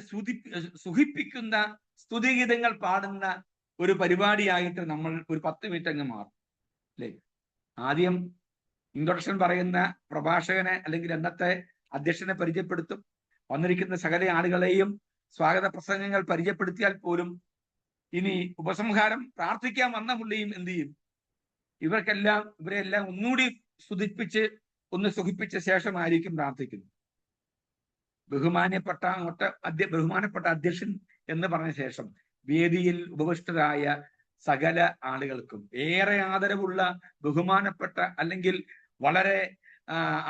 സുഖിപ്പിക്കുന്ന സ്തുതിഗീതങ്ങൾ പാടുന്ന ഒരു പരിപാടിയായിട്ട് നമ്മൾ ഒരു 10 മിനിറ്റ് അങ്ങ് മാറും അല്ലേ. ആദ്യം ഇൻട്രൊഡക്ഷൻ പറയുന്ന പ്രഭാഷകനെ അല്ലെങ്കിൽ അന്നത്തെ അധ്യക്ഷനെ പരിചയപ്പെടുത്തും. വന്നിരിക്കുന്ന സകല ആളുകളെയും സ്വാഗത പ്രസംഗങ്ങൾ പരിചയപ്പെടുത്തിയാൽ പോലും ഇനി ഉപസംഹാരം പ്രാർത്ഥിക്കാൻ വന്ന പുള്ളിയും എന്ത് ചെയ്യും? ഇവരെല്ലാം ഒന്നുകൂടി സുഖിപ്പിച്ച ശേഷമായിരിക്കും പ്രാർത്ഥിക്കുന്നത്. ബഹുമാനപ്പെട്ട അധ്യക്ഷൻ എന്ന് പറഞ്ഞ ശേഷം വേദിയിൽ ഉപവിഷ്ടരായ സകല ആളുകൾക്കും ഏറെ ആദരവുള്ള, ബഹുമാനപ്പെട്ട, അല്ലെങ്കിൽ വളരെ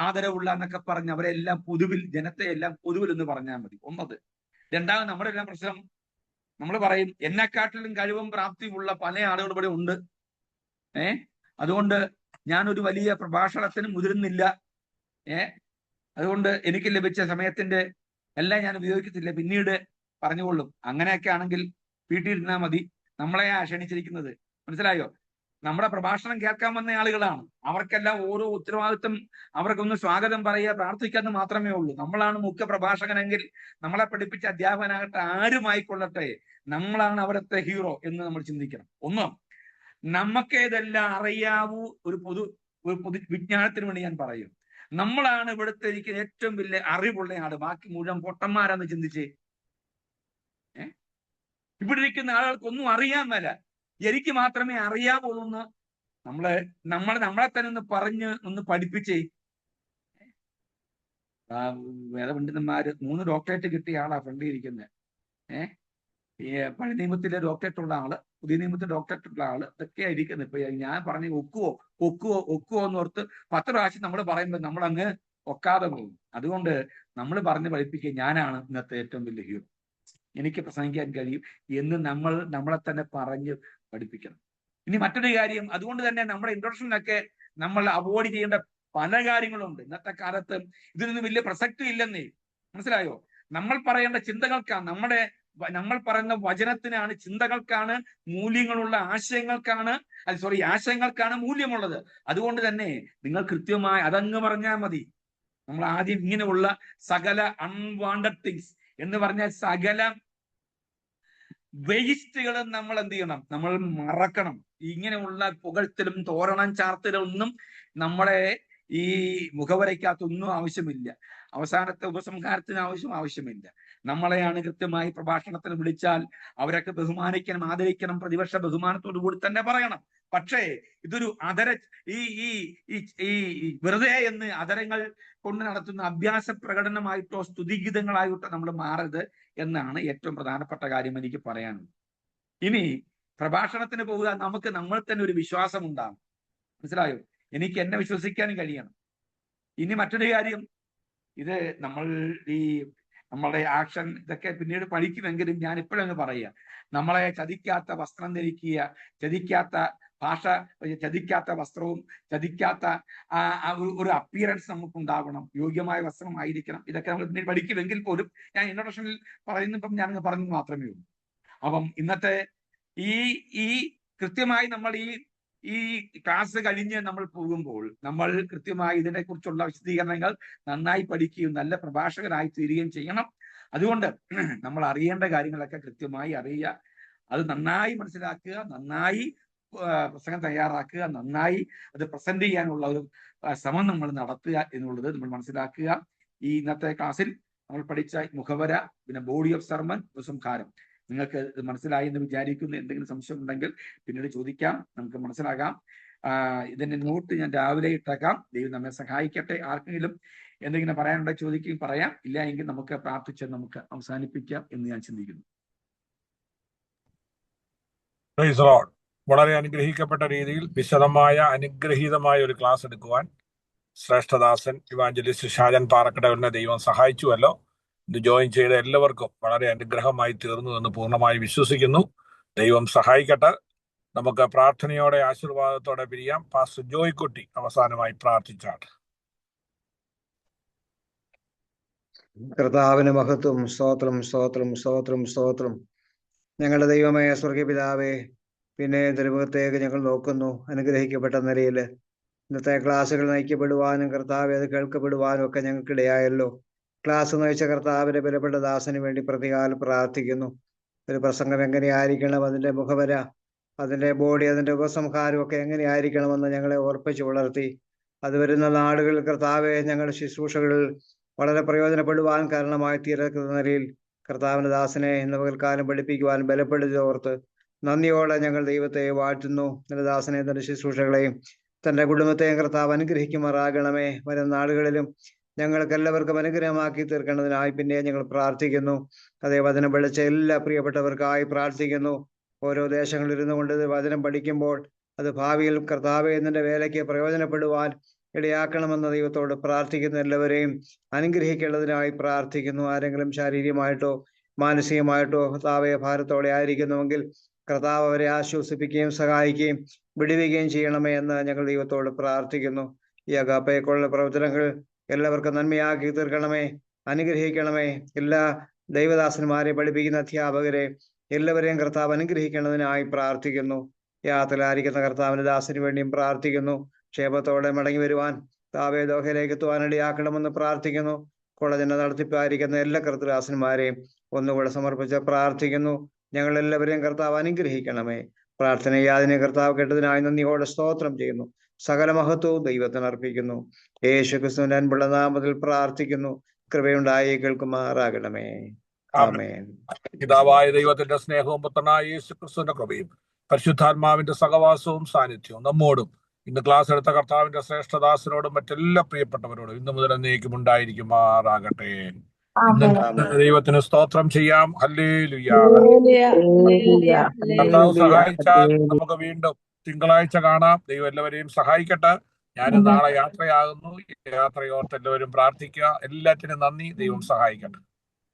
ആദരവുള്ള എന്നൊക്കെ പറഞ്ഞ് അവരെല്ലാം പൊതുവിൽ, ജനത്തെ എല്ലാം പൊതുവിൽ എന്ന് പറഞ്ഞാൽ മതി. ഒന്നത്. രണ്ടാമത് നമ്മുടെ എല്ലാം പ്രശ്നം, നമ്മൾ പറയും എന്നെക്കാട്ടിലും കഴിവും പ്രാപ്തിയുമുള്ള പല ആളുകൾ ഇവിടെ ഉണ്ട്. അതുകൊണ്ട് ഞാനൊരു വലിയ പ്രഭാഷണത്തിന് മുതിരുന്നില്ല. അതുകൊണ്ട് എനിക്ക് ലഭിച്ച സമയത്തിന്റെ എല്ലാം ഞാൻ ഉപയോഗിക്കത്തില്ല, പിന്നീട് പറഞ്ഞുകൊള്ളും. അങ്ങനെയൊക്കെ ആണെങ്കിൽ വീട്ടിലിരുന്നാൽ മതി. നമ്മളെയാ ക്ഷണിച്ചിരിക്കുന്നത്. മനസ്സിലായോ? നമ്മുടെ പ്രഭാഷണം കേൾക്കാൻ വന്ന ആളുകളാണ്. അവർക്കെല്ലാം ഓരോ ഉത്തരവാദിത്വം, അവർക്കൊന്ന് സ്വാഗതം പറയുക, പ്രാർത്ഥിക്കാന്ന് മാത്രമേ ഉള്ളൂ. നമ്മളാണ് മുഖ്യ പ്രഭാഷകനെങ്കിൽ നമ്മളെ പഠിപ്പിച്ച അധ്യാപകനാകട്ടെ ആരുമായിക്കൊള്ളട്ടെ, നമ്മളാണ് അവിടുത്തെ ഹീറോ എന്ന് നമ്മൾ ചിന്തിക്കണം. ഒന്ന്, നമുക്കേതെല്ലാം അറിയാവൂ. ഒരു പൊതു വിജ്ഞാനത്തിന് വേണ്ടി ഞാൻ പറയും, നമ്മളാണ് ഇവിടുത്തെ ഇരിക്കുന്ന ഏറ്റവും വലിയ അറിവുള്ള ആള്. ബാക്കി മുഴുവൻ പൊട്ടന്മാരാന്ന് ചിന്തിച്ചേ. ഇവിടെ ഇരിക്കുന്ന ആളുകൾക്കൊന്നും അറിയാൻ മേല, എനിക്ക് മാത്രമേ അറിയാവുള്ളൂ എന്ന് നമ്മളെ തന്നെ ഒന്ന് പറഞ്ഞ് ഒന്ന് പഠിപ്പിച്ചേ. വേദപണ്ഡിതന്മാര് 3 ഡോക്ടറേറ്റ് കിട്ടിയ ആളാ ഫ്രണ്ടിൽ ഇരിക്കുന്നത്. ഈ പഴയ നിയമത്തിലെ ഡോക്ടറേറ്റ് ഉള്ള ആള്, പുതിയ നിയമത്തിലെ ഡോക്ടറേറ്റ് ഉള്ള ആള്, ഇതൊക്കെയാ ഇരിക്കുന്നത്. ഇപ്പൊ ഞാൻ പറഞ്ഞു ഒക്കുവോ എന്നോർത്ത് 10 പ്രാവശ്യം നമ്മൾ പറയുമ്പോൾ നമ്മൾ അങ്ങ് ഒക്കാതെ പോകും. അതുകൊണ്ട് നമ്മൾ പറഞ്ഞ് പഠിപ്പിക്കുക, ഞാനാണ് ഇന്നത്തെ ഏറ്റവും വലിയ ഹീറോ, എനിക്ക് പ്രസംഗിക്കാൻ കഴിയും എന്ന് നമ്മളെ തന്നെ പറഞ്ഞ് പഠിപ്പിക്കണം. ഇനി മറ്റൊരു കാര്യം, അതുകൊണ്ട് തന്നെ നമ്മുടെ ഇൻട്രൊഡക്ഷനൊക്കെ നമ്മൾ അവോയ്ഡ് ചെയ്യേണ്ട പല കാര്യങ്ങളുണ്ട്. ഇന്നത്തെ കാലത്ത് ഇതിനൊന്നും വലിയ പ്രസക്തി ഇല്ലെന്നേ. മനസ്സിലായോ? നമ്മൾ പറയേണ്ട ചിന്തകൾക്കാണ്, നമ്മൾ പറയുന്ന വചനത്തിനാണ്, ചിന്തകൾക്കാണ് മൂല്യങ്ങളുള്ള, ആശയങ്ങൾക്കാണ് മൂല്യമുള്ളത്. അതുകൊണ്ട് തന്നെ നിങ്ങൾ കൃത്യമായി അതങ്ങ് പറഞ്ഞാൽ മതി. നമ്മൾ ആദ്യം ഇങ്ങനെയുള്ള സകല അൺവാണ്ടഡ് തിങ്സ് എന്ന് പറഞ്ഞാൽ സകല വേസ്റ്റുകളും നമ്മൾ എന്ത് ചെയ്യണം? നമ്മൾ മറക്കണം. ഇങ്ങനെയുള്ള പുകഴ്ത്തലും തോരണം ചാർത്തലും ഒന്നും നമ്മളെ ഈ മുഖവരയ്ക്കകത്തൊന്നും ആവശ്യമില്ല. അവസാനത്തെ ഉപസംഹാരത്തിന് ആവശ്യമില്ല. നമ്മളെയാണ് കൃത്യമായി പ്രഭാഷണത്തിന് വിളിച്ചാൽ അവരൊക്കെ ബഹുമാനിക്കണം, ആദരിക്കണം, പ്രതിപക്ഷ ബഹുമാനത്തോടു കൂടി തന്നെ പറയണം. പക്ഷേ ഇതൊരു ഈ വെറുതെ എന്ന് അതരങ്ങൾ കൊണ്ട് നടത്തുന്ന അഭ്യാസ പ്രകടനമായിട്ടോ സ്തുതിഗീതങ്ങളായിട്ടോ നമ്മൾ മാറരുത് എന്നാണ് ഏറ്റവും പ്രധാനപ്പെട്ട കാര്യം എനിക്ക് പറയാനുള്ളത്. ഇനി പ്രഭാഷണത്തിന് പോവുക, നമുക്ക് നമ്മൾ തന്നെ ഒരു വിശ്വാസം ഉണ്ടാകും. മനസ്സിലായോ? എനിക്ക് എന്നെ വിശ്വസിക്കാനും കഴിയണം. ഇനി മറ്റൊരു കാര്യം, ഇത് നമ്മളുടെ ആക്ഷൻ ഇതൊക്കെ പിന്നീട് പഠിക്കുമെങ്കിലും ഞാൻ ഇപ്പോഴങ്ങ് പറയുക, നമ്മളെ ചതിക്കാത്ത വസ്ത്രം ധരിക്കുക, ചതിക്കാത്ത ഭാഷ, ചതിക്കാത്ത വസ്ത്രവും ചതിക്കാത്ത ഒരു അപ്പിയറൻസ് നമുക്ക് ഉണ്ടാവണം, യോഗ്യമായ വസ്ത്രമായിരിക്കണം. ഇതൊക്കെ നമ്മൾ പിന്നീട് പഠിക്കുമെങ്കിൽ പോലും ഞാൻ ഇൻട്രൊഡക്ഷനിൽ പറയുന്നപ്പം ഞാനങ്ങ് പറഞ്ഞു മാത്രമേ ഉള്ളൂ. അപ്പം ഇന്നത്തെ ഈ കൃത്യമായി നമ്മൾ ഈ ക്ലാസ് കഴിഞ്ഞ് നമ്മൾ പോകുമ്പോൾ നമ്മൾ കൃത്യമായി ഇതിനെക്കുറിച്ചുള്ള വിശദീകരണങ്ങൾ നന്നായി പഠിക്കുകയും നല്ല പ്രഭാഷകരായി തീരുകയും ചെയ്യണം. അതുകൊണ്ട് നമ്മൾ അറിയേണ്ട കാര്യങ്ങളൊക്കെ കൃത്യമായി അറിയുക, അത് നന്നായി മനസ്സിലാക്കുക, നന്നായി പ്രസംഗം തയ്യാറാക്കുക, നന്നായി അത് പ്രസന്റ് ചെയ്യാനുള്ള ഒരു ശ്രമം നമ്മൾ നടത്തുക എന്നുള്ളത് നമ്മൾ മനസ്സിലാക്കുക. ഈ ഇന്നത്തെ ക്ലാസ്സിൽ നമ്മൾ പഠിച്ച മുഖവര, പിന്നെ ബോഡി ഓഫ് സർമൺ, ഉപസംഹാരം, നിങ്ങൾക്ക് ഇത് മനസ്സിലായി എന്ന് വിചാരിക്കുന്നു. എന്തെങ്കിലും സംശയം ഉണ്ടെങ്കിൽ പിന്നീട് ചോദിക്കാം, നമുക്ക് മനസ്സിലാകാം. ഇതിന്റെ നോട്ട് ഞാൻ രാവിലെ ഇട്ടേക്കാം. ദൈവം നമ്മെ സഹായിക്കട്ടെ. ആർക്കെങ്കിലും എന്തെങ്കിലും പറയാനുണ്ടെങ്കിൽ ചോദിക്കുകയും പറയാം, ഇല്ല എങ്കിൽ നമുക്ക് പ്രാർത്ഥിച്ച് നമുക്ക് അവസാനിപ്പിക്കാം എന്ന് ഞാൻ ചിന്തിക്കുന്നു. വളരെ അനുഗ്രഹിക്കപ്പെട്ട രീതിയിൽ വിശദമായ അനുഗ്രഹീതമായ ഒരു ക്ലാസ് എടുക്കുവാൻ ശ്രേഷ്ഠദാസൻ ഇവാഞ്ചലിസ്റ്റ് ഷാജൻ പാറക്കടവിനെ ദൈവം സഹായിച്ചുവല്ലോ. ഇത് ജോയിൻ ചെയ്ത എല്ലാവർക്കും വളരെ അനുഗ്രഹമായി തീർന്നു എന്ന് പൂർണ്ണമായി വിശ്വസിക്കുന്നു. ദൈവം സഹായിക്കട്ടെ. നമുക്ക് പ്രാർത്ഥനയോടെ ആശീർവാദത്തോടെ പിരിയാം. പാസ്റ്റർ ജോയ്ക്കുട്ടി അവസാനമായി പ്രാർത്ഥിച്ചാട്ടെ. കർത്താവിന് മഹത്വം. സ്തോത്രം, സ്തോത്രം, സ്തോത്രം, സ്തോത്രം. ഞങ്ങളുടെ ദൈവമായ സ്വർഗപിതാവേ, പിന്നെ ദുർമുഖത്തേക്ക് ഞങ്ങൾ നോക്കുന്നു. അനുഗ്രഹിക്കപ്പെട്ട നിലയിൽ ഇന്നത്തെ ക്ലാസ്സുകൾ നയിക്കപ്പെടുവാനും കർത്താവ് അത് കേൾക്കപ്പെടുവാനും ഒക്കെ ഞങ്ങൾക്കിടയായല്ലോ. ക്ലാസ് നയിച്ച കർത്താവിന്റെ ബലപ്പെട്ട ദാസന് വേണ്ടി പ്രതികാലം പ്രാർത്ഥിക്കുന്നു. ഒരു പ്രസംഗം എങ്ങനെയായിരിക്കണം, അതിൻ്റെ മുഖവര, അതിൻ്റെ ബോഡി, അതിൻ്റെ ഉപസംഹാരം ഒക്കെ എങ്ങനെയായിരിക്കണമെന്ന് ഞങ്ങളെ ഓർപ്പിച്ച് വളർത്തി. അത് വരുന്ന നാടുകളിൽ കർത്താവെ ഞങ്ങളുടെ ശുശ്രൂഷകളിൽ വളരെ പ്രയോജനപ്പെടുവാൻ കാരണമായി തീർക്കുന്ന നിലയിൽ കർത്താവിൻ്റെ ദാസനെ ഇന്ന് പകൽക്കാലം പഠിപ്പിക്കുവാൻ ബലപ്പെടുത്തി ഓർത്ത് നന്ദിയോടെ ഞങ്ങൾ ദൈവത്തെ വാഴ്ത്തുന്നു. തന്റെ ദാസനെ, തന്റെ ശുശ്രൂഷകളെയും തന്റെ കുടുംബത്തെയും കർത്താവ് അനുഗ്രഹിക്കുമാറാകണമേ. വരുന്ന നാടുകളിലും ഞങ്ങൾക്ക് എല്ലാവർക്കും അനുഗ്രഹമാക്കി തീർക്കേണ്ടതിനായി പിന്നെ ഞങ്ങൾ പ്രാർത്ഥിക്കുന്നു. അതേ വചനം പഠിച്ച എല്ലാ പ്രിയപ്പെട്ടവർക്കായി പ്രാർത്ഥിക്കുന്നു. ഓരോ ദേശങ്ങളിൽ ഇരുന്നു കൊണ്ട് വചനം പഠിക്കുമ്പോൾ അത് ഭാവിയിൽ കർത്താവെ എന്നതിന്റെ വേലയ്ക്ക് പ്രയോജനപ്പെടുവാൻ ഇടയാക്കണമെന്ന ദൈവത്തോട് പ്രാർത്ഥിക്കുന്ന എല്ലാവരെയും അനുഗ്രഹിക്കേണ്ടതിനായി പ്രാർത്ഥിക്കുന്നു. ആരെങ്കിലും ശാരീരികമായിട്ടോ മാനസികമായിട്ടോ കർത്താവെ ഭാരത്തോടെ ആയിരിക്കുന്നുവെങ്കിൽ കർത്താവ് അവരെ ആശ്വസിപ്പിക്കുകയും സഹായിക്കുകയും വിടുവിക്കുകയും ചെയ്യണമേ എന്ന് ഞങ്ങൾ ദൈവത്തോട് പ്രാർത്ഥിക്കുന്നു. ഈ അഗാപ്പയെക്കുള്ള പ്രവർത്തനങ്ങൾ എല്ലാവർക്കും നന്മയാക്കി തീർക്കണമേ, അനുഗ്രഹിക്കണമേ. എല്ലാ ദൈവദാസന്മാരെ പഠിപ്പിക്കുന്ന അധ്യാപകരെ എല്ലാവരെയും കർത്താവ് അനുഗ്രഹിക്കേണ്ടതിനായി പ്രാർത്ഥിക്കുന്നു. യാത്രയിലായിരിക്കുന്ന കർത്താവിന്റെ ദാസന് വേണ്ടിയും പ്രാർത്ഥിക്കുന്നു. ക്ഷേമത്തോടെ മടങ്ങി വരുവാൻ താവേ ദോഹയിലേക്ക് എത്തുവാൻ ഇടയാക്കണമെന്ന് പ്രാർത്ഥിക്കുന്നു. കോളേജിന്റെ നടത്തിപ്പായിരിക്കുന്ന എല്ലാ കർത്തദാസന്മാരെയും ഒന്നുകൂടെ സമർപ്പിച്ച് പ്രാർത്ഥിക്കുന്നു. ഞങ്ങൾ എല്ലാവരെയും കർത്താവ് അനുഗ്രഹിക്കണമേ. പ്രാർത്ഥന യാതിനെ കർത്താവ് കേട്ടതിനായി നന്ദിയോടെ സ്തോത്രം ചെയ്യുന്നു. സകല മഹത്വവും ദൈവത്തിന് അർപ്പിക്കുന്നു. യേശു ക്രിസ്തുവിന്റെ അൻപുള്ള നാമത്തിൽ പ്രാർത്ഥിക്കുന്നു. കൃപയുണ്ടായി കേൾക്കുമാറാകണമേ. ആമേൻ. പിതാവായ ദൈവത്തിന്റെ സ്നേഹവും പുത്രനായ യേശു ക്രിസ്തുവിന്റെ കൃപയും പരിശുദ്ധാത്മാവിന്റെ സഹവാസവും സാന്നിധ്യവും നമ്മോടും ഇന്ന് ക്ലാസ് എടുത്ത കർത്താവിന്റെ ശ്രേഷ്ഠദാസനോടും മറ്റെല്ലാ പ്രിയപ്പെട്ടവരോടും ഇന്നു മുതൽ എന്നേക്കും ഉണ്ടായിരിക്കുമാറാകട്ടെ. ദൈവത്തിന് സ്തോത്രം ചെയ്യാം. ഹല്ലേലൂയ. കർത്താവ് സഹായിച്ചാൽ നമുക്ക് വീണ്ടും തിങ്കളാഴ്ച കാണാം. ദൈവം എല്ലാവരെയും സഹായിക്കട്ടെ. ഞാനും നാളെ യാത്രയാകുന്നു. യാത്രയോർത്ത് എല്ലാവരും പ്രാർത്ഥിക്കുക. എല്ലാറ്റിനും നന്ദി. ദൈവം സഹായിക്കട്ടെ.